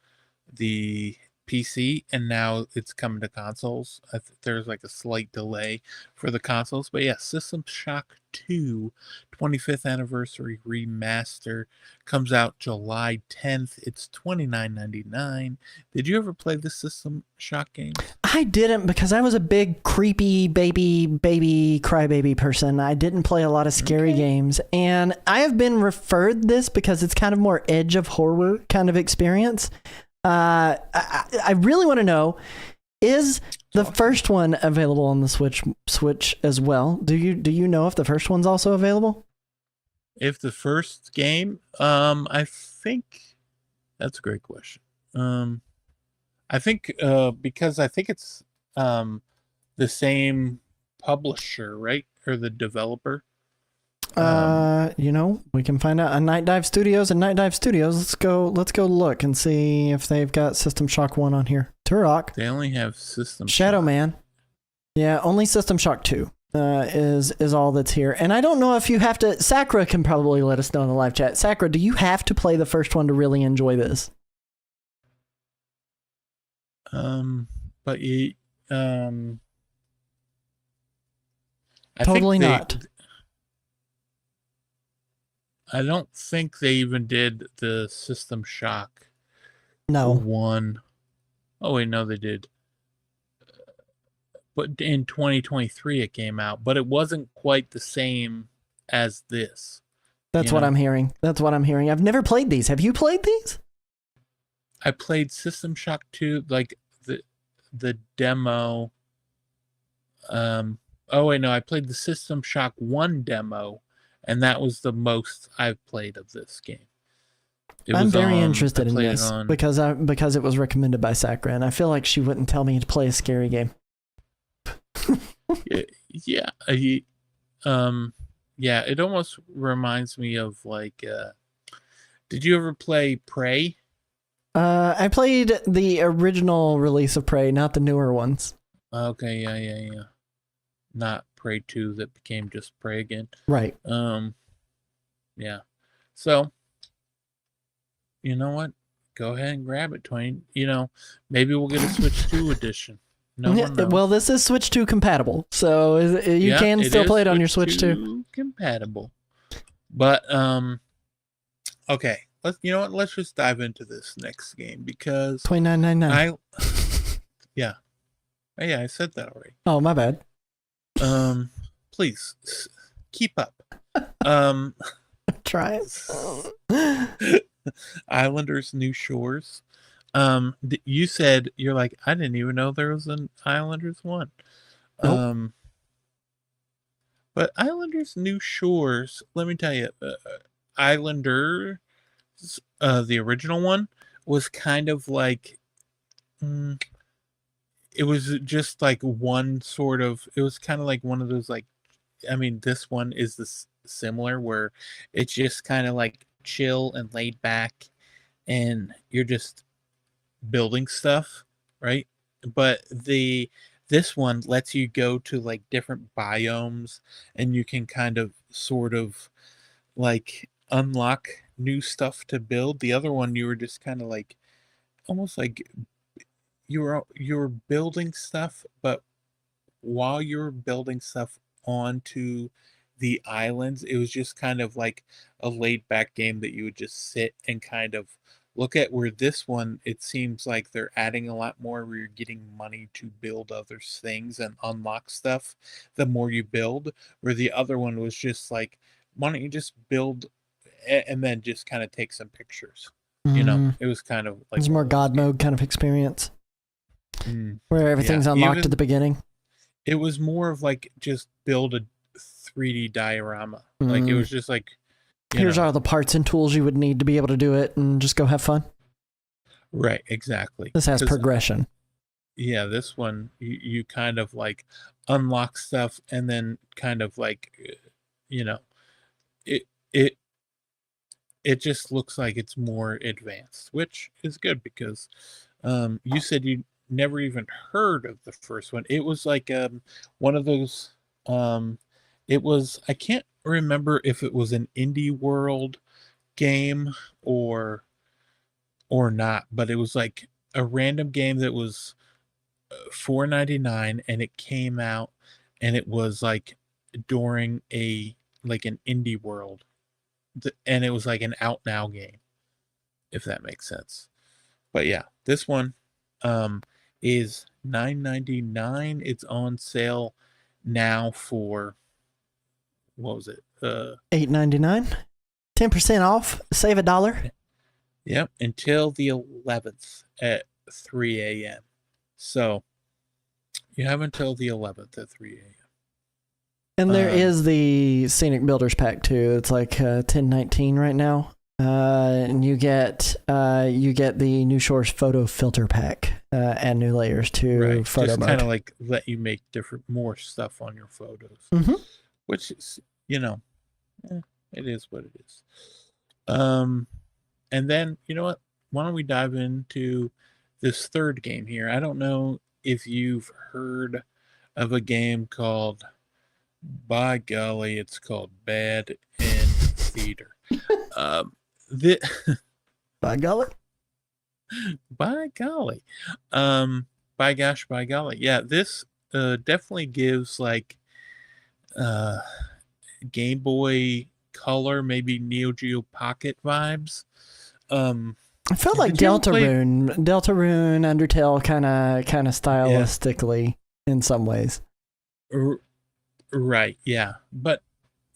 the PC, and now it's coming to consoles. There's like a slight delay for the consoles, but yeah, System Shock 2 25th anniversary remaster comes out July 10th. It's $29.99. Did you ever play the System Shock game? I didn't, because I was a big creepy baby crybaby person. I didn't play a lot of scary games, and I have been referred this because it's kind of more edge of horror kind of experience. I really want to know, is the first one available on the Switch as well? Do you know if the first one's also available? If the first game, I think that's a great question. I think because I think it's the same publisher, right? Or the developer. we can find out on Night Dive Studios and Night Dive Studios. Let's go look and see if they've got System Shock 1 on here. Turok. They only have System Shadow Shock. Man. Yeah, only System Shock 2 is all that's here. And I don't know if you have to... Sakura can probably let us know in the live chat. Sakura, do you have to play the first one to really enjoy this? But you... Totally not. I don't think they even did the System Shock. No. 1. Oh, wait, no, they did. But in 2023 it came out, but it wasn't quite the same as this. That's what I'm hearing. That's what I'm hearing. I've never played these. Have you played these? I played System Shock 2, like the demo. Oh, wait, no, I played the System Shock 1 demo, and that was the most I've played of this game. I'm very interested in this because it was recommended by Sakura, and I feel like she wouldn't tell me to play a scary game. Yeah, it almost reminds me of like, did you ever play Prey? I played the original release of Prey, not the newer ones. Okay, yeah. Not Prey 2 that became just Prey again. Right. Yeah. So, you know what? Go ahead and grab it, Twain. Maybe we'll get a Switch 2 edition. No one knows. Well, this is Switch 2 compatible, so you can still play it on your Switch 2. Compatible. But okay. Let's just dive into this next game because $29.99. Yeah, I said that already. Oh, my bad. Please keep up. Try it. Islanders New Shores. You said you're like, I didn't even know there was an Islanders 1. Nope. But Islanders New Shores, let me tell you, Islanders, the original one, was kind of like, it was just like one sort of, it was kind of like one of those, like, I mean, this one is this similar where it's just kind of like chill and laid back and you're just building stuff, right? But this one lets you go to like different biomes and you can kind of sort of like unlock new stuff to build. The other one you were just kind of like almost like you were building stuff, but while you were building stuff onto the islands, it was just kind of like a laid back game that you would just sit and kind of look at. Where this one, it seems like they're adding a lot more where you're getting money to build other things and unlock stuff the more you build, where the other one was just like, why don't you just build and then just kind of take some pictures. It was kind of like, it's more God mode kind of experience where everything's unlocked at the beginning. It was more of like just build a 3D diorama. Like it was just like, here's all the parts and tools you would need to be able to do it and just go have fun. Right, exactly. This has progression. Yeah, this one you kind of like unlock stuff and then kind of like it just looks like it's more advanced, which is good because you said you never even heard of the first one. It was like one of those it was, I can't remember if it was an indie world game or not, but it was like a random game that was $4.99 and it came out and it was like during an indie world, and it was like an out now game, if that makes sense. But yeah, this one is $9.99. It's on sale now for, what was it? $8.99. 10% off. Save $1. Yep, until the 11th at 3 a.m. So you have until the 11th at 3 a.m. And there is the Scenic Builders Pack too. It's like $10.19 right now. And you get the New Shores Photo Filter Pack. Add new layers to photo just mode. Kind of like let you make more stuff on your photos, which is, It is what it is. And then you know what? Why don't we dive into this third game here? I don't know if you've heard of a game called, by golly, it's called Bad End Theater. The By golly. by golly, by gosh, by golly, yeah. This definitely gives like Game Boy Color, maybe Neo Geo Pocket vibes. I felt like Deltarune, Undertale, kind of stylistically in some ways. Right, yeah, but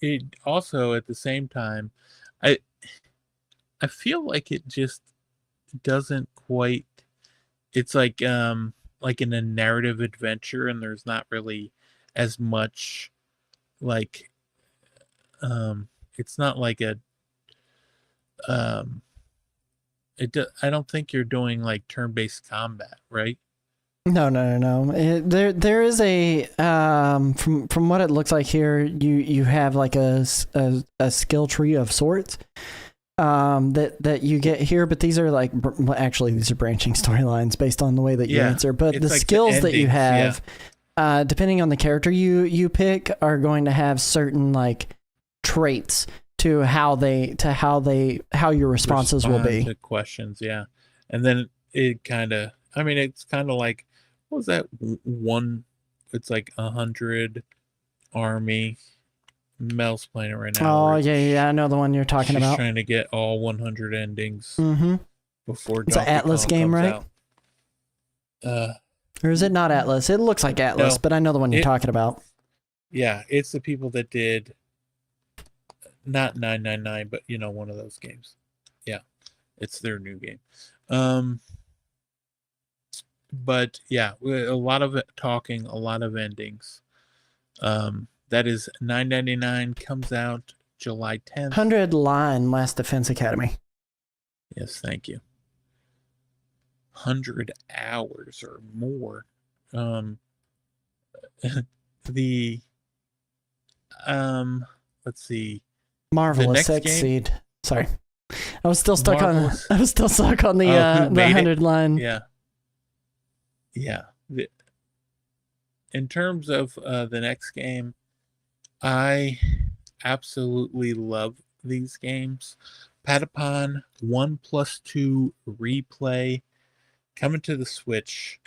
it also at the same time, I feel like it just doesn't quite. It's like in a narrative adventure, and there's not really as much like it's not like a I don't think you're doing like turn-based combat, right? No. There is a from what it looks like here. You have like a skill tree of sorts that you get here, but these are like actually these are branching storylines based on the way that you answer. But the like skills that you have, depending on the character you pick, are going to have certain like traits to how your responses will be to questions. Yeah, and then it kind of. I mean, it's kind of like, what was that one? It's like 100 army. Mel's playing it right now. Oh yeah, I know the one you're talking about. She's trying to get all 100 endings before it's an Atlas game, right? Out. Or is it not Atlas? It looks like Atlas, but I know the one you're talking about. Yeah, it's the people that did not 999, but one of those games. Yeah, it's their new game. But yeah, a lot of talking, a lot of endings. That is $9.99. Comes out July 10th. 100 line Last Defense Academy. Yes, thank you. 100 hours or more. Let's see. Marvelous Seed. Sorry, I was still stuck on the 100 line. Yeah. In terms of the next game, I absolutely love these games. Patapon 1+2 Replay coming to the Switch.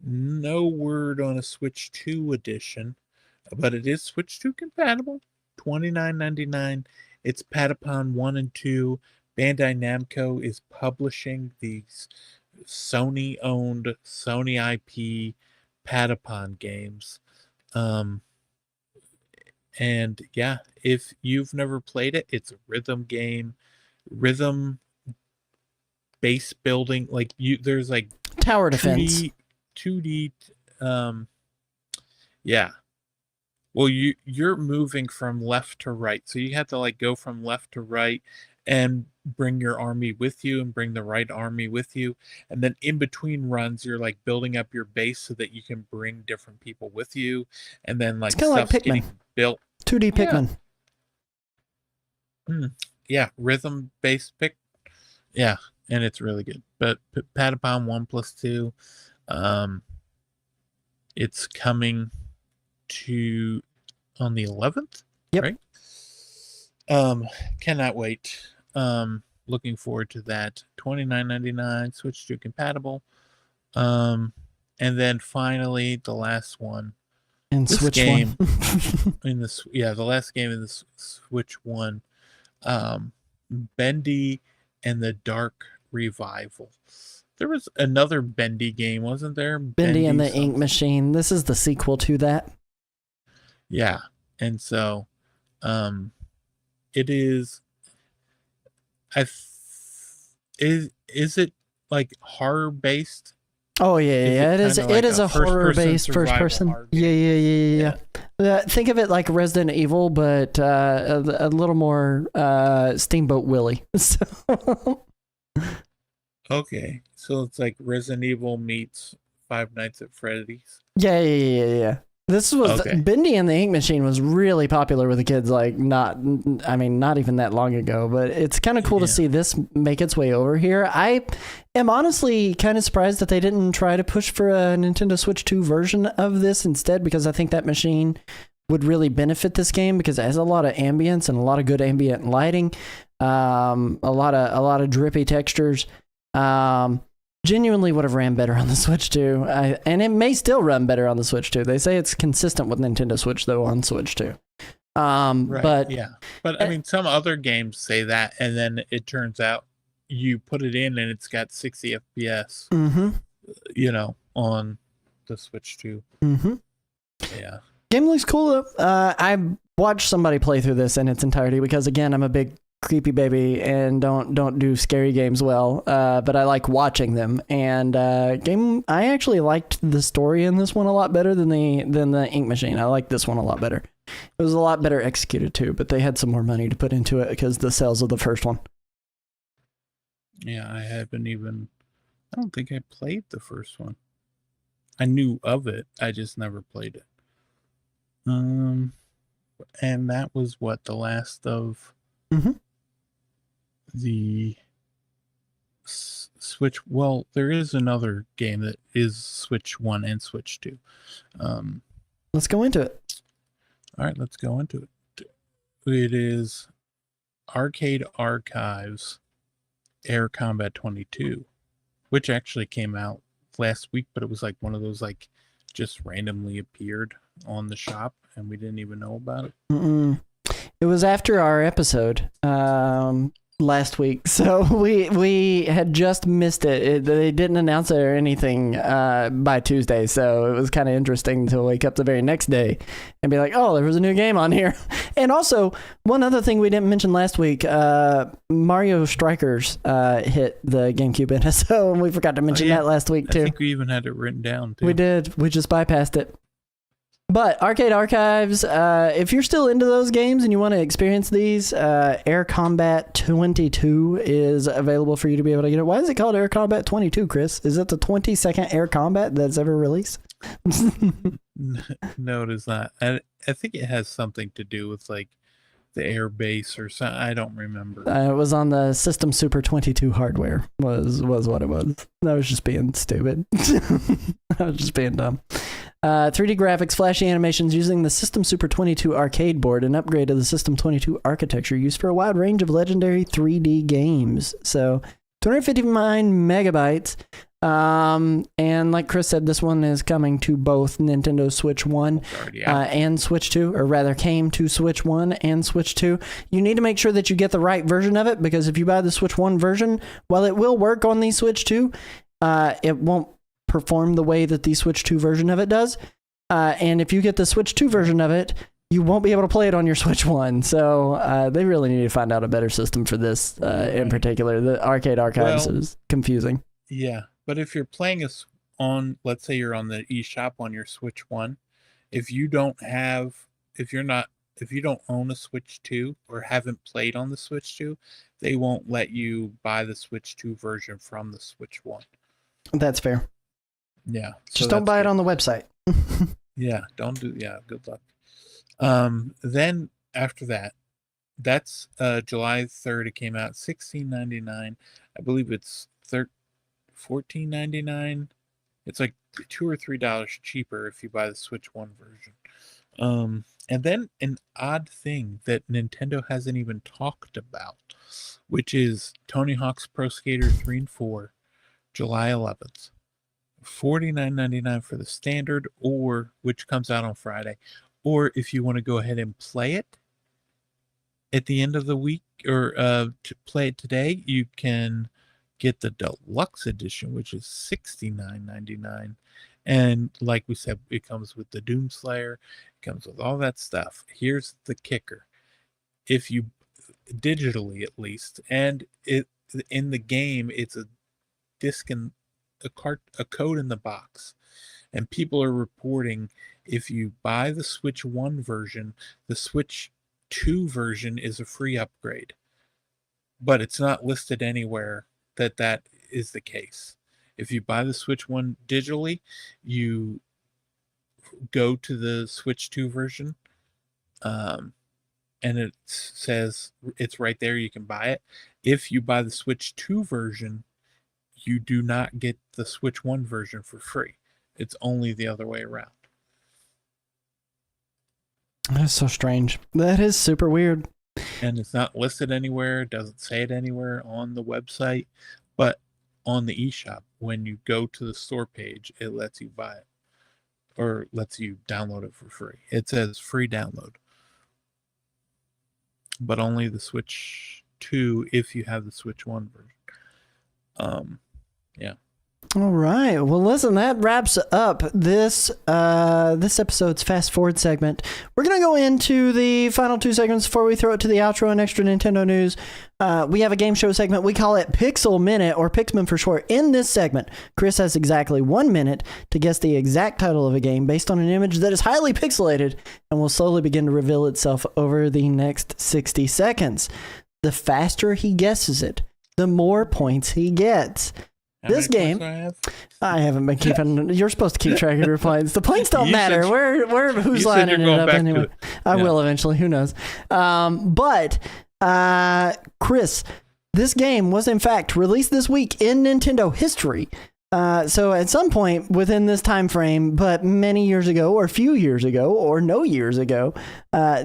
No word on a Switch 2 edition, but it is Switch 2 compatible. $29.99. It's Patapon 1 and 2. Bandai Namco is publishing these Sony-owned, Sony IP Patapon games. And yeah, if you've never played it, it's a rhythm game, rhythm base building. Like there's like tower defense, 2D. Yeah. Well, you're moving from left to right, so you have to like go from left to right and bring your army with you and bring the right army with you, and then in between runs you're like building up your base so that you can bring different people with you, and then like stuff's like getting built. 2D Pikmin. Yeah, rhythm based pick. Yeah, and it's really good. But Patapon 1+2, it's coming to on the 11th. Yep. Right. Cannot wait. Looking forward to that. $29.99, Switch 2 compatible. And then finally the last one. In this Switch game, 1. the last game in the Switch 1. Bendy and the Dark Revival. There was another Bendy game, wasn't there? Bendy and the Ink Machine. This is the sequel to that. Yeah. And so it is. Is it like horror based? Oh yeah. It is. It is a horror based first person. Yeah. Think of it like Resident Evil, but a little more Steamboat Willie. Okay, so it's like Resident Evil meets Five Nights at Freddy's. Yeah. This was Okay. Bendy and the Ink Machine was really popular with the kids. Like not even that long ago. But it's kind of cool to see this make its way over here. I am honestly kind of surprised that they didn't try to push for a Nintendo Switch 2 version of this instead, because I think that machine would really benefit this game because it has a lot of ambience and a lot of good ambient lighting, a lot of drippy textures. Genuinely would have ran better on the Switch 2, and it may still run better on the Switch 2. They say it's consistent with Nintendo Switch though on Switch 2. Right. But yeah, but I mean, some other games say that, and then it turns out you put it in and it's got 60 FPS. On the Switch 2. Yeah. Game looks cool though. I watched somebody play through this in its entirety because again, I'm a big creepy baby and don't do scary games well, but I like watching them. And I actually liked the story in this one a lot better than the Ink Machine. I like this one a lot better. It was a lot better executed too, but they had some more money to put into it because the sales of the first one. Yeah, I don't think I played the first one. I knew of it, I just never played it. And that was what, the last of the Switch. Well, there is another game that is Switch 1 and Switch 2. Let's go into it. All right, let's go into it. It is Arcade Archives Air Combat 22, which actually came out last week, but it was like one of those like just randomly appeared on the shop and we didn't even know about it. It was after our episode last week, so we had just missed it. They didn't announce it or anything by Tuesday, so it was kind of interesting to wake up the very next day and be like, oh, there was a new game on here. And also, one other thing we didn't mention last week, Mario Strikers hit the GameCube NSO, and we forgot to mention that last week too. I think we even had it written down too. We did. We just bypassed it. But Arcade Archives, if you're still into those games and you want to experience these, Air Combat 22 is available for you to be able to get it. Why is it called Air Combat 22, Chris? Is it the 22nd Air Combat that's ever released? No, it is not. I think it has something to do with like the air base or something. I don't remember. It was on the System Super 22 hardware was what it was. I was just being stupid. I was just being dumb. 3D graphics, flashy animations using the System Super 22 arcade board, an upgrade to the System 22 architecture used for a wide range of legendary 3D games. So 259 megabytes. And like Chris said, this one is coming to both Nintendo Switch 1 and Switch 2, or rather came to Switch 1 and Switch 2. You need to make sure that you get the right version of it, because if you buy the Switch 1 version, while it will work on the Switch 2, it won't perform the way that the Switch 2 version of it does. And if you get the Switch 2 version of it, you won't be able to play it on your Switch 1. So they really need to find out a better system for this in particular. The Arcade Archives is confusing. Yeah, but if you're playing let's say you're on the eShop on your Switch 1, if you don't own a Switch 2 or haven't played on the Switch 2, they won't let you buy the Switch 2 version from the Switch 1. That's fair. Yeah. Just don't buy it on the website. Yeah, don't do. Yeah, good luck. Then after that's July 3rd. It came out $16.99. I believe it's $14.99. It's like $2 or $3 cheaper if you buy the Switch 1 version. And then an odd thing that Nintendo hasn't even talked about, which is Tony Hawk's Pro Skater 3 and 4, July 11th. $49.99 for the standard, or which comes out on Friday, or if you want to go ahead and play it at the end of the week, or to play it today, you can get the deluxe edition, which is $69.99. And like we said, it comes with the Doom Slayer, it comes with all that stuff. Here's the kicker: if you digitally, at least, and it in the game, it's a disc and a code in the box, and people are reporting if you buy the Switch 1 version, the Switch 2 version is a free upgrade, but it's not listed anywhere that is the case. If you buy the Switch 1 digitally, you go to the Switch 2 version, and it says it's right there. You can buy it. If you buy the Switch 2 version, you do not get the Switch 1 version for free. It's only the other way around. That's so strange. That is super weird. And it's not listed anywhere. It doesn't say it anywhere on the website. But on the eShop, when you go to the store page, it lets you buy it. Or lets you download it for free. It says free download. But only the Switch 2 if you have the Switch 1 version. Yeah. All right. Well, listen, that wraps up this episode's Fast Forward segment. We're going to go into the final 2 segments before we throw it to the outro and extra Nintendo news. We have a game show segment. We call it Pixel Minute, or Pixman for short. In this segment, Chris has exactly 1 minute to guess the exact title of a game based on an image that is highly pixelated and will slowly begin to reveal itself over the next 60 seconds. The faster he guesses it, the more points he gets. This game, I haven't been keeping. You're supposed to keep track of your points. The points don't matter. We're who's lining it up anyway. I will eventually. Who knows? But Chris, this game was in fact released this week in Nintendo history. So at some point within this time frame, but many years ago, or a few years ago, or no years ago,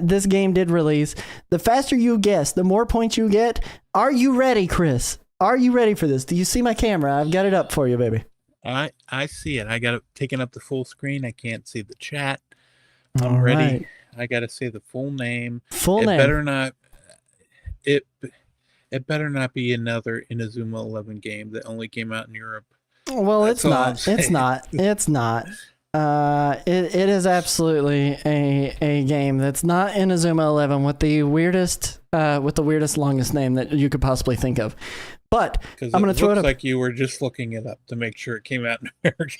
this game did release. The faster you guess, the more points you get. Are you ready, Chris? Are you ready for this? Do you see my camera? I've got it up for you, baby. I see it. I got it taken up the full screen. I can't see the chat. I'm ready. Right. I got to say the full name. It better not. It better not be another Inazuma 11 game that only came out in Europe. Well, it's not. It's not. It's not. It is absolutely a game that's not Inazuma 11 with the weirdest longest name that you could possibly think of. But I'm going to throw it up. Like you were just looking it up to make sure it came out in America.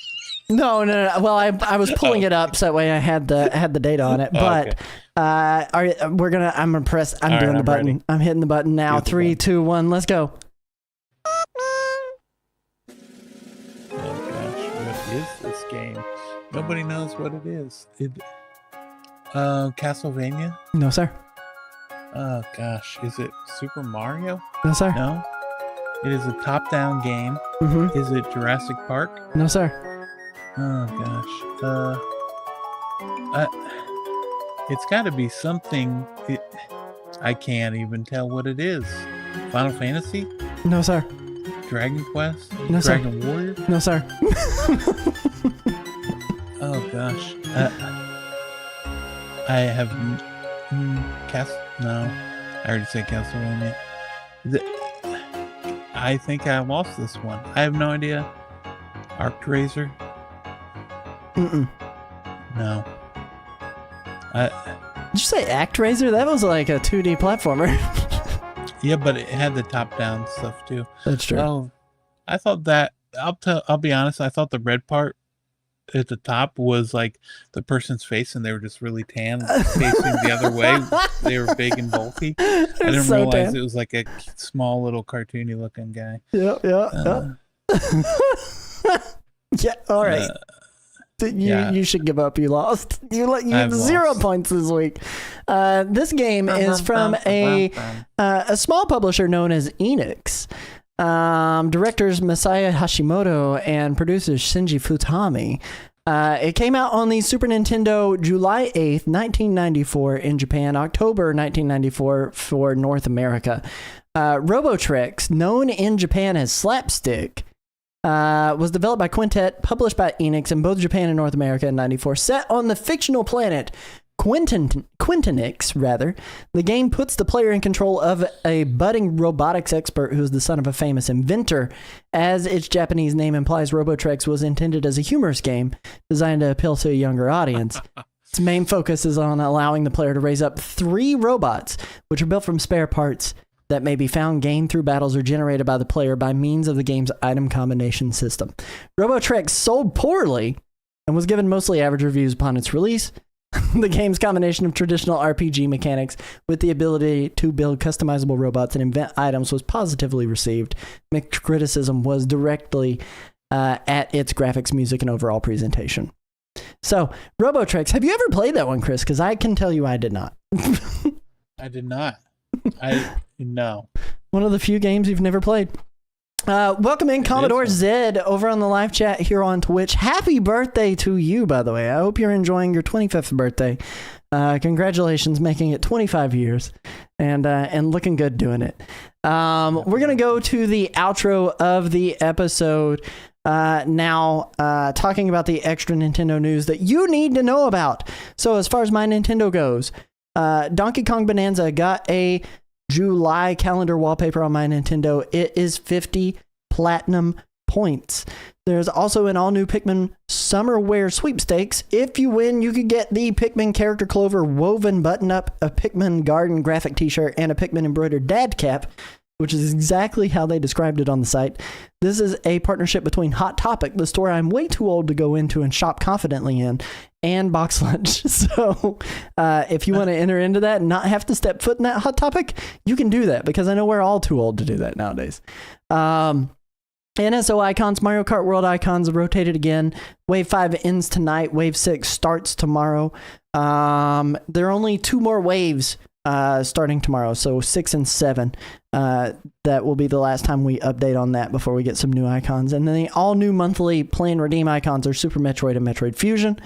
No. Well, I was pulling it up so that way I had the data on it. But okay. I'm gonna press. I'm doing the button. Ready. I'm hitting the button now. 3, 2, 1. Let's go. Oh gosh, what is this game? Nobody knows what it is. Castlevania? No, sir. Oh gosh, is it Super Mario? No, sir. No. It is a top-down game. Mm-hmm. Is it Jurassic Park? No, sir. Oh gosh. It's got to be something. I can't even tell what it is. Final Fantasy? No, sir. Dragon Quest? No, Dragon sir. Warrior? No, sir. Oh gosh. I have no. I already said Castlevania. I think I lost this one. I have no idea. ArcRaiser? Mm-mm. No. Did you say ActRaiser? That was like a 2D platformer. Yeah, but it had the top-down stuff too. That's true. Oh, I thought that. I'll be honest. I thought the red part at the top was like the person's face, and they were just really tan, facing the other way. They were big and bulky. I didn't realize it was like a small little cartoony looking guy. Yeah. Yeah. All right. You should give up. You lost. You had 0 points this week. This game is from a small publisher known as Enix. Directors Masaya Hashimoto and producers Shinji Futami. It came out on the Super Nintendo July 8th, 1994 in Japan, October 1994 for North America. Robotrix, known in Japan as Slapstick, was developed by Quintet, published by Enix in both Japan and North America in 94. Set on the fictional planet Quintonix, rather. The game puts the player in control of a budding robotics expert who is the son of a famous inventor. As its Japanese name implies, Robotrix was intended as a humorous game designed to appeal to a younger audience. Its main focus is on allowing the player to raise up 3 robots, which are built from spare parts that may be found, gained through battles, or generated by the player by means of the game's item combination system. Robotrix sold poorly and was given mostly average reviews upon its release. The game's combination of traditional RPG mechanics with the ability to build customizable robots and invent items was positively received. Mixed criticism was directly at its graphics, music, and overall presentation. So, Robotrex, have you ever played that one, Chris? Because I can tell you I did not. I did not. No. One of the few games you've never played. Welcome in Commodore Zed over on the live chat here on Twitch. Happy birthday to you, by the way. I hope you're enjoying your 25th birthday. Congratulations, making it 25 years and looking good doing it. We're going to go to the outro of the episode now, talking about the extra Nintendo news that you need to know about. So as far as my Nintendo goes, Donkey Kong Bonanza got a July calendar wallpaper on my Nintendo. It is 50 platinum points. There's also an all-new Pikmin Summerwear sweepstakes. If you win, you could get the Pikmin Character Clover woven button-up, a Pikmin Garden graphic t-shirt, and a Pikmin embroidered dad cap, which is exactly how they described it on the site. This is a partnership between Hot Topic, the store I'm way too old to go into and shop confidently in, and Box Lunch. So if you want to enter into that and not have to step foot in that Hot Topic, you can do that, because I know we're all too old to do that nowadays. NSO icons, Mario Kart World icons rotated again. Wave 5 ends tonight. Wave 6 starts tomorrow. There are only 2 more waves starting tomorrow, so 6 and 7. That will be the last time we update on that before we get some new icons. And then the all-new monthly play and redeem icons are Super Metroid and Metroid Fusion.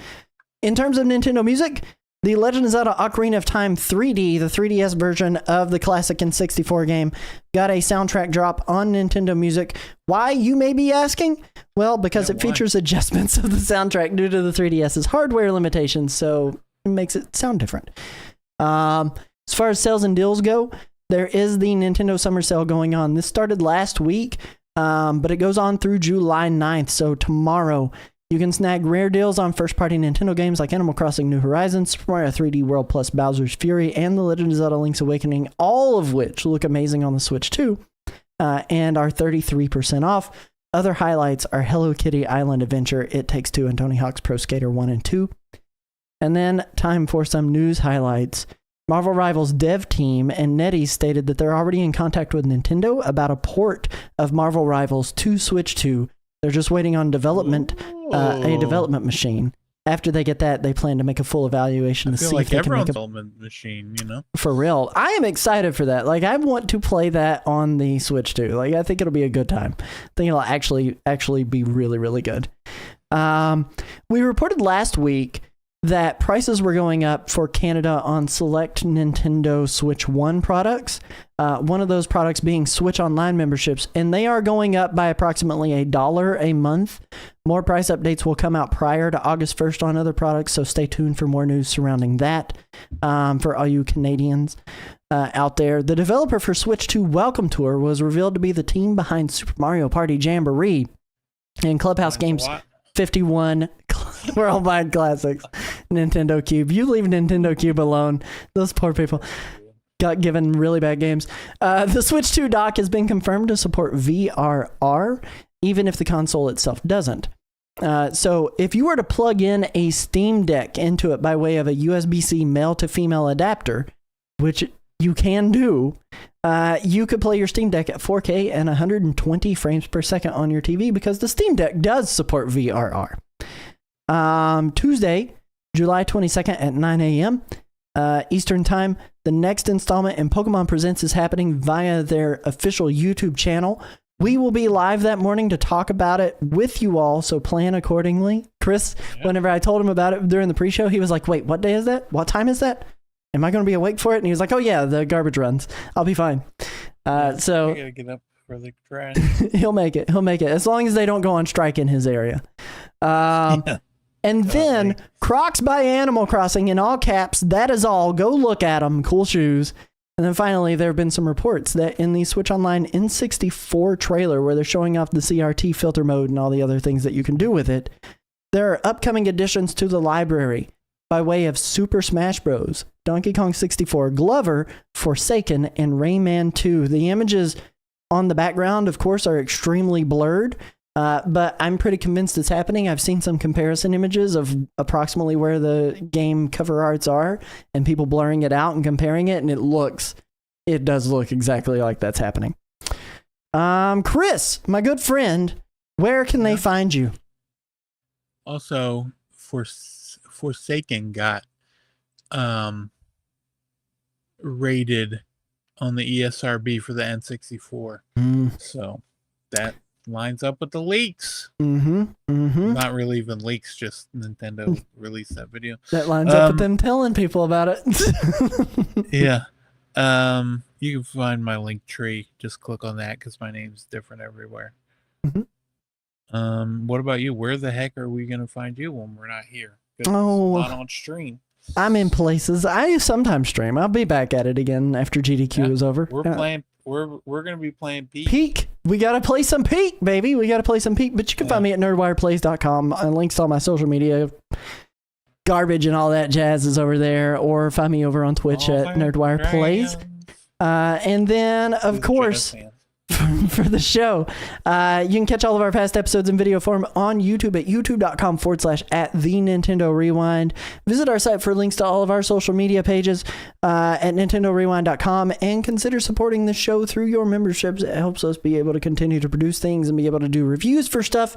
In terms of Nintendo music, the Legend of Zelda Ocarina of Time 3D, the 3DS version of the classic N64 game, got a soundtrack drop on Nintendo Music. Why, you may be asking? Well, because it features adjustments of the soundtrack due to the 3DS's hardware limitations, so it makes it sound different. As far as sales and deals go, there is the Nintendo Summer Sale going on. This started last week, but it goes on through July 9th, so tomorrow. You can snag rare deals on first-party Nintendo games like Animal Crossing New Horizons, Super Mario 3D World plus Bowser's Fury, and The Legend of Zelda Link's Awakening, all of which look amazing on the Switch too, and are 33% off. Other highlights are Hello Kitty Island Adventure, It Takes Two, and Tony Hawk's Pro Skater 1 and 2. And then, time for some news highlights. Marvel Rivals dev team and NetEase stated that they're already in contact with Nintendo about a port of Marvel Rivals to Switch 2. They're just waiting on a development machine. After they get that, they plan to make a full evaluation to see if they can make a development machine, you know? For real. I am excited for that. Like, I want to play that on the Switch too. Like, I think it'll be a good time. I think it'll actually be really, really good. We reported last week that prices were going up for Canada on select Nintendo Switch 1 products. One of those products being Switch Online memberships, and they are going up by approximately $1 a month. More price updates will come out prior to August 1st on other products, so stay tuned for more news surrounding that for all you Canadians out there. The developer for Switch 2 Welcome Tour was revealed to be the team behind Super Mario Party Jamboree and Clubhouse Games 51 Worldwide Classics. Nintendo Cube. You leave Nintendo Cube alone. Those poor people got given really bad games. The Switch 2 dock has been confirmed to support VRR, even if the console itself doesn't. So if you were to plug in a Steam Deck into it by way of a USB-C male-to-female adapter, which you can do, you could play your Steam Deck at 4K and 120 frames per second on your TV, because the Steam Deck does support VRR. Tuesday, July 22nd at 9 a.m. Eastern Time, the next installment in Pokemon Presents is happening via their official YouTube channel. We will be live that morning to talk about it with you all, so plan accordingly. Chris, whenever I told him about it during the pre-show, he was like, wait, what day is that? What time is that? Am I going to be awake for it? And he was like, oh yeah, the garbage runs. I'll be fine. So I gotta get up for the trash. He'll make it. As long as they don't go on strike in his area. And then Crocs by Animal Crossing in all caps. That is all. Go look at them. Cool shoes. And then finally, there have been some reports that in the Switch Online N64 trailer, where they're showing off the CRT filter mode and all the other things that you can do with it, there are upcoming additions to the library by way of Super Smash Bros., Donkey Kong 64, Glover, Forsaken, and Rayman 2. The images on the background, of course, are extremely blurred, but I'm pretty convinced it's happening. I've seen some comparison images of approximately where the game cover arts are and people blurring it out and comparing it, and it does look exactly like that's happening. Chris, my good friend, where can they find you? Also, Forsaken got rated on the ESRB for the N64. So that lines up with the leaks. Not really even leaks, just Nintendo released that video. That lines up with them telling people about it. Yeah. You can find my link tree. Just click on that because my name's different everywhere. What about you? Where the heck are we gonna find you when we're not here? It's not on stream. I'm in places. I sometimes stream. I'll be back at it again after GDQ is over. We're playing. We're gonna be playing Peak. Peak. We gotta play some Peak, baby. We gotta play some Peak. But you can find me at nerdwireplays.com. Links to all my social media garbage and all that jazz is over there. Or find me over on Twitch at nerdwireplays. And then, of course, for the show, you can catch all of our past episodes in video form on YouTube at youtube.com/@TheNintendoRewind. Visit our site for links to all of our social media pages at NintendoRewind.com, and consider supporting the show through your memberships. It helps us be able to continue to produce things and be able to do reviews for stuff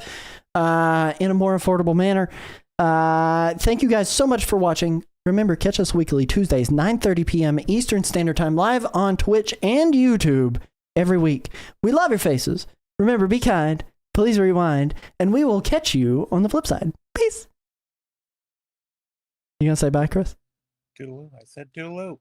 in a more affordable manner. Thank you guys so much for watching. Remember, catch us weekly Tuesdays, 9:30 p.m. Eastern Standard Time, live on Twitch and YouTube every week. We love your faces. Remember, be kind, please rewind, and we will catch you on the flip side. Peace. You gonna say bye, Chris? Toodaloo. I said toodaloo.